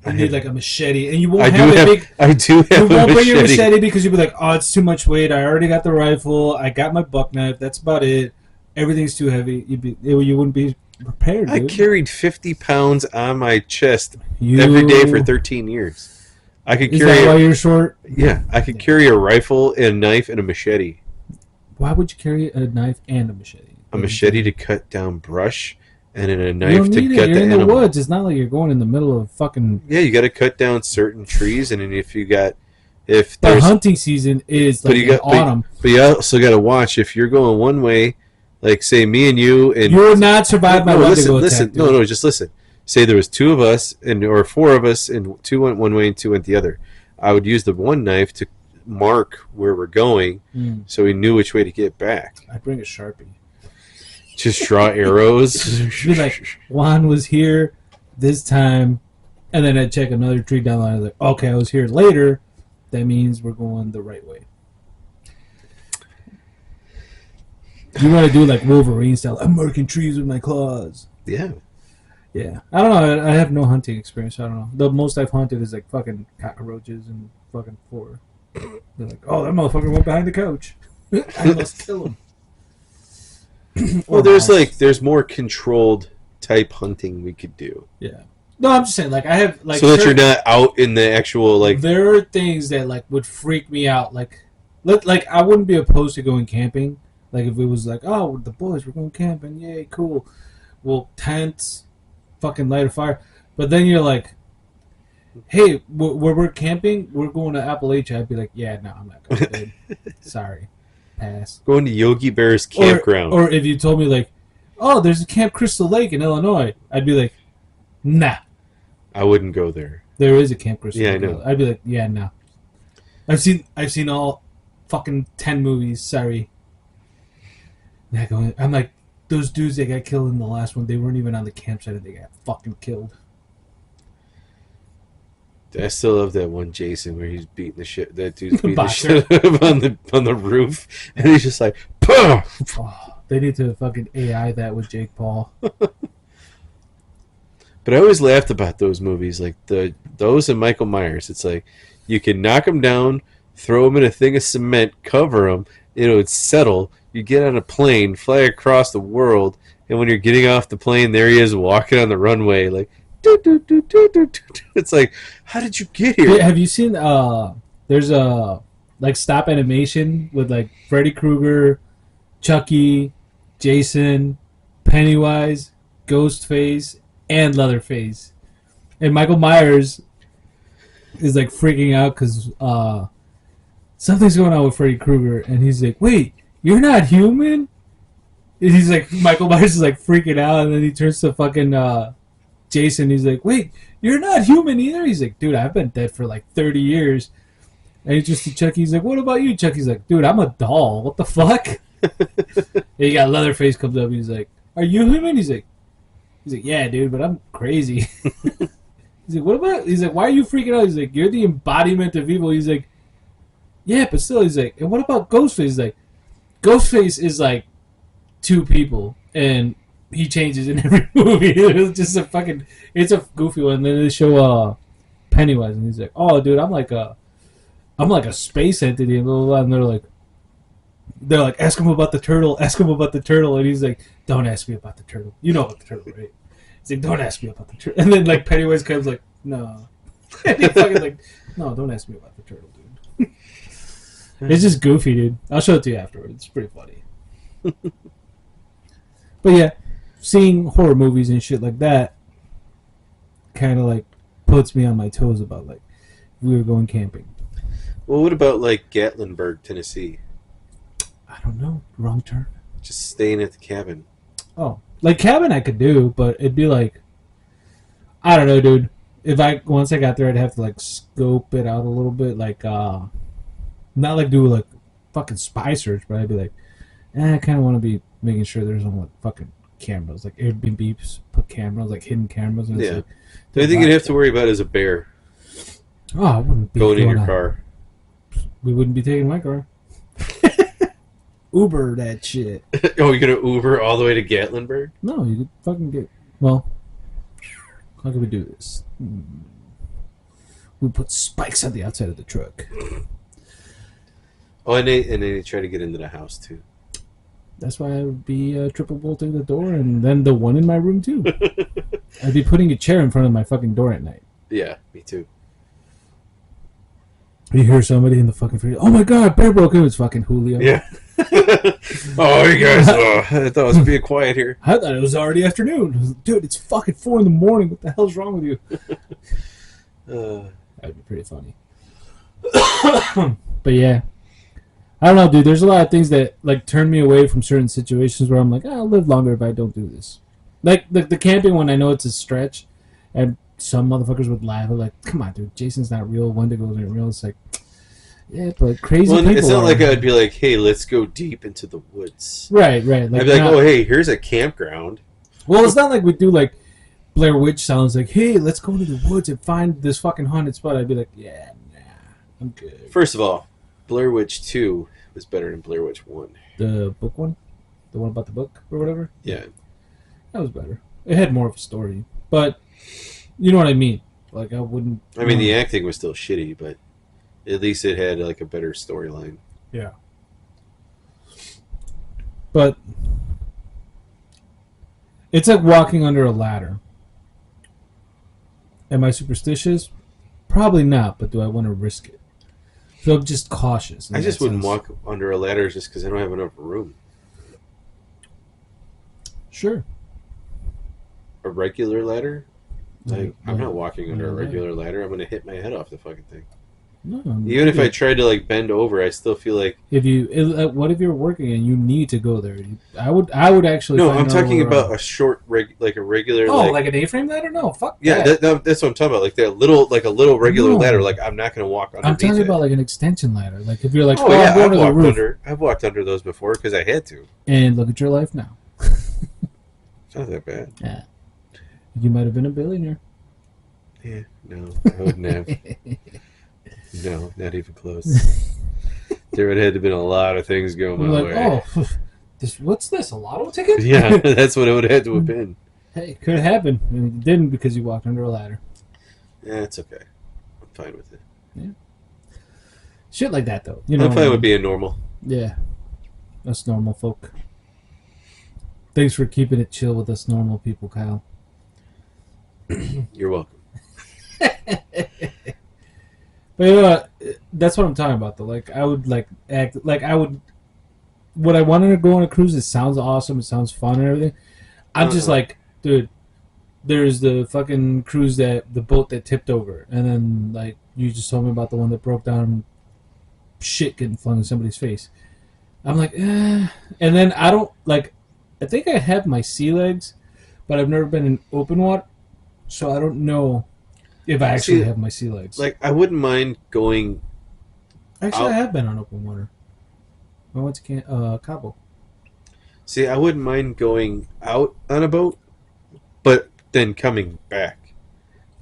I I need have- like a machete, and you won't I have do a have. big. I do You have a won't bring your machete. machete because you'll be like, oh, it's too much weight. I already got the rifle. I got my buck knife. That's about it. Everything's too heavy. You wouldn't be prepared, I dude. carried 50 pounds on my chest You- every day for 13 years. I could Is carry that why you're short? yeah, I could carry a rifle and a knife and a machete. Why would you carry a knife and a machete? A machete to cut down brush and then a You knife don't to need it. gut You're the in animal. the woods. It's not like you're going in the middle of fucking. Yeah, you got to cut down certain trees, and then if The there's hunting season is but like you in got autumn. but you also got to watch if you're going one way, like say me and you and You will not survive my no, listen, Wendigo attack, dude. no, just listen. Say there was two of us and or four of us, and two went one way and two went the other. I would use the one knife to mark where we're going, so we knew which way to get back. I'd bring a Sharpie. Just draw arrows. Be like, Juan was here this time, and then I'd check another tree down the line. I was like, okay, I was here later. That means we're going the right way. You want to do like Wolverine style? I'm marking trees with my claws. Yeah. Yeah, I don't know. I have no hunting experience. I don't know. The most I've hunted is like fucking cockroaches and fucking floor. They're like, oh, that motherfucker went behind the couch. I must kill him. Well, there's more controlled type hunting we could do. Yeah. No, I'm just saying, like, I have, like... So that you're not out in the actual, like... There are things that, like, would freak me out. Like, I wouldn't be opposed to going camping. Like, if it was like, oh, the boys, we're going camping. Yay, cool. Well, tents, fucking light a fire. But then you're like, hey, where we're camping, we're going to Appalachia. I'd be like, yeah, no, I'm not going, dude. Sorry. Pass. Going to Yogi Bear's campground. Or if you told me, like, oh, there's a Camp Crystal Lake in Illinois, I'd be like, nah. I wouldn't go there. There is a Camp Crystal Lake. Yeah, I know. I'd be like, yeah, no. I've seen all fucking 10 movies, sorry. I'm like, those dudes that got killed in the last one, they weren't even on the campsite and they got fucking killed. I still love that one Jason where he's beating the shit. That dude's beating the Boxer. shit on the roof, and he's just like, "Pah!" Oh, they need to fucking AI that with Jake Paul. But I always laughed about those movies, like those and Michael Myers. It's like you can knock them down, throw them in a thing of cement, cover them, it would settle. You get on a plane, fly across the world, and when you're getting off the plane, there he is walking on the runway, like. It's like, how did you get here? Have you seen there's a like stop animation with like Freddy Krueger, Chucky, Jason, Pennywise, Ghostface, and Leatherface, and Michael Myers is like freaking out because something's going on with Freddy Krueger, and he's like, wait, you're not human? And he's like, Michael Myers is like freaking out, and then he turns to fucking Jason. He's like, wait, you're not human either? He's like, dude, I've been dead for like 30 years. And he's just to Chucky. He's like, what about you, Chucky? He's like, dude, I'm a doll. What the fuck? And you got Leatherface comes up. He's like, are you human? He's like, yeah, dude, but I'm crazy. He's like, what about? He's like, why are you freaking out? He's like, you're the embodiment of evil. He's like, yeah, but still. He's like, and what about Ghostface? He's like, Ghostface is like two people, and he changes in every movie. It's just it's a goofy one. And then they show Pennywise, and he's like, "Oh, dude, I'm like a space entity," and blah, blah, blah. And they're like, "Ask him about the turtle. Ask him about the turtle." And he's like, "Don't ask me about the turtle. You know about the turtle, right?" He's like, "Don't ask me about the turtle." And then like Pennywise comes like, "No," and he's fucking like, "No, don't ask me about the turtle, dude." It's just goofy, dude. I'll show it to you afterwards. It's pretty funny. But yeah, seeing horror movies and shit like that kind of like puts me on my toes about like we were going camping. Well, what about like Gatlinburg, Tennessee? I don't know. Wrong turn. Just staying at the cabin. Oh, like cabin I could do, but it'd be like I don't know, dude. Once I got there, I'd have to like scope it out a little bit, like not like do like fucking spy search, but I'd be like, I kind of want to be making sure there's no like fucking cameras, like Airbnbs put cameras, like hidden cameras. And Yeah. it's like, The only thing you'd have to worry about is a bear oh, I wouldn't be going in your on- car. We wouldn't be taking my car. Uber that shit. Oh, you're gonna Uber all the way to Gatlinburg? No, you could fucking get. Well, how can we do this? We put spikes on the outside of the truck. Oh, and they try to get into the house too. That's why I would be triple bolting the door and then the one in my room too. I'd be putting a chair in front of my fucking door at night. Yeah, me too. You hear somebody in the fucking freezer. Oh my god, bear broke in. It's fucking Julio. Yeah. Oh, you guys, I thought it was being quiet here. I thought it was already afternoon. Dude, it's fucking 4 a.m. What the hell's wrong with you? That'd be pretty funny. But yeah. I don't know, dude. There's a lot of things that like turn me away from certain situations where I'm like, I'll live longer if I don't do this. Like the camping one, I know it's a stretch, and some motherfuckers would laugh. Like, come on, dude. Jason's not real. Wendigo isn't real. It's like, yeah, but crazy Well, people. it's not are. like I'd be like, hey, let's go deep into the woods. Right. I'd be like, oh, hey, here's a campground. Well, it's not like we do like Blair Witch sounds like, hey, let's go into the woods and find this fucking haunted spot. I'd be like, yeah, nah, I'm good. First of all, Blair Witch 2 was better than Blair Witch 1. The book one? The one about the book or whatever? Yeah. That was better. It had more of a story. But, you know what I mean. Like, I wouldn't... I mean, the acting was still shitty, but at least it had, like, a better storyline. Yeah. But... it's like walking under a ladder. Am I superstitious? Probably not, but do I want to risk it? So I'm just cautious. I just wouldn't walk under a ladder just because I don't have enough room. Sure. A regular ladder? Like, I'm No, not walking under a no, regular ladder. I'm going to hit my head off the fucking thing. No, Even if I tried to, like, bend over, I still feel like... what if you're working and you need to go there? I would actually. No, find I'm talking another about a short, like a regular... Oh, like an A-frame ladder? No, fuck Yeah, that. that's what I'm talking about. Like a little regular No. ladder. Like, I'm not going to walk underneath I'm talking it. about like an extension ladder. Like if you're like, Oh, yeah, I'm going to the roof. I've walked under those before because I had to. And look at your life now. It's not that bad. Yeah. You might have been a billionaire. Yeah, no, I wouldn't have. No, not even close. There would have had to been a lot of things going You're my like, way. oh, what's this? A lotto ticket? Yeah, that's what it would have had to have been. Hey, it could happen. And it didn't because you walked under a ladder. Yeah, it's okay. I'm fine with it. Yeah. Shit like that, though. You know I'm what I fine mean? with being normal. Yeah. Us normal folk. Thanks for keeping it chill with us normal people, Kyle. You're welcome. But you know what? That's what I'm talking about, though. Like, I would, like, act... Like, I would... Would I want to go on a cruise? It sounds awesome. It sounds fun and everything. I'm just like, dude, there's the fucking cruise that... The boat that tipped over. And then, like, you just told me about the one that broke down and shit getting flung in somebody's face. I'm like, eh. And then I don't... Like, I think I have my sea legs, but I've never been in open water. So I don't know if I actually have my sea legs. Like, I wouldn't mind going... Actually, I have been on open water. I went to Cabo. See, I wouldn't mind going out on a boat, but then coming back.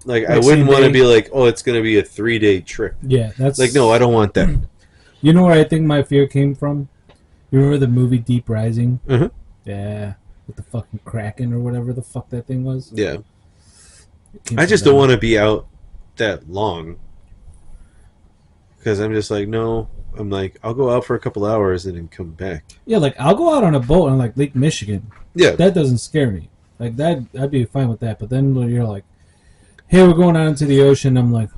Like, I Like wouldn't same want to day? be like, oh, it's going to be a 3-day trip. Yeah, that's... Like, no, I don't want that. You know where I think my fear came from? You remember the movie Deep Rising? Mhm. Yeah. With the fucking Kraken or whatever the fuck that thing was? Yeah. It came I from just that. don't want to be out that long. Because I'm just like, no. I'm like, I'll go out for a couple hours and then come back. Yeah, like, I'll go out on a boat on, like, Lake Michigan. Yeah. That doesn't scare me. Like, that, I'd be fine with that. But then when you're like, hey, we're going out into the ocean, I'm like,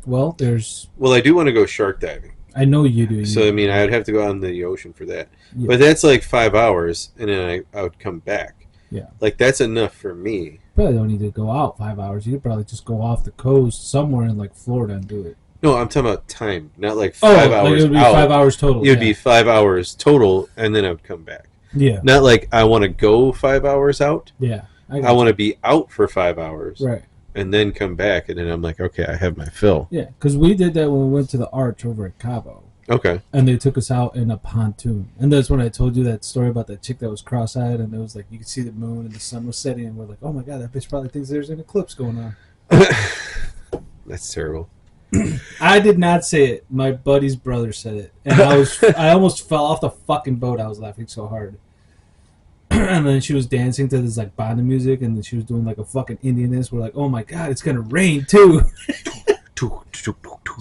well, there's... Well, I do want to go shark diving. I know you do. So, I mean, I'd have to go out in the ocean for that. Yeah. But that's like 5 hours, and then I would come back. Yeah. Like, that's enough for me. Probably don't need to go out 5 hours. You could probably just go off the coast somewhere in, like, Florida and do it. No, I'm talking about time, not like 5 hours like it would be out. 5 hours total. It would be 5 hours total, and then I would come back. Yeah. Not like I want to go 5 hours out. Yeah. I want to be out for 5 hours, Right. and then come back, and then I'm like, okay, I have my fill. Yeah, because we did that when we went to the Arch over at Cabo. Okay. And they took us out in a pontoon. And that's when I told you that story about that chick that was cross-eyed, and it was like, you could see the moon and the sun was setting, and we're like, oh my god, that bitch probably thinks there's an eclipse going on. That's terrible. I did not say it. My buddy's brother said it. And I almost fell off the fucking boat. I was laughing so hard. And then she was dancing to this like banda music, and then she was doing like a fucking Indianess. We're like, oh my god, it's gonna rain too.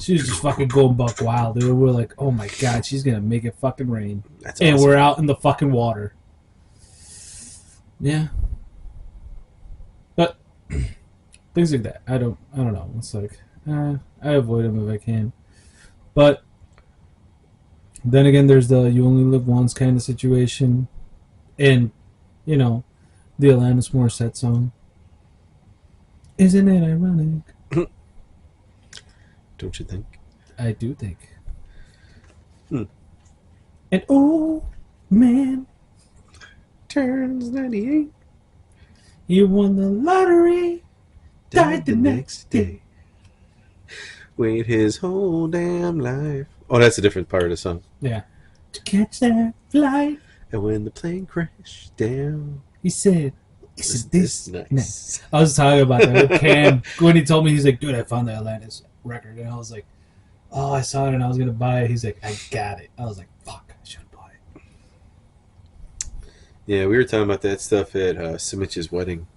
She was just fucking going buck wild, dude. We're like, oh my god, she's gonna make it fucking rain. That's And awesome. we're out in the fucking water. Yeah. But things like that, I don't know. It's like I avoid them if I can. But then again, there's the you only live once kind of situation, and you know the Alanis Morissette song. Isn't it ironic? Don't you think? I do think. Hmm. An old man, Turns 98. he won the lottery, died the next day. Wait his whole damn life. Oh, that's a different part of the song. Yeah. To catch that flight, And when the plane crashed down, he said, "Isn't this nice? nice?" I was talking about that with Cam when he told me, he's like, "Dude, I found the Atlantis record," and I was like, "Oh, I saw it and I was gonna buy it." He's like, "I got it." I was like, "Fuck, I should have bought it." Yeah, we were talking about that stuff at Simich's wedding.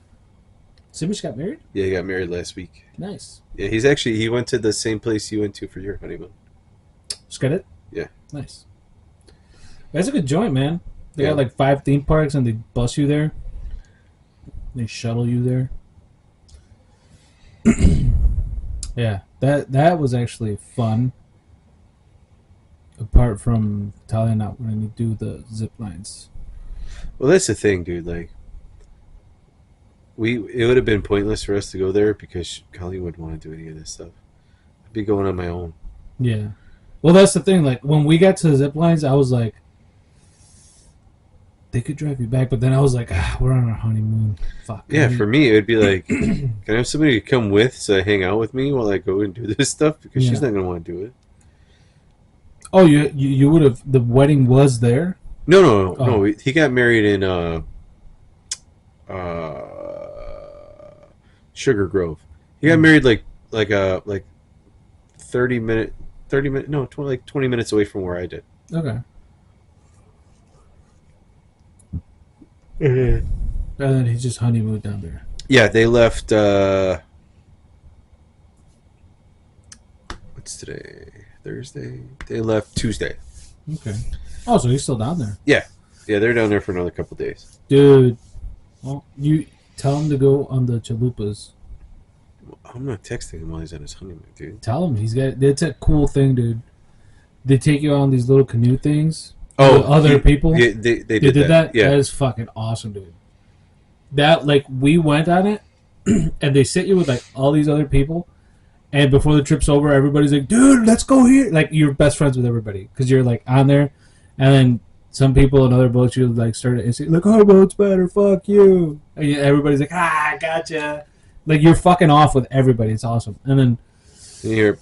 Simish got married. Yeah, he got married last week. Nice. Yeah, he went to the same place you went to for your honeymoon. Just got it. Yeah. Nice. That's a good joint, man. They Yeah. got like 5 theme parks and they bus you there. They shuttle you there. Yeah, that was actually fun. Apart from Talia not wanting to do the zip lines. Well, that's the thing, dude. Like, it would have been pointless for us to go there because Colleen wouldn't want to do any of this stuff. I'd be going on my own. Yeah. Well, that's the thing. Like when we got to the zip lines, I was like, they could drive you back, but then I was like, we're on our honeymoon. Fuck. Yeah, for me, it would be like, can I have somebody to come with so hang out with me while I go and do this stuff? Because she's Yeah. not going to want to do it. Oh, you would have. The wedding was there. No. Oh. He got married in Sugar Grove. He got married like 30 minute no 20 minutes away from where I did. Okay. And then he just honeymooned down there. Yeah, they left. What's today? Thursday. They left Tuesday. Okay. Oh, so he's still down there, Yeah, they're down there for another couple days. dude. Well, you tell him to go on the chalupas. I'm not texting him while he's on his honeymoon, dude. Tell him he's got. It's a cool thing, dude. They take you on these little canoe things. Oh, with other people. Yeah, they They did that. Yeah. That is fucking awesome, dude. That like we went on it, and they sit you with like all these other people, and before the trip's over, everybody's like, "Dude, let's go here!" Like you're best friends with everybody because you're like on there, and then some people in other boats you like started and say, "Look, our boat's better. Fuck you!" And everybody's like, "Ah, gotcha." Like you're fucking off with everybody. It's awesome. And then You hear,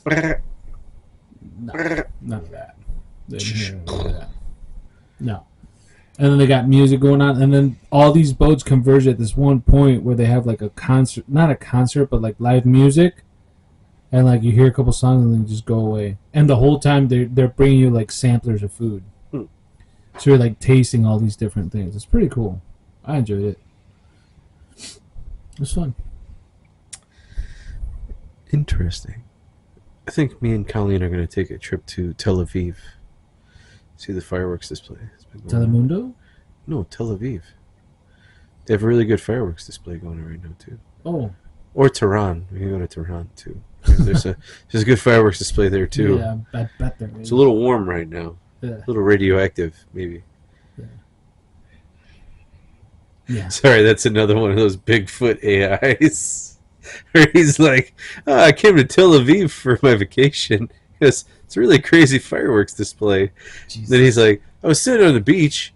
none of that. Didn't hear none of that. No. And then they got music going on, and then all these boats converge at this one point where they have like a concert, not a concert, but like live music, and like you hear a couple songs and then just go away. And the whole time they're bringing you like samplers of food, so you're like tasting all these different things. It's pretty cool. I enjoyed it. It was fun. Interesting. I think me and Colleen are going to take a trip to Tel Aviv. See the fireworks display. It's been going on. Telemundo? No, Tel Aviv. They have a really good fireworks display going on right now too. Oh, Or Tehran. We can go to Tehran too. There's a good fireworks display there too. yeah, I bet there is. It's a little warm right now. Yeah. A little radioactive, maybe. Yeah. Sorry, that's another one of those Bigfoot AIs. Where he's like, I came to Tel Aviv for my vacation. He goes, it's a really crazy fireworks display. Jesus. Then he's like, I was sitting on the beach,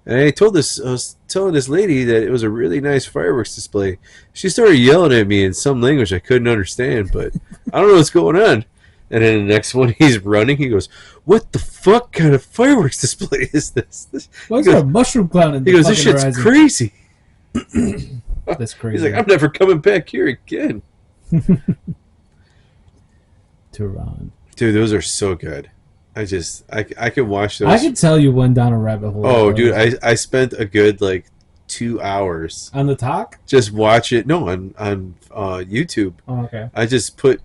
and I was telling this lady that it was a really nice fireworks display. She started yelling at me in some language I couldn't understand, but I don't know what's going on. And then the next one, he's running. He goes, what the fuck kind of fireworks display is this? What's he goes, a mushroom cloud in the He goes, this fucking shit's horizon? crazy. That's crazy. He's like, I'm never coming back here again. Tehran. Dude, those are so good. I could watch those. I could tell you went down a rabbit hole. Oh, dude, I spent a good like 2 hours On the talk? just watch it. No, on YouTube. Oh, okay. I just put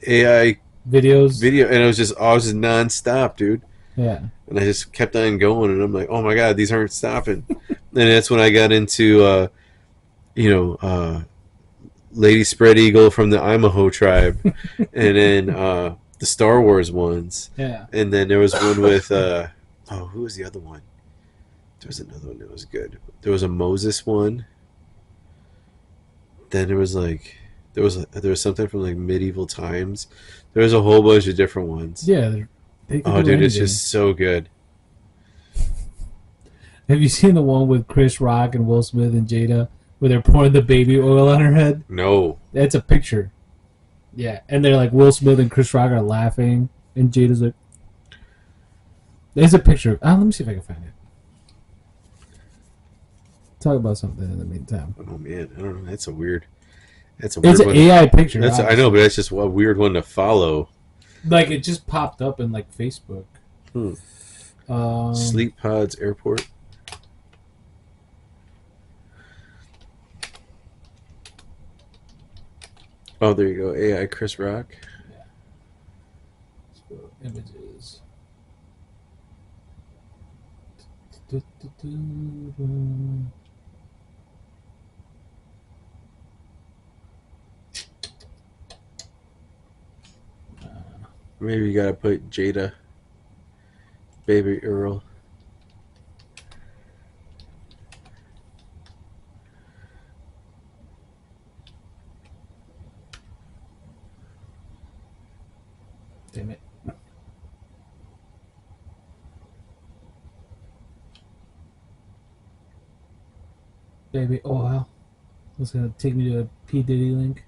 AI Videos. video, and I was just nonstop, dude. Yeah. And I just kept on going, and I'm like, oh my god, these aren't stopping. And that's when I got into, Lady Spread Eagle from the Imaho tribe, and then the Star Wars ones. Yeah. And then there was one with, who was the other one? There was another one that was good. There was a Moses one. Then there was something from like medieval times. There was a whole bunch of different ones. Yeah. They can Oh, do dude, it's anything. just so good. Have you seen the one with Chris Rock and Will Smith and Jada where they're pouring the baby oil on her head? No. That's a picture. Yeah, and they're like Will Smith and Chris Rock are laughing, and Jada's like, "There's a picture." Let me see if I can find it. Talk about something in the meantime. Oh man, I don't know. That's a weird It's one. an AI picture. I know, but that's just a weird one to follow. Like it just popped up in like Facebook. Sleep Pods Airport. Oh, there you go. AI Chris Rock. Yeah. Let's go images. Maybe you gotta put Jada, Baby Earl. Damn it. Baby, oh wow. It's gonna take me to a P. Diddy link.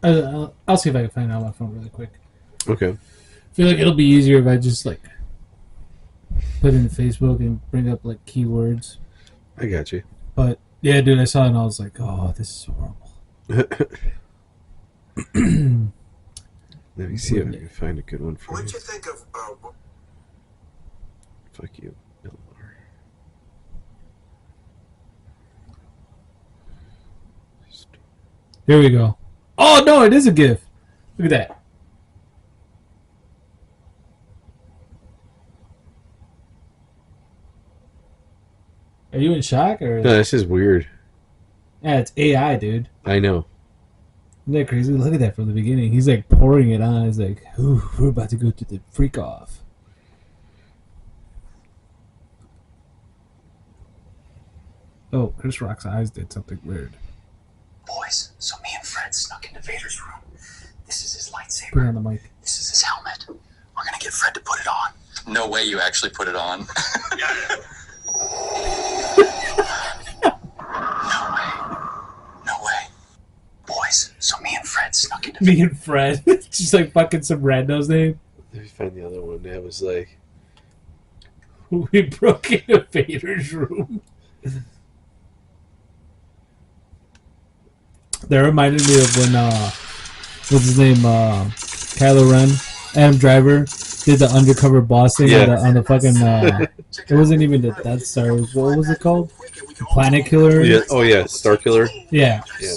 I'll see if I can find it on my phone really quick. Okay. I feel like it'll be easier if I just like put it in Facebook and bring up like keywords. I got you. But yeah, dude, I saw it and I was like, oh, this is horrible. Let me see if I can find a good one for What'd you. you think of? Fuck you. Here we go. Oh no, it is a GIF. Look at that. Are you in shock or? No, this is weird. Yeah, it's AI, dude. I know. Isn't that crazy? Look at that from the beginning. He's like pouring it on. He's like, ooh, we're about to go to the freak off. Oh, Chris Rock's eyes did something weird. Boys, so me and Fred snuck into Vader's room. This is his Put it lightsaber. on the mic. This is his helmet. We're gonna get Fred to put it on. No way you actually put it on. No way. Boys, so me and Fred snuck into Me and Fred. Just like fucking some rando's name. Let me find the other one. That was like. We broke into Vader's room. That reminded me of when what's his name? Kylo Ren, Adam Driver did the undercover boss thing Yeah. on the fucking it wasn't even the Death Star, what was it called? Planet Killer? Yeah. Oh yeah, Star Killer. Yeah. Yeah.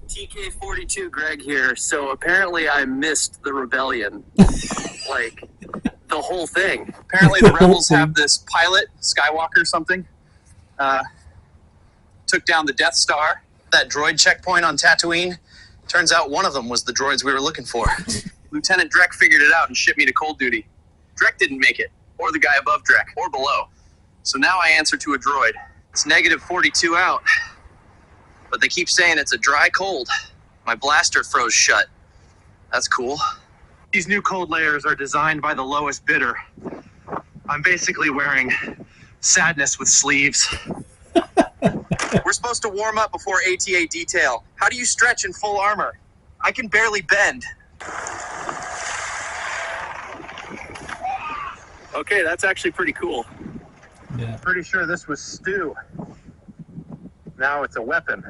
TK-42 Greg here. So apparently I missed the rebellion. Like, the whole thing. Apparently the rebels have this pilot, Skywalker something, took down the Death Star, that droid checkpoint on Tatooine. Turns out one of them was the droids we were looking for. Lieutenant Drek figured it out and shipped me to cold duty. Drek didn't make it, or the guy above Drek, or below. So now I answer to a droid. It's negative 42 out. But they keep saying it's a dry cold. My blaster froze shut. That's cool. These new cold layers are designed by the lowest bidder. I'm basically wearing sadness with sleeves. We're supposed to warm up before ATA detail. How do you stretch in full armor? I can barely bend. Okay, that's actually pretty cool. Yeah. Pretty sure this was stew. Now it's a weapon.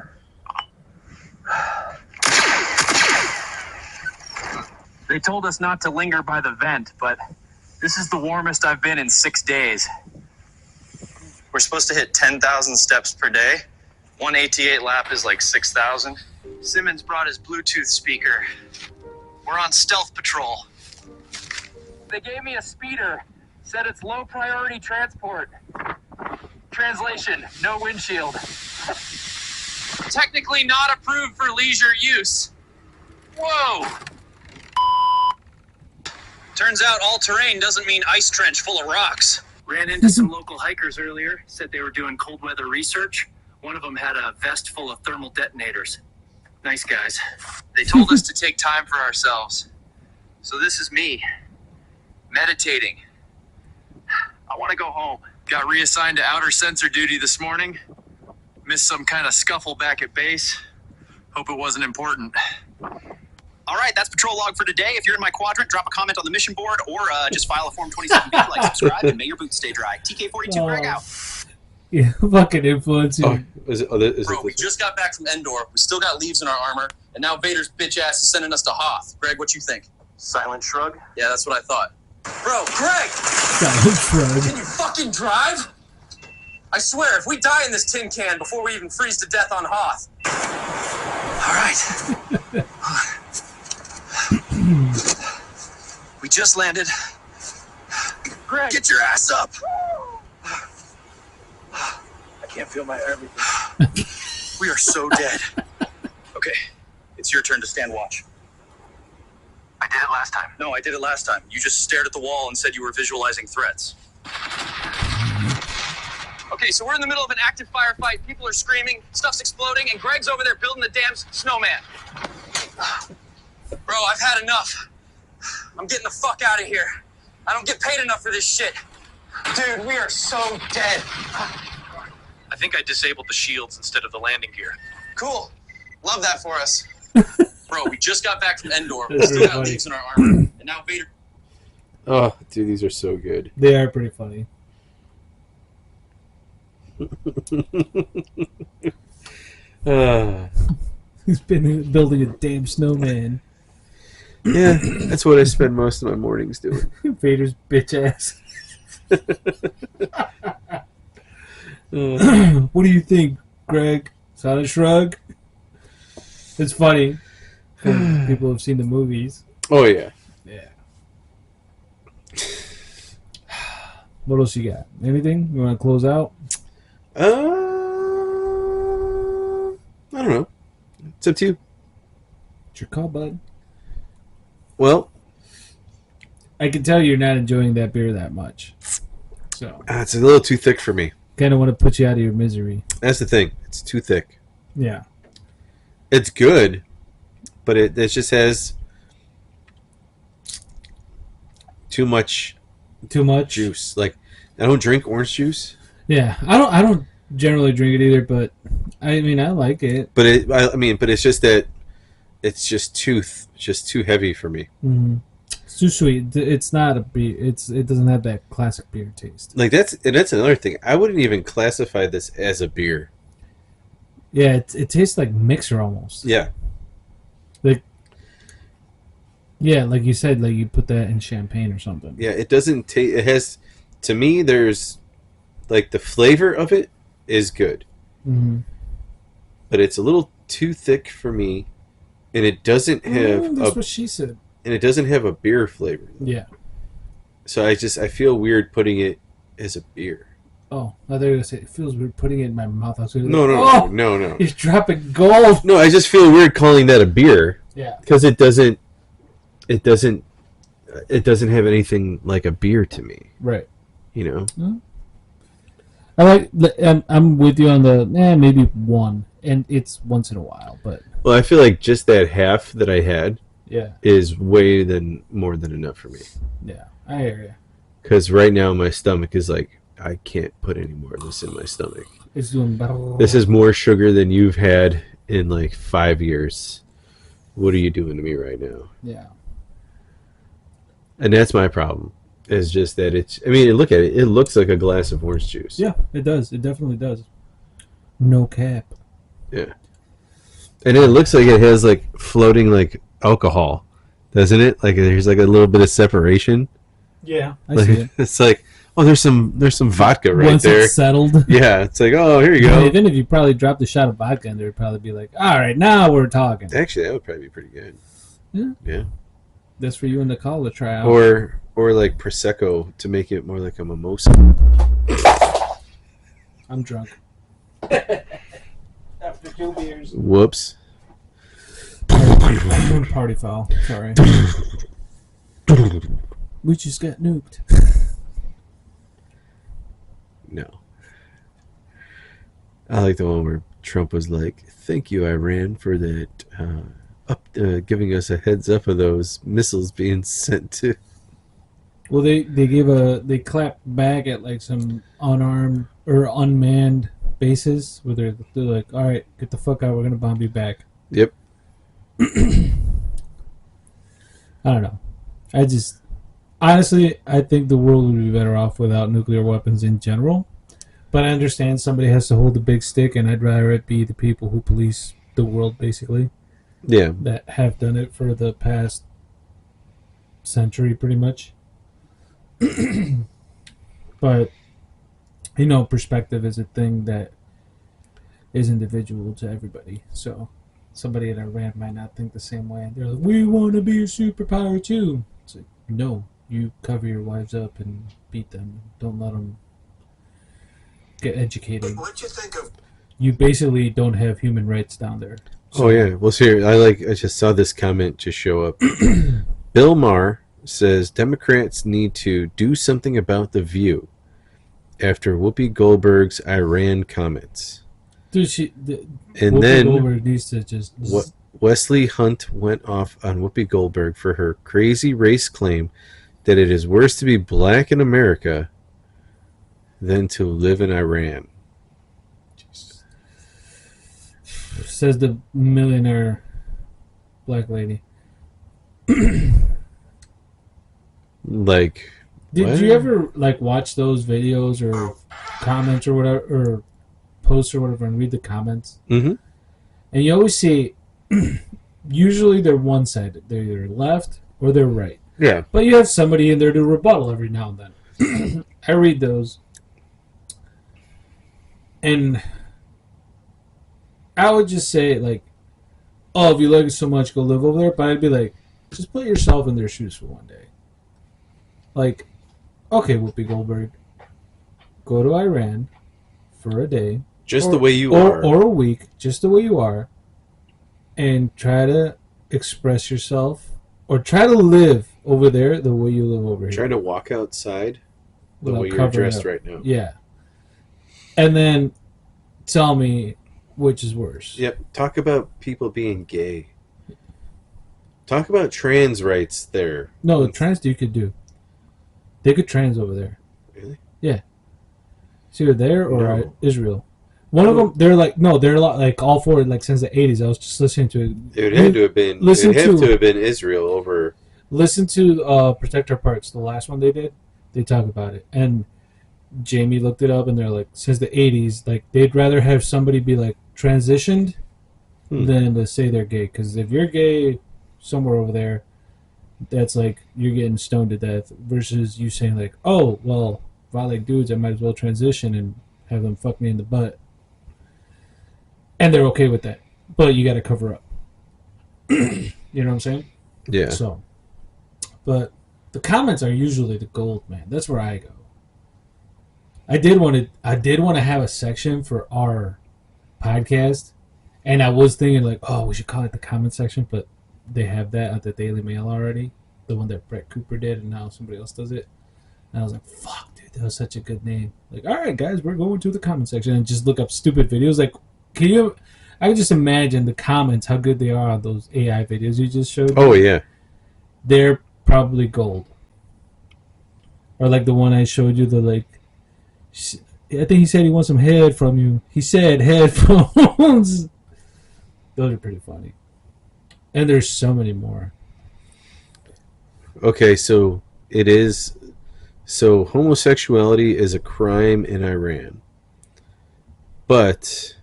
They told us not to linger by the vent, but this is the warmest I've been in 6 days. We're supposed to hit 10,000 steps per day. One AT8 lap is like 6,000. Simmons brought his Bluetooth speaker. We're on stealth patrol. They gave me a speeder. Said it's low priority transport. Translation, no windshield. Technically not approved for leisure use. Whoa! Turns out all terrain doesn't mean ice trench full of rocks. Ran into some local hikers earlier, said they were doing cold weather research. One of them had a vest full of thermal detonators. Nice guys. They told us to take time for ourselves. So this is me, meditating. I want to go home. Got reassigned to outer sensor duty this morning. Missed some kind of scuffle back at base. Hope it wasn't important. All right, that's patrol log for today. If you're in my quadrant, drop a comment on the mission board or just file a Form 27B, like, subscribe, and may your boots stay dry. TK42, Greg out. Yeah, fucking influencer. Bro, we just got back from Endor. We still got leaves in our armor, and now Vader's bitch ass is sending us to Hoth. Greg, what you think? Silent shrug? Yeah, that's what I thought. Bro, Greg! Silent shrug. Can you fucking drive? I swear, if we die in this tin can before we even freeze to death on Hoth. All right. We just landed. Greg, get your ass up. I can't feel my everything. We are so dead. Okay, it's your turn to stand watch. I did it last time. No, I did it last time. You just stared at the wall and said you were visualizing threats. Okay, so we're in the middle of an active firefight. People are screaming, stuff's exploding, and Greg's over there building the damn snowman. Bro, I've had enough. I'm getting the fuck out of here. I don't get paid enough for this shit. Dude, we are so dead. I think I disabled the shields instead of the landing gear. Cool. Love that for us. Bro, we just got back from Endor. We still got leaves in our armor. And now Vader... Oh, dude, these are so good. They are pretty funny. He's been building a damn snowman. Yeah, that's what I spend most of my mornings doing. Vader's bitch ass. What do you think, Greg? Silent shrug. It's funny. People have seen the movies. Oh, yeah. Yeah. What else you got? Anything? You want to close out? I don't know. It's up to you. It's your call, bud. Well, I can tell you're not enjoying that beer that much. So it's a little too thick for me. kind of want to put you out of your misery. That's the thing. It's too thick. Yeah. It's good, but it just has too much juice. Like, I don't drink orange juice. Yeah, I don't generally drink it either, but I mean I like it. But it's just that it's just too heavy for me. Mm-hmm. It's too sweet. It's not a beer. It doesn't have that classic beer taste. Like that's another thing. I wouldn't even classify this as a beer. Yeah, it tastes like mixer almost. Yeah. Yeah, like you said, like you put that in champagne or something. Yeah, it doesn't taste. It has, to me, there's like the flavor of it is good, but it's a little too thick for me, and it doesn't have. That's what she said. And it doesn't have a beer flavor. Yeah. So I feel weird putting it as a beer. Oh, I thought you were gonna say it feels weird putting it in my mouth. I was gonna No. You're dropping gold. No, I just feel weird calling that a beer. Yeah. Because it doesn't have anything like a beer to me. Right. You know. Mm-hmm. I like. I'm with you on the maybe one, and it's once in a while, but. Well, I feel like just that half that I had. Yeah. Is more than enough for me. Yeah, I hear you. Because right now my stomach is like, I can't put any more of this in my stomach. It's doing better. This is more sugar than you've had in like 5 years. What are you doing to me right now? Yeah. And that's my problem. It's just that look at it. It looks like a glass of orange juice. Yeah, it does. It definitely does. No cap. Yeah. And it looks like it has like floating like alcohol, doesn't it? Like there's like a little bit of separation. Yeah, I like, see it. It's like, oh, there's some vodka right Once there. It's settled. Yeah, it's like, oh, here you go. Even if you probably dropped a shot of vodka in there, it'd probably be like, all right, now we're talking. Actually, that would probably be pretty good. Yeah. Yeah. That's for you and Nicole to try out. Or like prosecco to make it more like a mimosa. I'm drunk. After 2 beers. Whoops. I'm doing party foul. Sorry. We just got nuked. No. I like the one where Trump was like, "Thank you, Iran, for that giving us a heads up of those missiles being sent to." Well, they clapped back at like some unarmed or unmanned bases where they're like, "All right, get the fuck out. We're gonna bomb you back." Yep. I don't know. Honestly, I think the world would be better off without nuclear weapons in general. But I understand somebody has to hold the big stick, and I'd rather it be the people who police the world, basically, Yeah. that have done it for the past century, pretty much. But, perspective is a thing that is individual to everybody. So, somebody in Iran might not think the same way. They're like, we want to be a superpower too. It's like, no, you cover your wives up and beat them. Don't let them get educated. What you think of? You basically don't have human rights down there. Oh yeah. Well, here I just saw this comment just show up. Bill Maher says Democrats need to do something about the View after Whoopi Goldberg's Iran comments. Dude, And Whoopi then Goldberg needs to just. Wesley Hunt went off on Whoopi Goldberg for her crazy race claim that it is worse to be black in America than to live in Iran. Says the millionaire black lady. Like, Did what? you ever watch those videos or comments or whatever, or posts or whatever, and read the comments? Mm-hmm. And you always see, usually they're one-sided. They're either left or they're right. Yeah. But you have somebody in there to rebuttal every now and then. I read those. And I would just say, oh, if you like it so much, go live over there. But I'd be like, just put yourself in their shoes for one day. Like, okay, Whoopi Goldberg, go to Iran for a day. Just the way you are. Or a week, just the way you are. And try to express yourself. Or try to live over there the way you live over here. Try to walk outside the Without way you're covering dressed up. right now. Yeah. And then tell me which is worse. Yep. Talk about people being gay. Talk about trans rights there. No, the trans you could do. They could trans over there. Really? Yeah. It's either there or No. Israel. One of them, they're like all for it since the 80s. I was just listening to it. It would have to have been. Listen it would have to- to have been Israel over. Listen to Protect Our Parts, the last one they did. They talk about it. And Jamie looked it up, and they're like, since the 80s, they'd rather have somebody be transitioned than to say they're gay. Because if you're gay somewhere over there, that's you're getting stoned to death. Versus you saying oh, well, if I like dudes, I might as well transition and have them fuck me in the butt. And they're okay with that. But you got to cover up. You know what I'm saying? Yeah. So, but the comments are usually the gold, man. That's where I go. I did want to have a section for our podcast, and I was thinking oh, we should call it the comment section, but they have that at the Daily Mail already, the one that Brett Cooper did, and now somebody else does it. And I was like, fuck, dude, that was such a good name. All right, guys, we're going to the comment section and just look up stupid videos. Can you? I can just imagine the comments, how good they are on those AI videos you just showed. Oh yeah. They're probably gold. Or the one I showed you, I think he said he wants some head from you. He said headphones. Those are pretty funny. And there's so many more. Okay, so it is. So homosexuality is a crime in Iran, but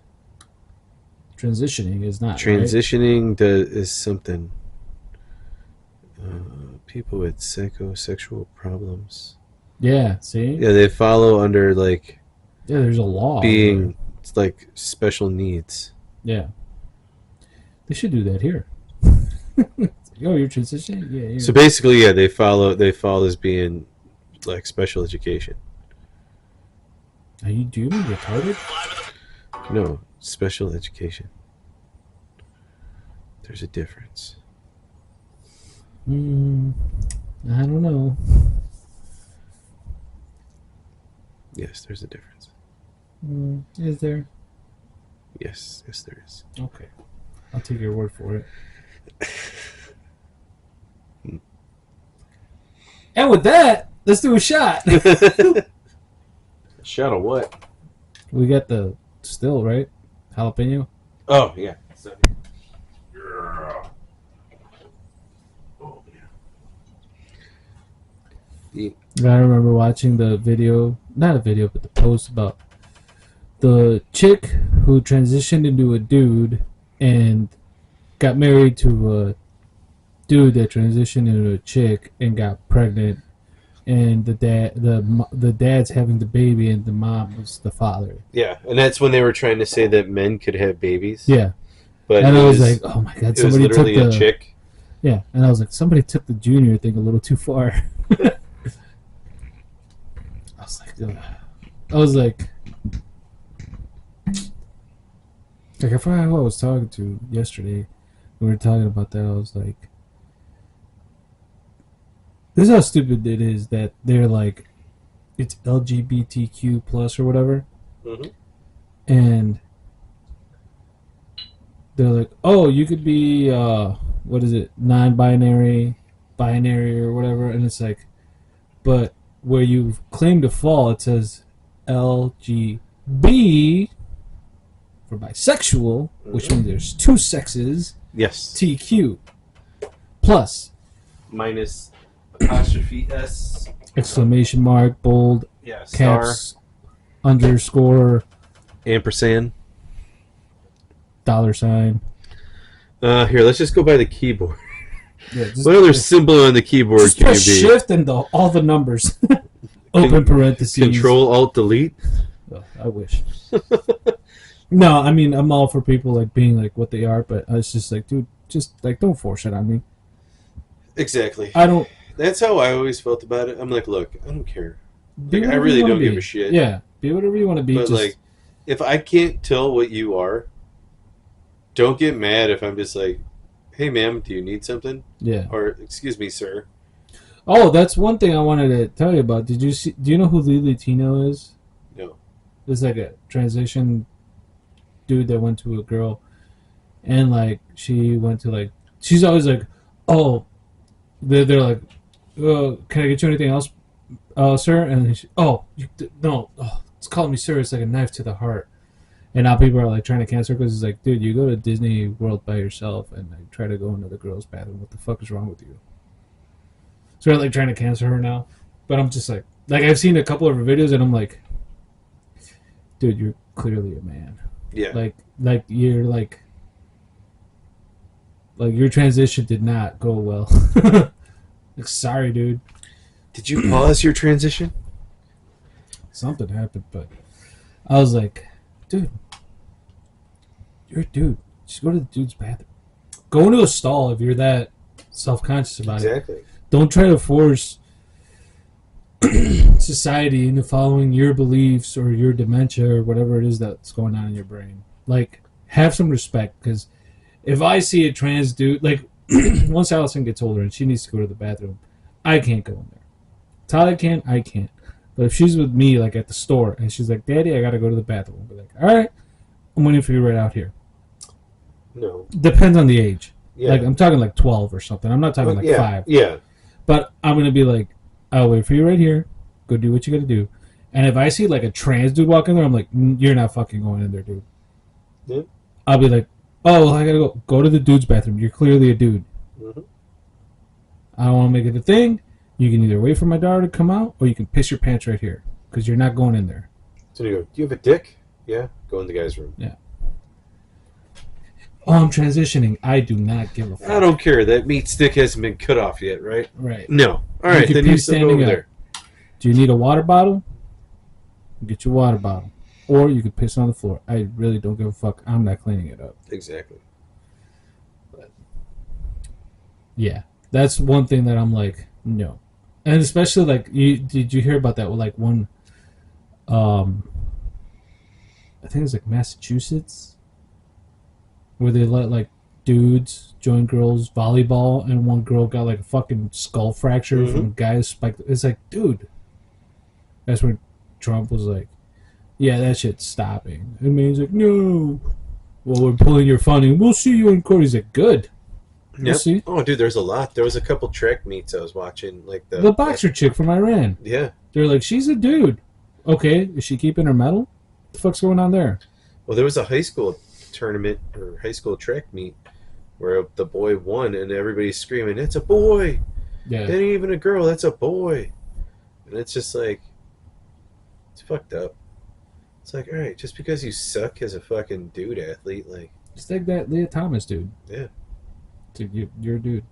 Transitioning is not. transitioning is something. People with psychosexual problems. Right? Yeah, see? Yeah, they follow under Yeah, there's a law. being special needs. Yeah. They should do that here. yo, you're transitioning. Yeah. You're... So basically, yeah, they follow as being like special education. Are you doing retarded? No, special education. There's a difference. I don't know. Yes, there's a difference. Is there? Yes, there is. Okay, I'll take your word for it. And with that, let's do a shot. Shot of what? We got the still right, jalapeno. Oh yeah. I remember watching the video, not a video, but the post about the chick who transitioned into a dude and got married to a dude that transitioned into a chick and got pregnant, and the dad's having the baby and the mom was the father. Yeah, and that's when they were trying to say that men could have babies. Yeah, but and I was like, oh my god, it was somebody took literally a chick. Yeah, and I was like, somebody took the junior thing a little too far. I was like, I forgot who I was talking to yesterday. We were talking about that. I was like, this is how stupid it is that they're like, it's LGBTQ plus or whatever, and they're like, oh, you could be what is it, non-binary, binary or whatever, and it's like, but where you claim to fall, it says LGB for bisexual, which means there's two sexes. Yes. TQ plus minus apostrophe S exclamation mark, bold, yeah, star, caps, underscore, ampersand, $sign. Here, let's just go by the keyboard. Yeah, what other symbol on the keyboard just can press you be? Shift and all the numbers. Open parentheses. Control Alt Delete. Oh, I wish. No, I mean I'm all for people like being like what they are, but it's just like, dude, just like don't force it on me. Exactly. I don't. That's how I always felt about it. I'm like, look, I don't care. Like, I really don't give a shit. Yeah, be whatever you want to be. But like, if I can't tell what you are, don't get mad if I'm just like, hey, ma'am, do you need something? Yeah. Or, excuse me, sir. Oh, that's one thing I wanted to tell you about. Did you see? Do you know who Lily Tino is? No. It's like a transition dude that went to a girl, and like she went to like, she's always like, oh, they're like, can I get you anything else, sir? And she, no, it's calling me sir. It's like a knife to the heart. And now people are like trying to cancel her because it's like, dude, you go to Disney World by yourself and like try to go into the girls' bathroom. What the fuck is wrong with you? So they're like trying to cancel her now. But I'm just like I've seen a couple of her videos and I'm like, dude, you're clearly a man. Yeah. Like you're like your transition did not go well. Like, sorry, dude. Did you pause your transition? Something happened, but I was like, dude, you're a dude. Just go to the dude's bathroom. Go into a stall if you're that self-conscious about it. Exactly. Don't try to force society into following your beliefs or your dementia or whatever it is that's going on in your brain. Like, have some respect, because if I see a trans dude, like, once Allison gets older and she needs to go to the bathroom, I can't go in there. Tyler can, I can't. But if she's with me, like, at the store, and she's like, Daddy, I gotta go to the bathroom, I'll be like, alright, I'm waiting for you right out here. No. Depends on the age. Yeah. Like, I'm talking like 12 or something. I'm not talking like 5. Yeah. But I'm going to be like, I'll wait for you right here. Go do what you got to do. And if I see like a trans dude walk in there, I'm like, you're not fucking going in there, dude. Yep. I'll be like, oh, I got to go. Go to the dude's bathroom. You're clearly a dude. Mm-hmm. I don't want to make it a thing. You can either wait for my daughter to come out or you can piss your pants right here because you're not going in there. So you go, do you have a dick? Yeah. Go in the guy's room. Yeah. Oh, I'm transitioning. I do not give a fuck. I don't care. That meat stick hasn't been cut off yet, right? Right. No. All right, then you sit over there. Do you need a water bottle? Get your water bottle. Or you can piss on the floor. I really don't give a fuck. I'm not cleaning it up. Exactly. Yeah, that's one thing that I'm like, no. And especially like, did you hear about that? With like one, um, I think it was like Massachusetts, where they let like dudes join girls volleyball, and one girl got like a fucking skull fracture from a guy who spiked. It's like, dude, that's when Trump was like, yeah, that shit's stopping. And he's like, no. Well, we're pulling your funding. We'll see you in court. He's like, good. We'll see. Oh, dude, there's a lot. There was a couple track meets I was watching, like The boxer chick from Iran. Yeah. They're like, she's a dude. Okay, is she keeping her medal? What the fuck's going on there? Well, there was a high school tournament or high school track meet where the boy won, and everybody's screaming, "It's a boy! Yeah. It ain't even a girl. That's a boy!" And it's just like, it's fucked up. It's like, all right, just because you suck as a fucking dude athlete, like, It's like that Leah Thomas dude. yeah. It's like, you're a dude.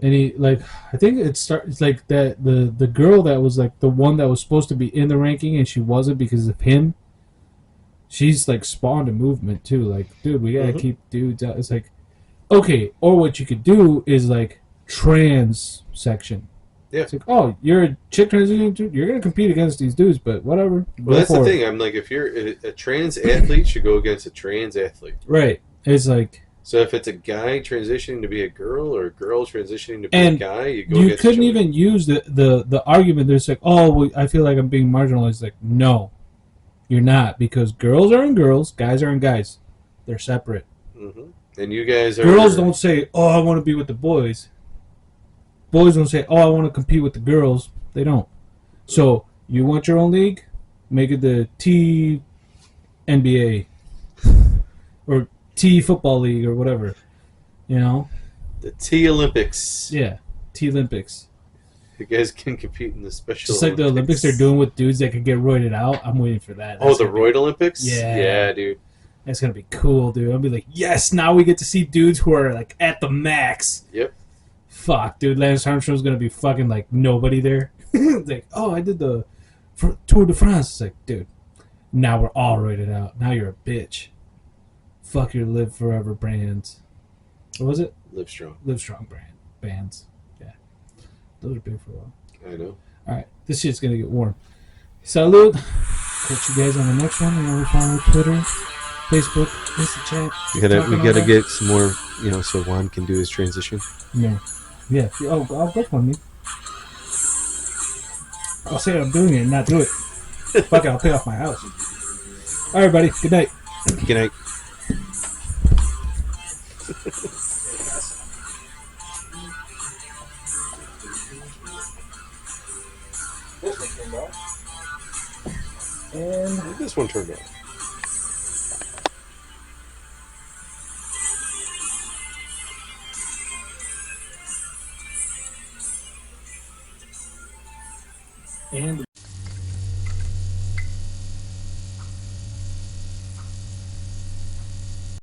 And he, like, I think it's like that, the girl that was like the one that was supposed to be in the ranking and she wasn't because of him. She's like spawned a movement too. Like, dude, we gotta keep dudes out. It's like, okay, or what you could do is like trans section. Yeah. It's like, oh, you're a chick transitioning dude. You're gonna compete against these dudes, but whatever. Well, that's the thing. I'm like, if you're a trans athlete, should go against a trans athlete. Right. It's like, so if it's a guy transitioning to be a girl or a girl transitioning to be and a guy, you go you against couldn't each other. even use the argument. There's like, oh, well, I feel like I'm being marginalized. Like, no, you're not, because girls are in girls, guys are in guys. They're separate. And you guys are... Girls don't say, oh, I want to be with the boys. Boys don't say, oh, I want to compete with the girls. They don't. So, you want your own league? Make it the T NBA. Or T Football League or whatever. You know? The T Olympics. Yeah. T Olympics. You guys can compete in the special Just like the Olympics they're doing with dudes that can get roided out. I'm waiting for that. Oh, the Roid Olympics? Yeah. Yeah, dude. That's going to be cool, dude. I'll be like, yes, now we get to see dudes who are like at the max. Yep. Fuck, dude. Lance Armstrong's going to be fucking like nobody there. It's like, oh, I did the Tour de France. It's like, dude, now we're all roided out. Now you're a bitch. Fuck your Live Forever brands. What was it? Live Strong. Live Strong bands. Yeah. Those are big for a while. I know. Alright, this shit's gonna get warm. Salud. Catch you guys on the next one. You know, we follow Twitter, Facebook, Insta chat. We gotta get some more, so Juan can do his transition. Yeah. Yeah. Oh, I'll go for me. I'll say I'm doing it and not do it. Fuck it, I'll pay off my house. Alright, buddy. Good night. Good night. And This one turned on. and